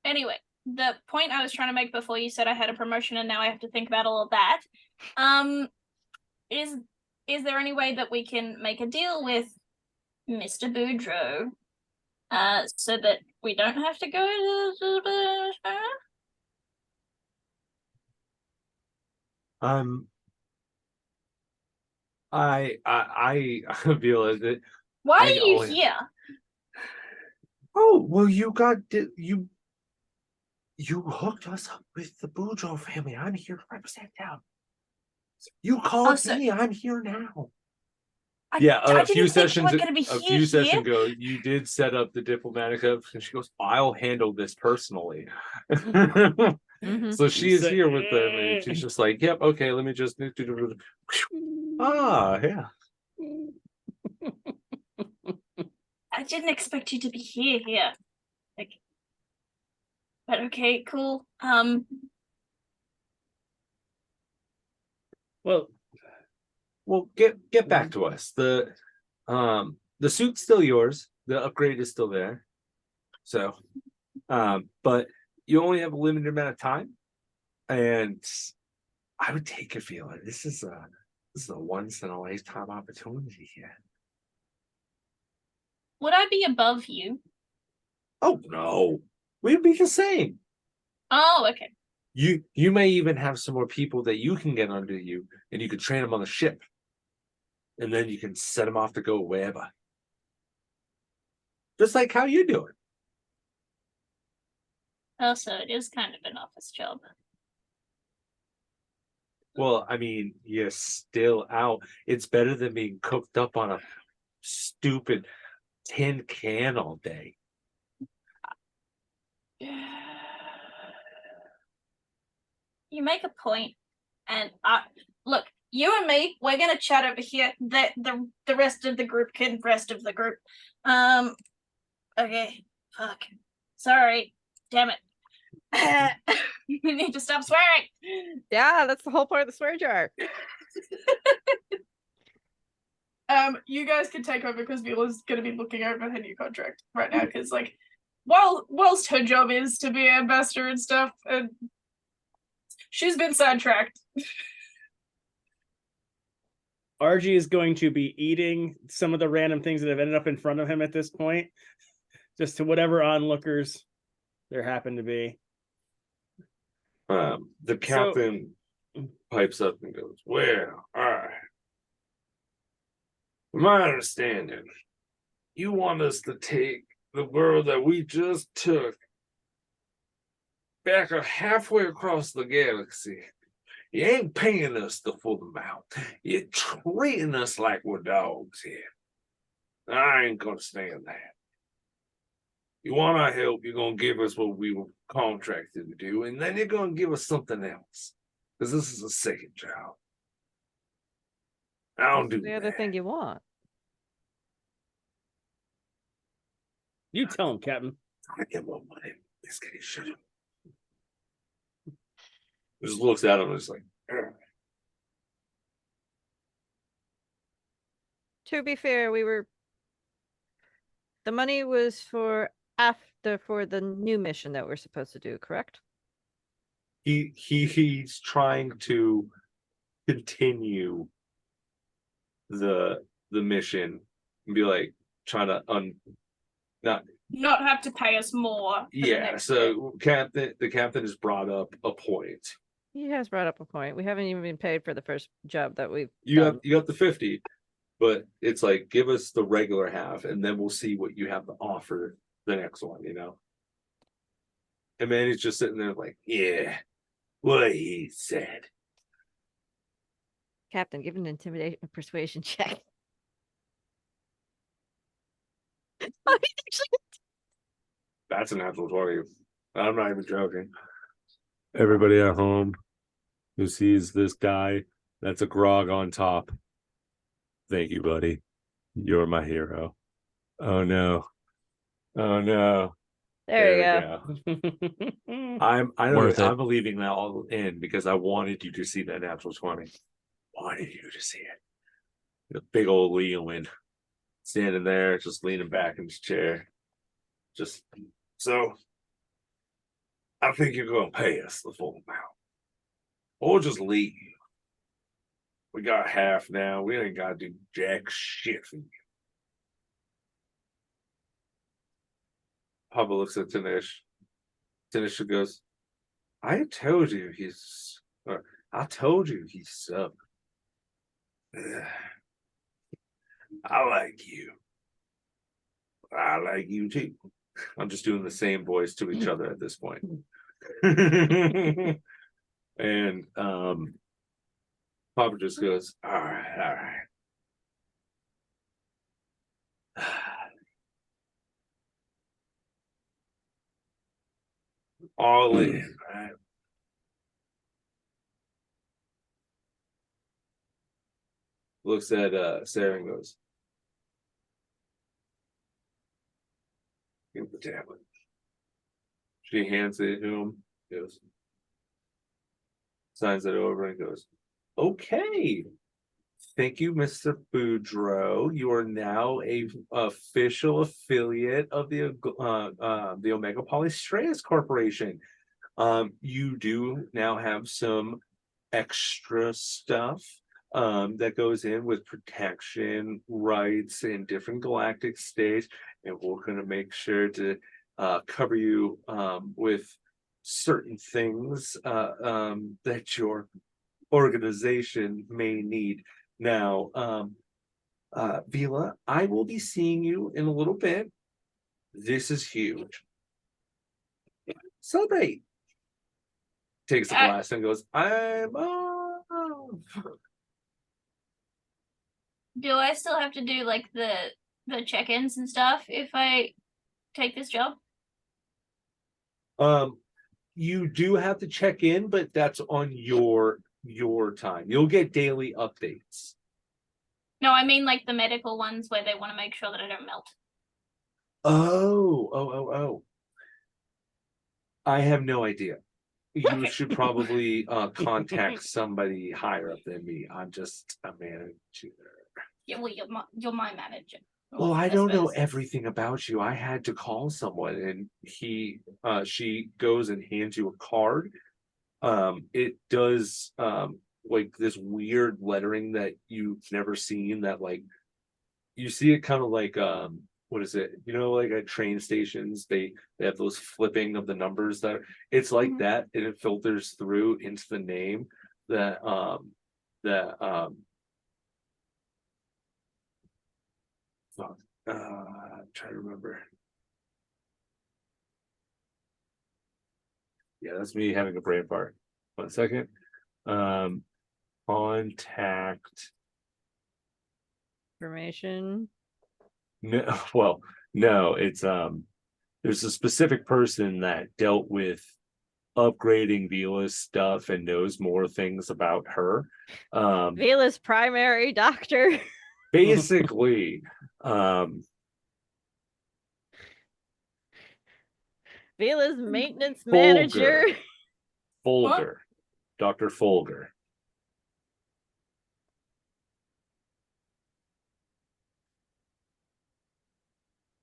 Anyway, the point I was trying to make before you said I had a promotion and now I have to think about all of that. Is there any way that we can make a deal with Mr. Boudreaux, so that we don't have to go to I feel it. Why I are you only- here? Oh, well, you hooked us up with the Boudreaux family. I'm here to represent them. You called me. I'm here now. A few sessions ago, you did set up the diplomatic up, and she goes, "I'll handle this personally." So she is here with them, and she's just like, "Yep, okay, let me just." Ah, yeah. I didn't expect you to be here. Like, but okay, cool. Well, get back to us. The suit's still yours. The upgrade is still there. So, but you only have a limited amount of time, and I would take it, feeling this is a once in a lifetime opportunity here. Would I be above you? Oh no, we'd be the same. Oh, okay. You may even have some more people that you can get under you, and you can train them on the ship, and then you can set them off to go wherever. Just like how you do it. Also, it is kind of an office job. Well, I mean, you're still out. It's better than being cooked up on a stupid tin can all day. You make a point, and look, you and me, we're gonna chat over here. The rest of the group can rest of the group. Okay, fuck. Sorry, damn it. You need to stop swearing. Yeah, that's the whole point of the swear jar. You guys can take over because Viola's gonna be looking over her new contract right now, because like whilst her job is to be ambassador and stuff, and she's been sidetracked. RG is going to be eating some of the random things that have ended up in front of him at this point, just to whatever onlookers there happen to be. The captain pipes up and goes, "Well, all right. From my understanding, you want us to take the world that we just took back halfway across the galaxy. You ain't paying us the full amount. You're treating us like we're dogs here. I ain't gonna stand that. You want our help, you're gonna give us what we were contracted to do, and then you're gonna give us something else. Because this is a second job. I don't What's do the other that. thing you want? You tell him, Captain. I get more money. This guy should have. Just looks at him and is like, "Ugh." To be fair, the money was for the new mission that we're supposed to do, correct? He's trying to continue the mission and be like trying to Not have to pay us more. For the yeah. next bit. So the captain has brought up a point. He has brought up a point. We haven't even been paid for the first job that we've You done. got the 50, but it's like give us the regular half, and then we'll see what you have to offer the next one. And man, he's just sitting there like, yeah, what he said. Captain, give an intimidation persuasion check. Oh, he's actually That's a natural 20. I'm not even joking. Everybody at home who sees this guy, that's a grog on top. Thank you, buddy. You're my hero. Oh no. Oh no. There you go. I'm believing that all in because I wanted you to see that natural 20. Wanted you to see it. The big old Leowin standing there, just leaning back in his chair. Just so I think you're gonna pay us the full amount. Or just leave. We got half now. We ain't gotta do jack shit for you. Papa looks at Tanisha. Tanisha goes, I told you he's up. I like you. I like you too. I'm just doing the same voice to each other at this point. And Papa just goes, all right. All in, right? Looks at Sarah and goes, give the tablet. She hands it to him, goes, signs it over and goes, okay. Thank you, Mr. Boudreaux. You are now a official affiliate of the Omega Polystratus Corporation. You do now have some extra stuff that goes in with protection rights in different galactic states, and we're going to make sure to cover you with certain things that your organization may need. Now, Vila, I will be seeing you in a little bit. This is huge. Celebrate. Takes a glass and goes, I'm off. Do I still have to do like the check-ins and stuff if I take this job? You do have to check in, but that's on your time. You'll get daily updates. No, I mean like the medical ones where they want to make sure that I don't melt. Oh. I have no idea. You Okay. should probably contact somebody higher up than me. I'm just a manager. Yeah, well, you're my manager. Well, I don't know suppose. everything about you. I had to call someone, and she goes and hands you a card. It does like this weird lettering that you've never seen. That like you see it kind of like what is it? Like at train stations, they have those flipping of the numbers that it's like that, and it filters through into the name that I'm trying to remember. Yeah, that's me having a brain fart. 1 second. Contact. Information. No, well, no, it's there's a specific person that dealt with upgrading Vila's stuff and knows more things about her. Vila's primary doctor. Basically, Vila's maintenance manager. Folger. Dr. Folger.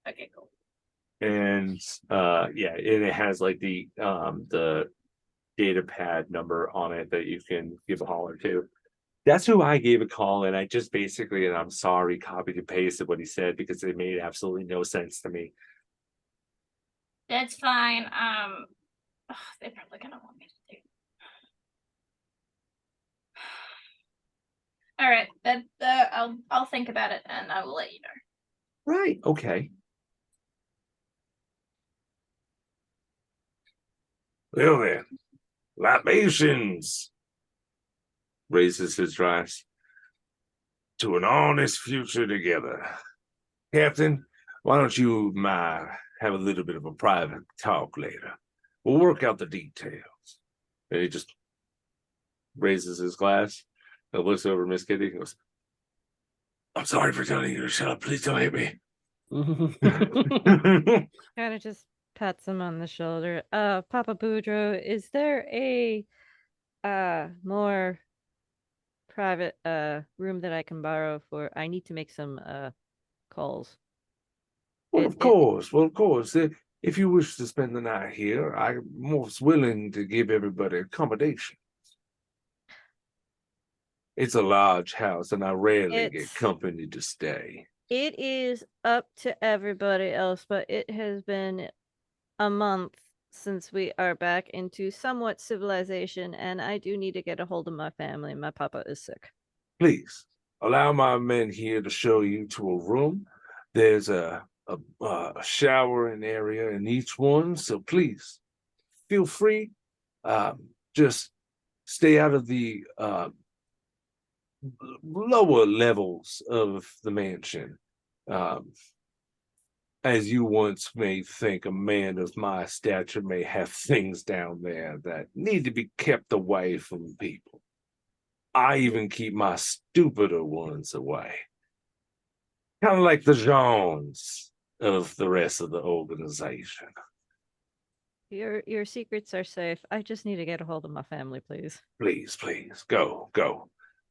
Okay, cool. And yeah, and it has like the data pad number on it that you can give a holler to. That's who I gave a call, and I just basically, and I'm sorry, copied and pasted what he said because it made absolutely no sense to me. That's fine. They're probably gonna want me to do. All right, I'll think about it and I will let you know. Right. Okay. Well then, libations. Raises his glass. To an honest future together. Captain, why don't you and I have a little bit of a private talk later? We'll work out the details. And he just raises his glass and looks over Miss Kitty and goes, I'm sorry for telling you to shut up. Please don't hit me. Kind of just pats him on the shoulder. Papa Boudreaux, is there a more private room that I can borrow for? I need to make some calls. Well, of course. Well, of course. If you wish to spend the night here, I'm most willing to give everybody accommodation. It's a large house, and I rarely get company to stay. It is up to everybody else, but it has been a month since we are back into somewhat civilization, and I do need to get a hold of my family. My papa is sick. Please allow my men here to show you to a room. There's a showering area in each one, so please feel free. Just stay out of the lower levels of the mansion. As you once may think, a man of my stature may have things down there that need to be kept away from people. I even keep my stupider ones away. Kind of like the Johns of the rest of the organization. Your secrets are safe. I just need to get a hold of my family, please. Please, go.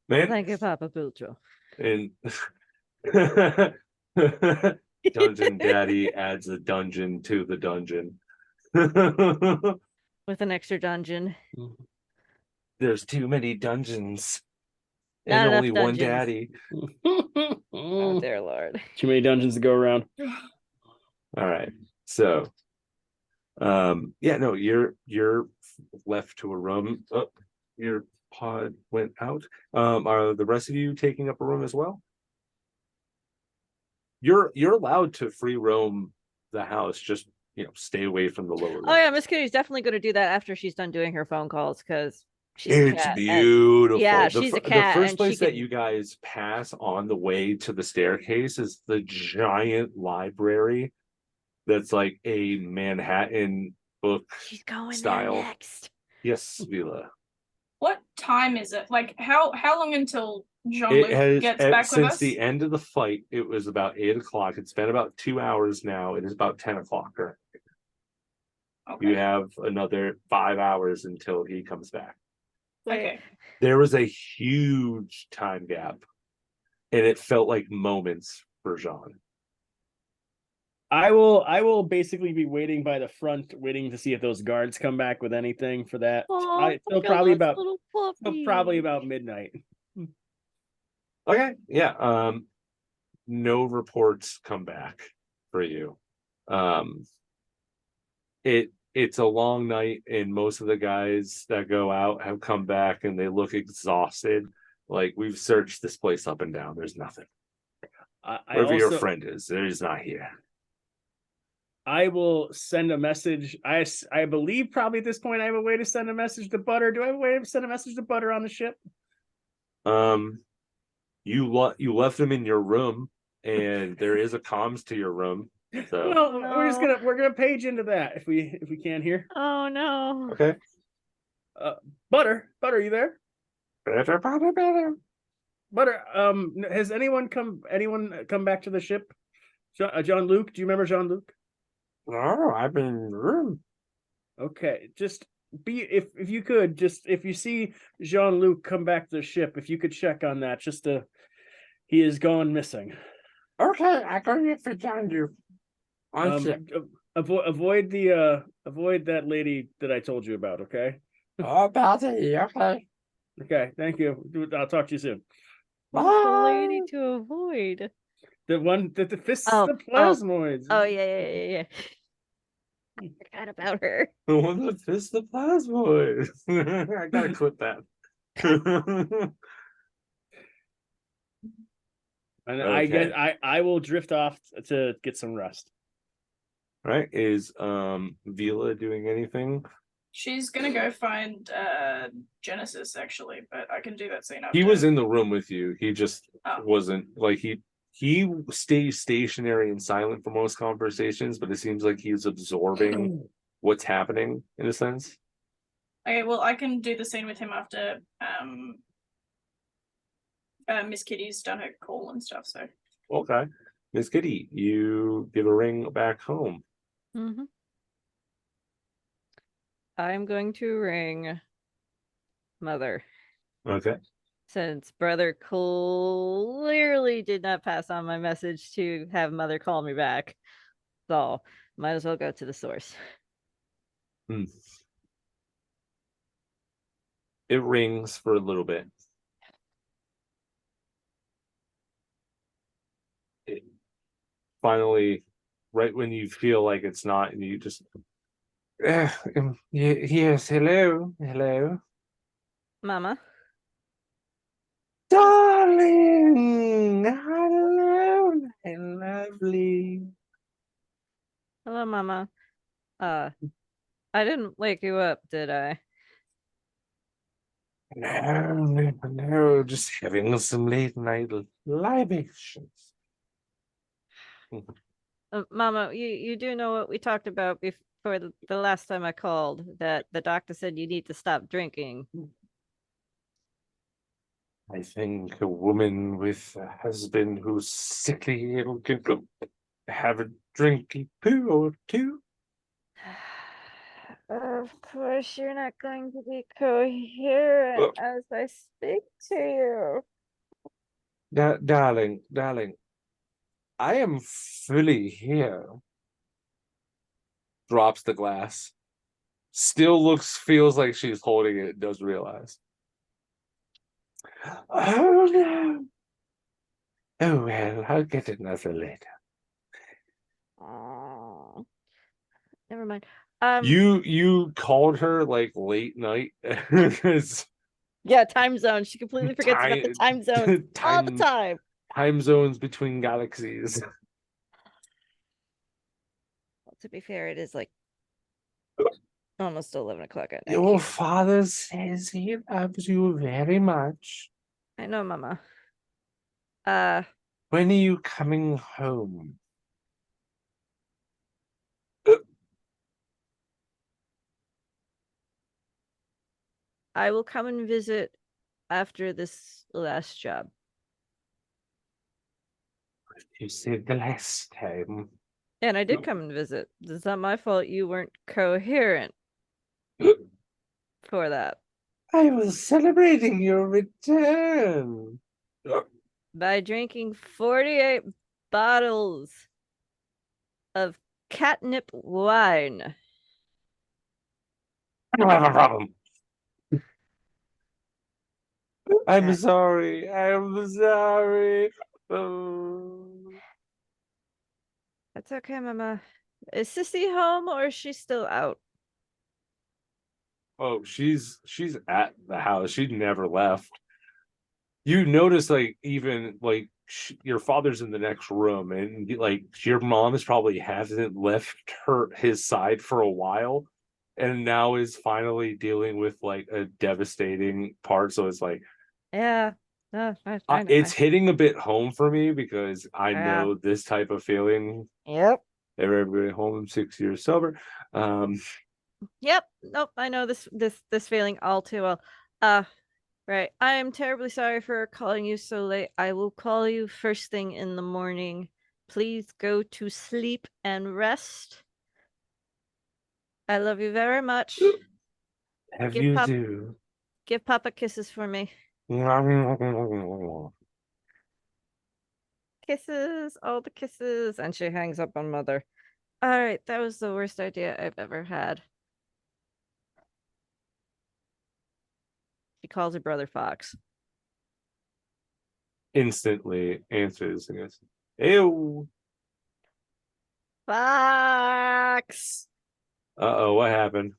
Man. Thank you, Papa Boudreaux. And Dungeon Daddy adds a dungeon to the dungeon. With an extra dungeon. There's too many dungeons. Not and only enough one dungeons. daddy. Oh, dear Lord. Too many dungeons to go around. All right. So yeah, no, you're left to a room. Oh, your pod went out. Are the rest of you taking up a room as well? You're allowed to free roam the house, just stay away from the lower Oh yeah, levels. Miss Kitty's definitely going to do that after she's done doing her phone calls because she's It's a cat. beautiful. Yeah, The she's a cat. The first and place she that can... you guys pass on the way to the staircase is the giant library that's like a Manhattan book She's going style. there next. Yes, Vila. What time is it? Like how long until It Jean-Luc has gets back with since us? the end of the fight. It was about 8 o'clock. It's been about 2 hours now. It is about 10 o'clock. Okay. You have another 5 hours until he comes back. Okay. There was a huge time gap, and it felt like moments for Jean. I will basically be waiting by the front, waiting to see if those guards come back with anything for that. Still probably about midnight. Okay, yeah. No reports come back for you. It's a long night, and most of the guys that go out have come back and they look exhausted. Like, we've searched this place up and down. There's nothing. Wherever your friend is, he's not here. I will send a message. I believe probably at this point I have a way to send a message to Butter. Do I have a way to send a message to Butter on the ship? You left them in your room, and there is a comms to your room. So Well, No. we're gonna page into that if we can here. Oh no. okay. Butter, you there? Better. Butter, has anyone come back to the ship? John Luke, do you remember Jean Luc? No, I've been in the room. Okay, just be if you could just if you see Jean Luc come back to the ship, if you could check on that, just to he is gone missing. Okay, I can find you. Avoid that lady that I told you about. Okay. About it. Okay. Okay. Thank you. I'll talk to you soon. Who's the lady to avoid? The one that the fists Oh, the plasmoids. Oh yeah. I forgot about her. The one that fist the plasmoid. I gotta clip that. And I Okay. guess I will drift off to get some rest. Right? Is Vila doing anything? She's gonna go find Genesis actually, but I can do that soon after. He was in the room with you. He just Oh. wasn't like he stays stationary and silent for most conversations, but it seems like he's absorbing what's happening in a sense. Okay, well I can do the scene with him after Miss Kitty's done her call and stuff, so Okay. Miss Kitty, you give a ring back home. Mm-hmm. I'm going to ring Mother. Okay. Since Brother clearly did not pass on my message to have Mother call me back. So might as well go to the source. It rings for a little bit. It finally, right when you feel like it's not, and you just yes, hello. Mama. Darling, hello, my lovely. Hello, Mama. I didn't wake you up, did I? No, just having some late night libations. Mama, you do know what we talked about before the last time I called, that the doctor said you need to stop drinking. I think a woman with a husband who's sickly ill can go have a drinky poo or two. Of course, you're not going to be coherent as I speak to you. Darling, I am fully here. Drops the glass. Still feels like she's holding it, does realize. Oh no. Oh well, I'll get another later. Oh, never mind. You called her like late night. Yeah, time zone. She completely forgets about the time zone all the time. Time zones between galaxies. Well, to be fair, it is like almost 11 o'clock at night. Your father says he loves you very much. I know, Mama. When are you coming home? I will come and visit after this last job. You said the last time. And I did come and visit. It's not my fault you weren't coherent for that. I was celebrating your return. By drinking 48 bottles of catnip wine. I don't have a problem. I'm sorry. Oh. That's okay, Mama. Is Sissy home or is she still out? Oh, she's at the house. She never left. You notice, like, even like your father's in the next room, and like your mom is probably hasn't left his side for a while, and now is finally dealing with like a devastating part. So it's like, Yeah. No, I know. it's hitting a bit home for me because I Yeah. know this type of feeling. Yep. Everybody home, I'm 6 years sober. Yep. Nope. I know this feeling all too well. Right. I am terribly sorry for calling you so late. I will call you first thing in the morning. Please go to sleep and rest. I love you very much. Have Give you Pop- do? Give Papa kisses for me. Kisses, all the kisses. And she hangs up on Mother. All right, that was the worst idea I've ever had. She calls her brother Fox. Instantly answers and goes, "Ew." Fox! Uh-oh, what happened?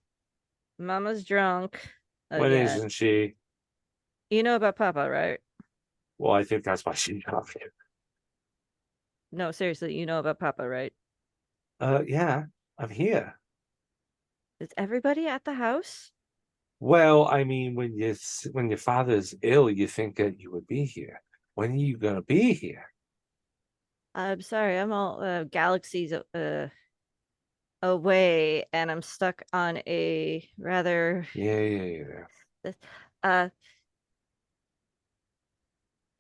Mama's drunk When again. isn't she? You know about Papa, right? Well, I think that's why she's not here. No, seriously, you know about Papa, right? Yeah, I'm here. Is everybody at the house? Well, I mean, when your father's ill, you think that you would be here. When are you gonna be here? I'm sorry, I'm all galaxies away, and I'm stuck on a rather Yeah. uh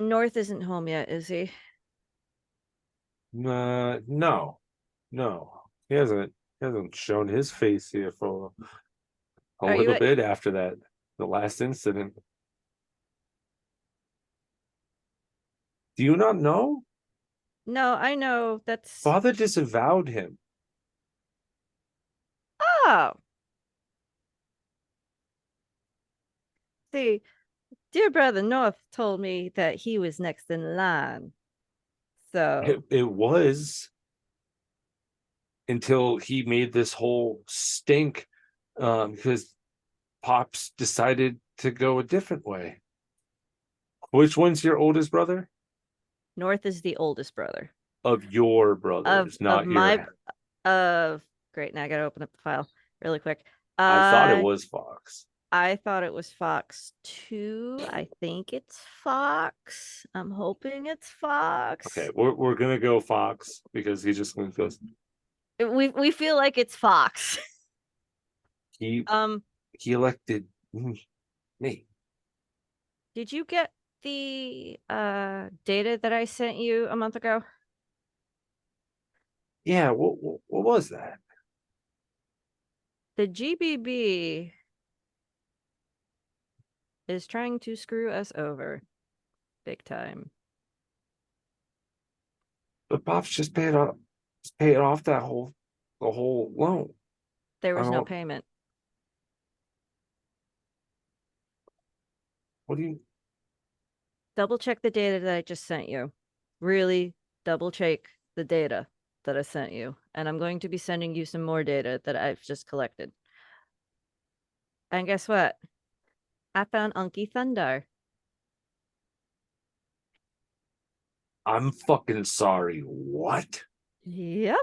North isn't home yet, is he? No. He hasn't shown his face here for a Are you little at bit after the last incident. Do you not know? No, I know that's Father disavowed him. oh. See, dear brother North told me that he was next in line. So It was until he made this whole stink because Pops decided to go a different way. Which one's your oldest brother? North is the oldest brother. Of your brothers, not of your. my of great. Now I gotta open up the file really quick. I thought it was Fox. I thought it was Fox too. I think it's Fox. I'm hoping it's Fox. Okay, we're gonna go Fox because he's just gonna go. We feel like it's Fox. He elected me. Did you get the data that I sent you a month ago? Yeah, what was that? The GBB is trying to screw us over big time. But Pops just paid off the whole loan. There was no don't- payment. What do you? Double check the data that I just sent you. Really double check the data that I sent you. And I'm going to be sending you some more data that I've just collected. And guess what? I found Unky Thunder. I'm fucking sorry. What? Yep.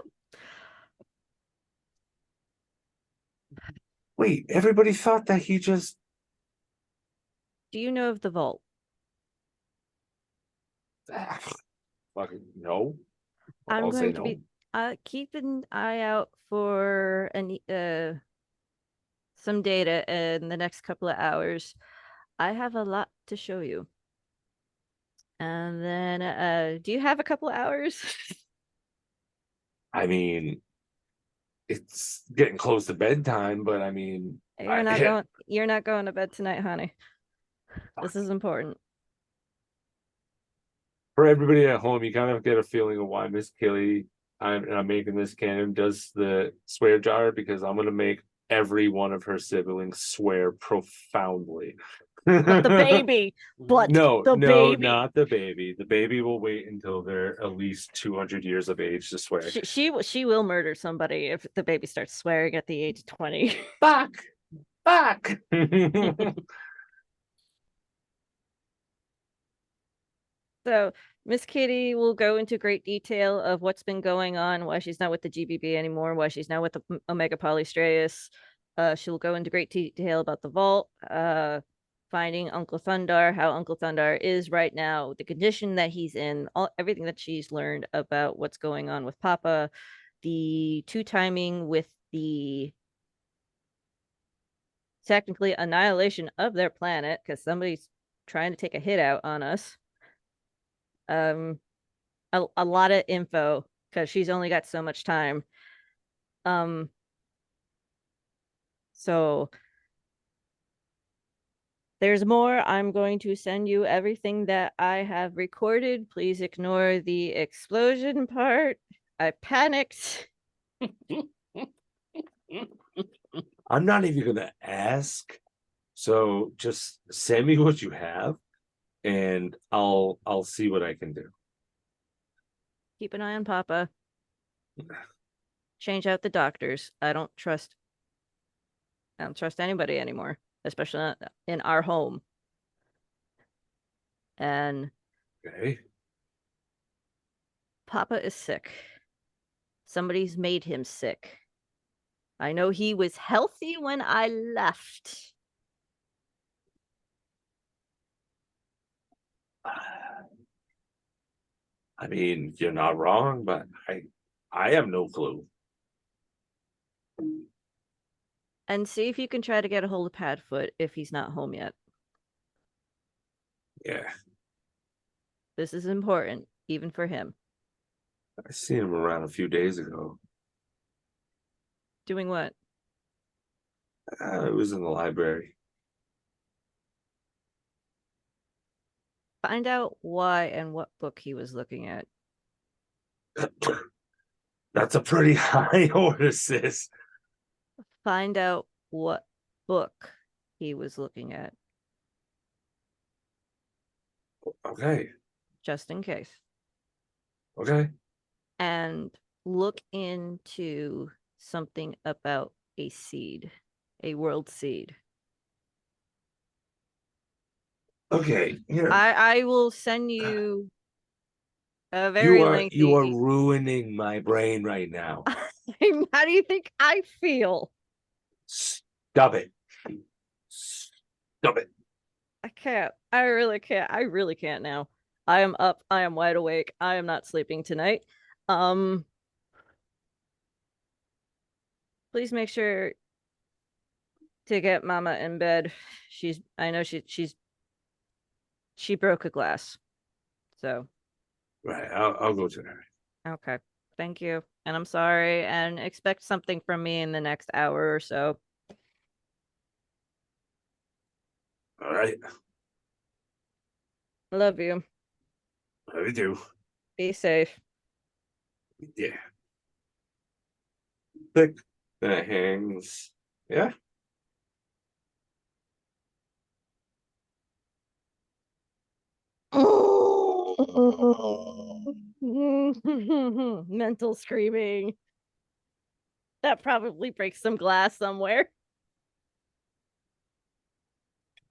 Wait, everybody thought that he just. Do you know of the vault? Fucking no. I'm I'll say going to no. be keep an eye out for some data in the next couple of hours. I have a lot to show you. And then do you have a couple of hours? I mean, it's getting close to bedtime, but I mean, You're not going to bed tonight, honey. This is important. For everybody at home, you kind of get a feeling of why Miss Kelly, I'm making this canon, does the swear jar, because I'm gonna make every one of her siblings swear profoundly. But the baby, no, baby. not the baby. The baby will wait until they're at least 200 years of age to swear. She will murder somebody if the baby starts swearing at the age of 20. Fuck. So Miss Kitty will go into great detail of what's been going on, why she's not with the GBB anymore, why she's now with the Omega Polystraeus. She'll go into great detail about the vault, finding Uncle Thundar, how Uncle Thundar is right now, the condition that he's in, everything that she's learned about what's going on with Papa, the two timing with the technically annihilation of their planet because somebody's trying to take a hit out on us. A lot of info because she's only got so much time. So there's more. I'm going to send you everything that I have recorded. Please ignore the explosion part. I panicked. I'm not even gonna ask. So just send me what you have, and I'll see what I can do. Keep an eye on Papa. Change out the doctors. I don't trust anybody anymore, especially not in our home. And Okay. Papa is sick. Somebody's made him sick. I know he was healthy when I left. I mean, you're not wrong, but I have no clue. And see if you can try to get a hold of Padfoot if he's not home yet. Yeah, This is important, even for him. I seen him around a few days ago. Doing what? It was in the library. Find out why and what book he was looking at. That's a pretty high order, sis. Find out what book he was looking at, Okay. just in case. Okay. And look into something about a seed, a world seed. Okay. Here. I will send you a very lengthy. You are ruining my brain right now. How do you think I feel? Stop it. Stop it. I can't. I really can't. I really can't now. I am up. I am wide awake. I am not sleeping tonight. Please make sure to get Mama in bed. I know she broke a glass. So. Right. I'll go to her. Okay. Thank you. And I'm sorry and expect something from me in the next hour or so. All right. Love you. Love you too. Be safe. Yeah. Click. Then it hangs. Yeah. Mental screaming. That probably breaks some glass somewhere.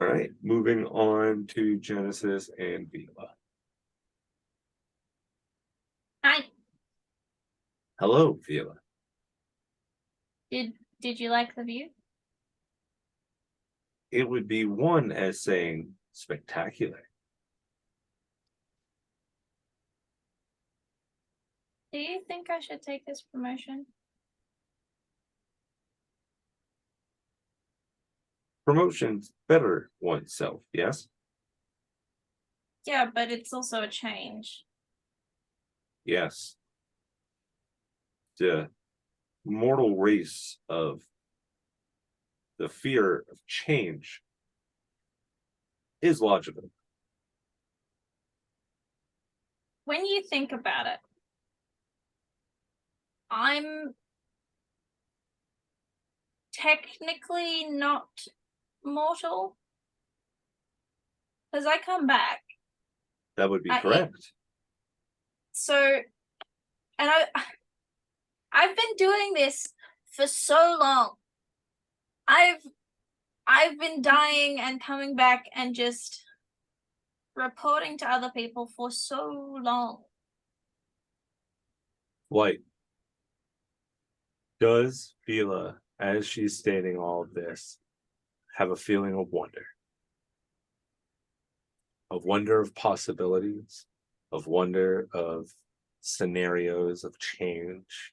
All right. Moving on to Genesis and Vila. Hi. Hello, Vila. Did you like the view? It would be one as saying spectacular. Do you think I should take this promotion? Promotions better oneself, yes? Yeah, but it's also a change. Yes. The mortal race of the fear of change is logical. When you think about it, I'm technically not mortal because I come back. That would be correct. So, and I've been doing this for so long. I've been dying and coming back and just reporting to other people for so long. White. Does Vila, as she's stating all of this, have a feeling of wonder? Of wonder of possibilities, of wonder of scenarios of change,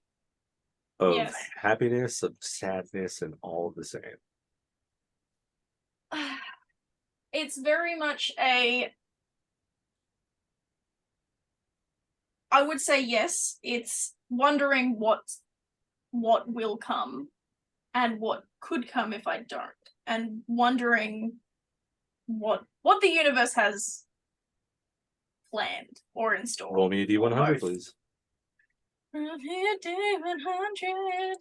of Yes. happiness, of sadness, and all of the same. It's very much I would say yes. It's wondering what will come and what could come if I don't, and wondering what the universe has planned or in store. Roll me a D100, please. Roll me a D100.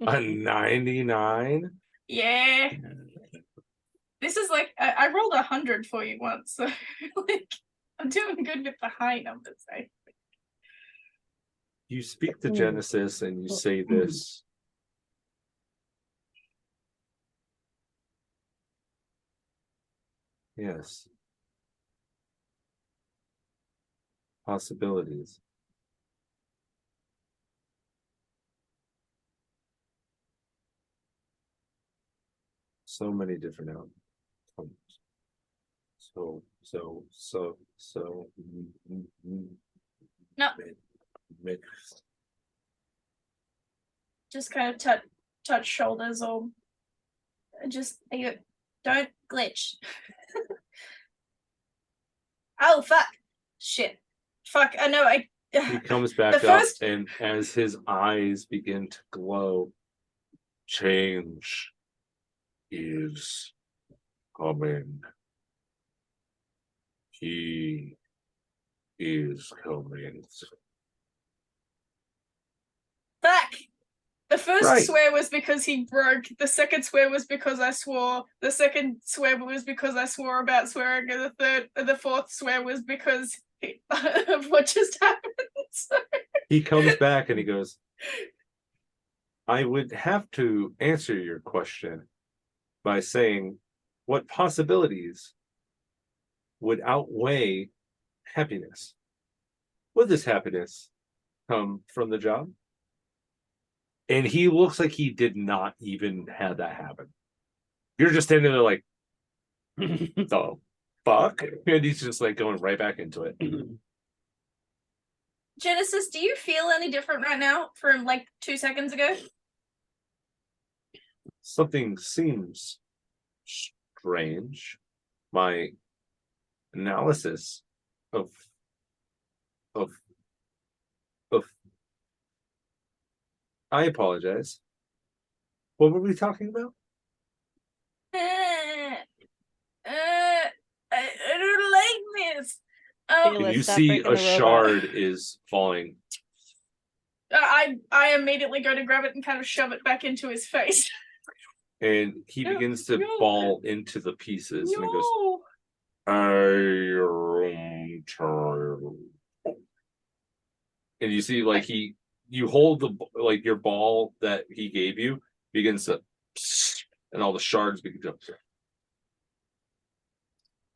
A 99? Yeah. This is like I rolled 100 for you once, so like I'm doing good with the high numbers. You speak to Genesis and you say this. Yes. Possibilities. So many different outcomes. So. No. Just kind of touch shoulders or just don't glitch. Oh fuck. Shit. Fuck. I know He comes back up, and as his eyes begin to glow, change is coming. He is coming. Fuck. The first Right. swear was because he broke. The second swear was because I swore. The second swear was because I swore about swearing. And the fourth swear was because of what just happened. He comes back and he goes, I would have to answer your question by saying, what possibilities would outweigh happiness? Would this happiness come from the job? And he looks like he did not even have that happen. You're just standing there like, the fuck? And he's just like going right back into it. Genesis, do you feel any different right now from like 2 seconds ago? Something seems strange. My analysis of I apologize. What were we talking about? I don't like this. Feel And it, you stop see breaking a the robot. shard is falling. I immediately go to grab it and kind of shove it back into his face. And he No, begins to no. fall into the pieces. And he goes, No. Iron Turtle. And you see, like, you hold like your ball that he gave you begins to, and all the shards begin to.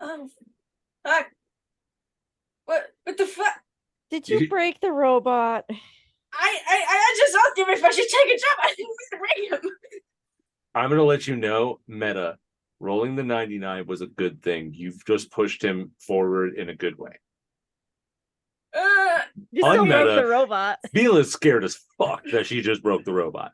Oh, fuck. What the fuck? Did you break the robot? I just asked him if I should take a jump. I didn't bring him. I'm gonna let you know, Meta, rolling the 99 was a good thing. You've just pushed him forward in a good way. You still broke Unmeta, the robot. Vila's scared as fuck that she just broke the robot.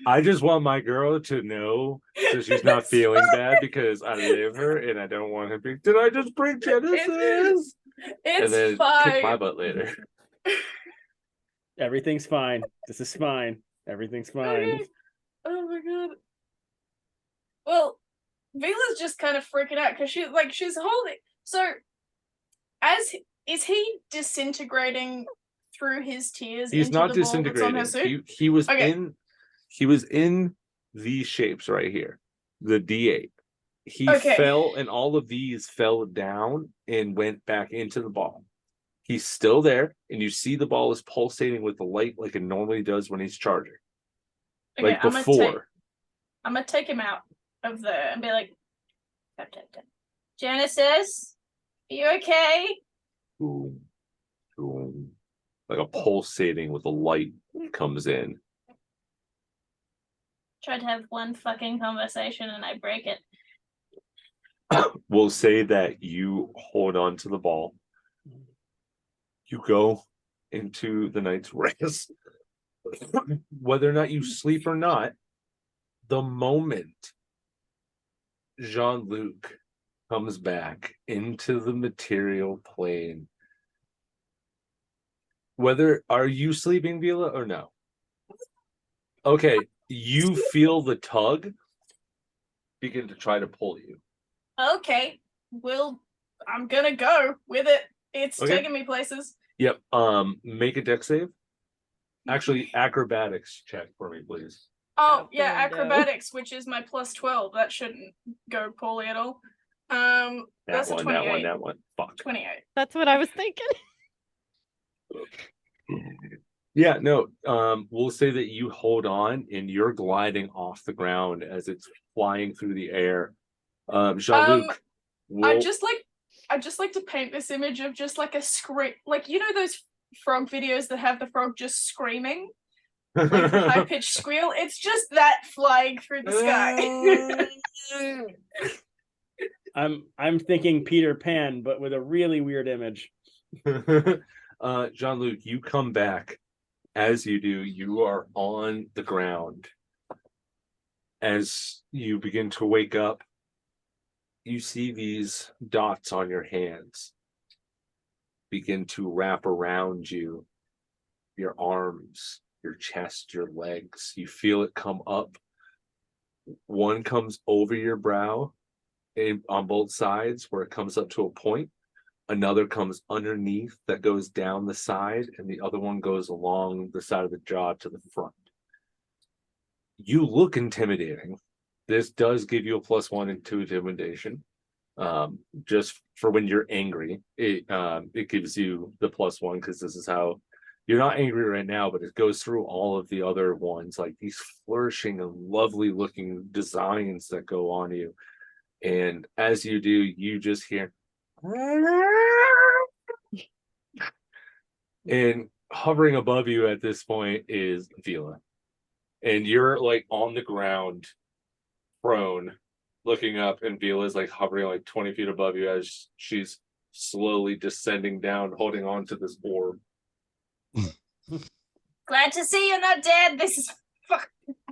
I just want my girl to know so she's not feeling bad because I love her and I don't want her to be. Did I just break Genesis? And then kick my fine. butt later. Everything's fine. This is fine. Everything's fine. Okay. Oh my god. Well, Vila's just kind of freaking out because she's holding. So, is he disintegrating through his tears? He's into not the ball that's on her disintegrating. suit? He was Okay. in these shapes right here, the D8. He Okay. fell, and all of these fell down and went back into the ball. He's still there, and you see the ball is pulsating with the light like it normally does when he's charging. Okay, Like before. I'm gonna take him out of there and be like, tap, tap, tap. Genesis, are you okay? Boom, boom. Like a pulsating with the light comes in. Tried to have one fucking conversation and I break it. We'll say that you hold on to the ball. You go into the night's rest. Whether or not you sleep or not, the moment Jean-Luc comes back into the material plane, are you sleeping, Vila, or no? Okay, you feel the tug begin to try to pull you. Okay, I'm gonna go with it. It's Okay. taking me places. Yep. Make a deck save. Actually, acrobatics check for me, please. Oh, yeah, Out the window. acrobatics, which is my +12. That shouldn't go poorly at all. That's a 28. That one. Fuck. 28. That's what I was thinking. Yeah, no. We'll say that you hold on and you're gliding off the ground as it's flying through the air. Jean-Luc, I just like to paint this image of just like a scream, like you know those frog videos that have the frog just screaming, like the high-pitched squeal. It's just that flying through the sky. I'm thinking Peter Pan, but with a really weird image. Jean-Luc, you come back. As you do, you are on the ground. As you begin to wake up, you see these dots on your hands begin to wrap around you, your arms, your chest, your legs. You feel it come up. One comes over your brow on both sides where it comes up to a point. Another comes underneath that goes down the side, and the other one goes along the side of the jaw to the front. You look intimidating. This does give you a +1 to intimidation. Just for when you're angry, it gives you the +1 because this is how you're not angry right now, but it goes through all of the other ones, like these flourishing and lovely looking designs that go on you. And as you do, you just hear and hovering above you at this point is Vila. And you're like on the ground, prone, looking up, and Vila's like hovering like 20 feet above you as she's slowly descending down, holding on to this orb. Glad to see you're not dead. This is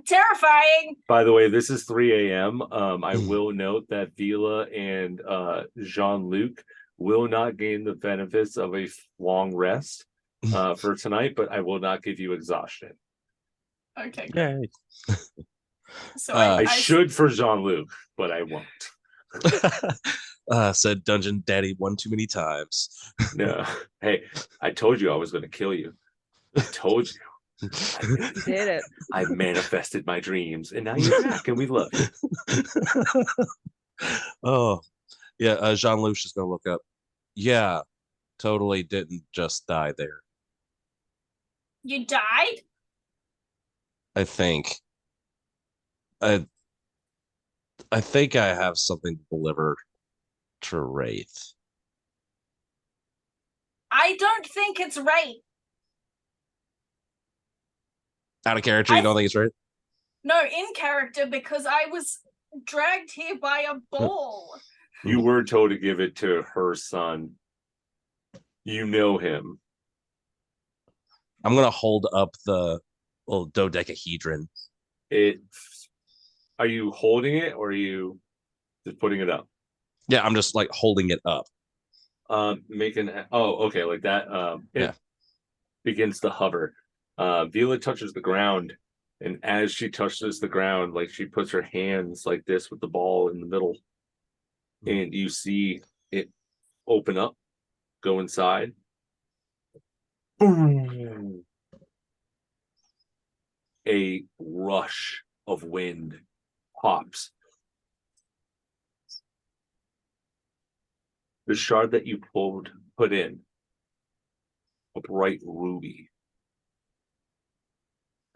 terrifying. By the way, this is 3 a.m. I will note that Vila and Jean-Luc will not gain the benefits of a long rest for tonight, but I will not give you exhaustion. Okay. Yay. So I should for Jean-Luc, but I won't. Said Dungeon Daddy one too many times. No. Hey, I told you I was going to kill you. I told you. You did it. I manifested my dreams, and now you're back, and we love you. Oh, yeah. Jean-Luc is gonna look up. Yeah, totally didn't just die there. You died? I think. I think I have something to deliver to Wraith. I don't think it's right. Out of character, you don't think it's right? No, in character, because I was dragged here by a ball. You were told to give it to her son. You know him. I'm gonna hold up the little dodecahedron. Are you holding it, or are you just putting it up? Yeah, I'm just like holding it up. Okay, like that. It begins to hover. Vila touches the ground, and as she touches the ground, like she puts her hands like this with the ball in the middle, and you see it open up, go inside. Boom! A rush of wind pops. The shard that you put in a bright ruby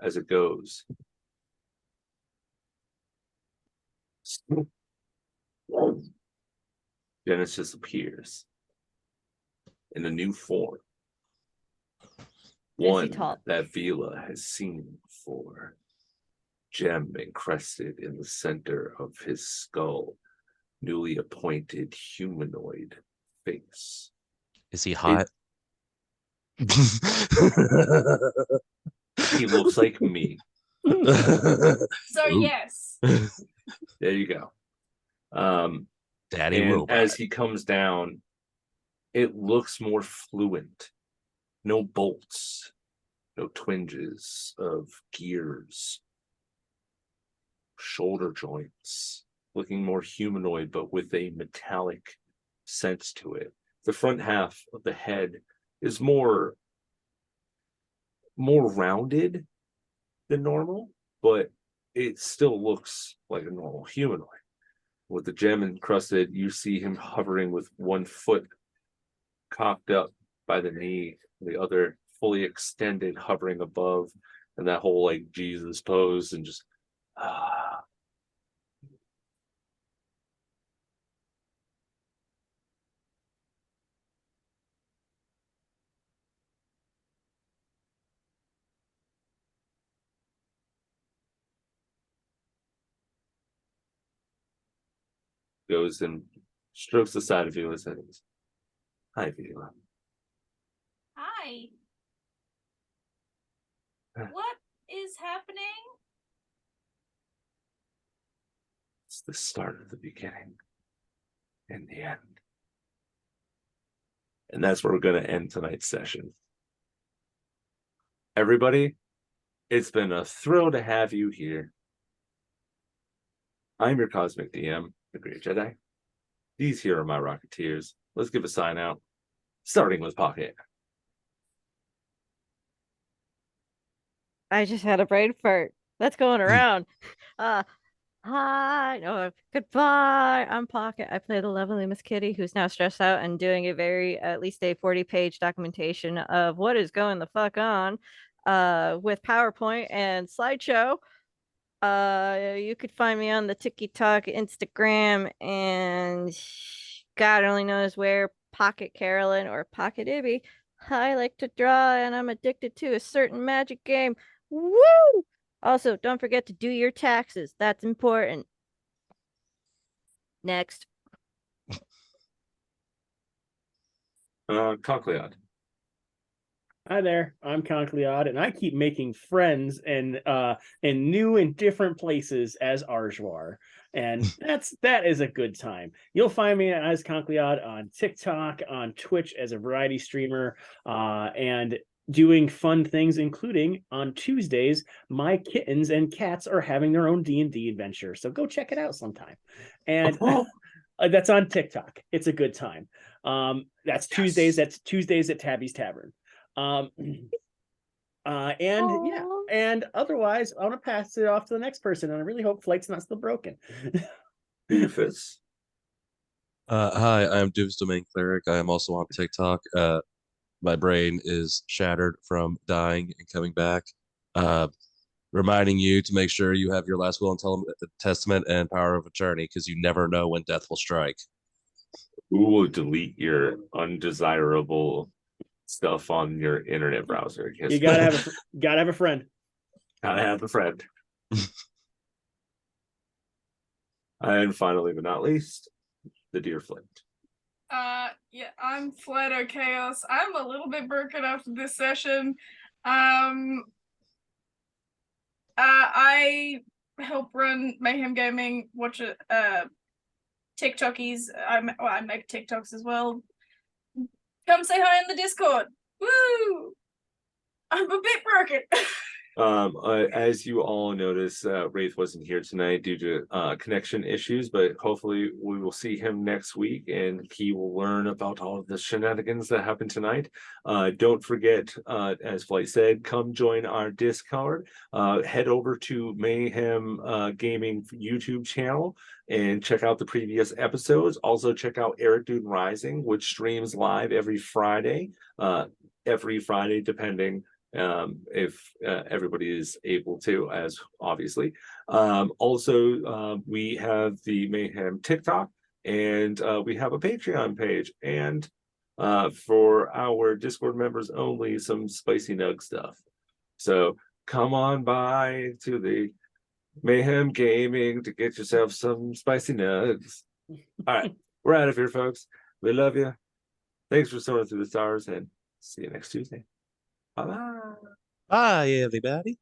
as it goes. Genesis appears in a new form. One tall? that Vila has seen before. Gem encrusted in the center of his skull. Newly appointed humanoid face. Is he hot? He looks like me. So Ooh. yes. There you go. Daddy And robot. as he comes down, it looks more fluent. No bolts, no twinges of gears, shoulder joints, looking more humanoid, but with a metallic sense to it. The front half of the head is more rounded than normal, but it still looks like a normal humanoid. With the gem encrusted, you see him hovering with one foot cocked up by the knee, the other fully extended, hovering above, and that whole like Jesus pose, and just goes and strokes the side of Vila's head. Hi, Vila. Hi. What is happening? It's the start of the beginning and the end. And that's where we're going to end tonight's session. Everybody, it's been a thrill to have you here. I'm your Cosmic DM, the Great Jedi. These here are my Rocketeers. Let's give a sign out, starting with Pocket. I just had a brain fart. That's going around. Hi, no, goodbye. I'm Pocket. I play the lovely Miss Kitty, who's now stressed out and doing at least a 40-page documentation of what is going the fuck on, with PowerPoint and slideshow. You could find me on the TikTok, Instagram, and God only knows where, Pocket Carolyn or Pocket Ibby. I like to draw and I'm addicted to a certain magic game. Woo! Also, don't forget to do your taxes. That's important. Next. Cochleod. Hi there, I'm Concleod, and I keep making friends in new and different places as Arjwar, and that is a good time. You'll find me as Concleod on TikTok, on Twitch as a variety streamer, and doing fun things, including on Tuesdays, my kittens and cats are having their own D&D adventure, so go check it out sometime. And that's on TikTok. It's a good time. That's Tuesdays. That's Tuesdays at Tabby's Tavern. And yeah, and otherwise, I want to pass it off to the next person, and I really hope Flight's not still broken. Doofus. Hi, I'm Doofus Domain Cleric. I am also on TikTok. My brain is shattered from dying and coming back. Reminding you to make sure you have your last will and testament and power of attorney, because you never know when death will strike. Who will delete your undesirable stuff on your internet browser? You gotta have a friend. Gotta have a friend. And finally, but not least, the Dear Flint. Yeah, I'm Flato Chaos. I'm a little bit broken after this session. I help run Mayhem Gaming, watch it, TikTokies. I make TikToks as well. Come say hi in the Discord. Woo! I'm a bit broken. As you all notice, Wraith wasn't here tonight due to connection issues, but hopefully we will see him next week and he will learn about all of the shenanigans that happened tonight. Don't forget, as Flight said, come join our Discord. Head over to Mayhem Gaming YouTube channel and check out the previous episodes. Also check out Eric Dude Rising, which streams live every Friday. every Friday, depending if everybody is able to, as obviously. Also, we have the Mayhem TikTok, and we have a Patreon page, and for our Discord members only, some spicy nug stuff. So come on by to the Mayhem Gaming to get yourself some spicy nugs. All right, we're out of here, folks. We love you. Thanks for soaring through the stars, and see you next Tuesday. Bye bye. Bye, everybody.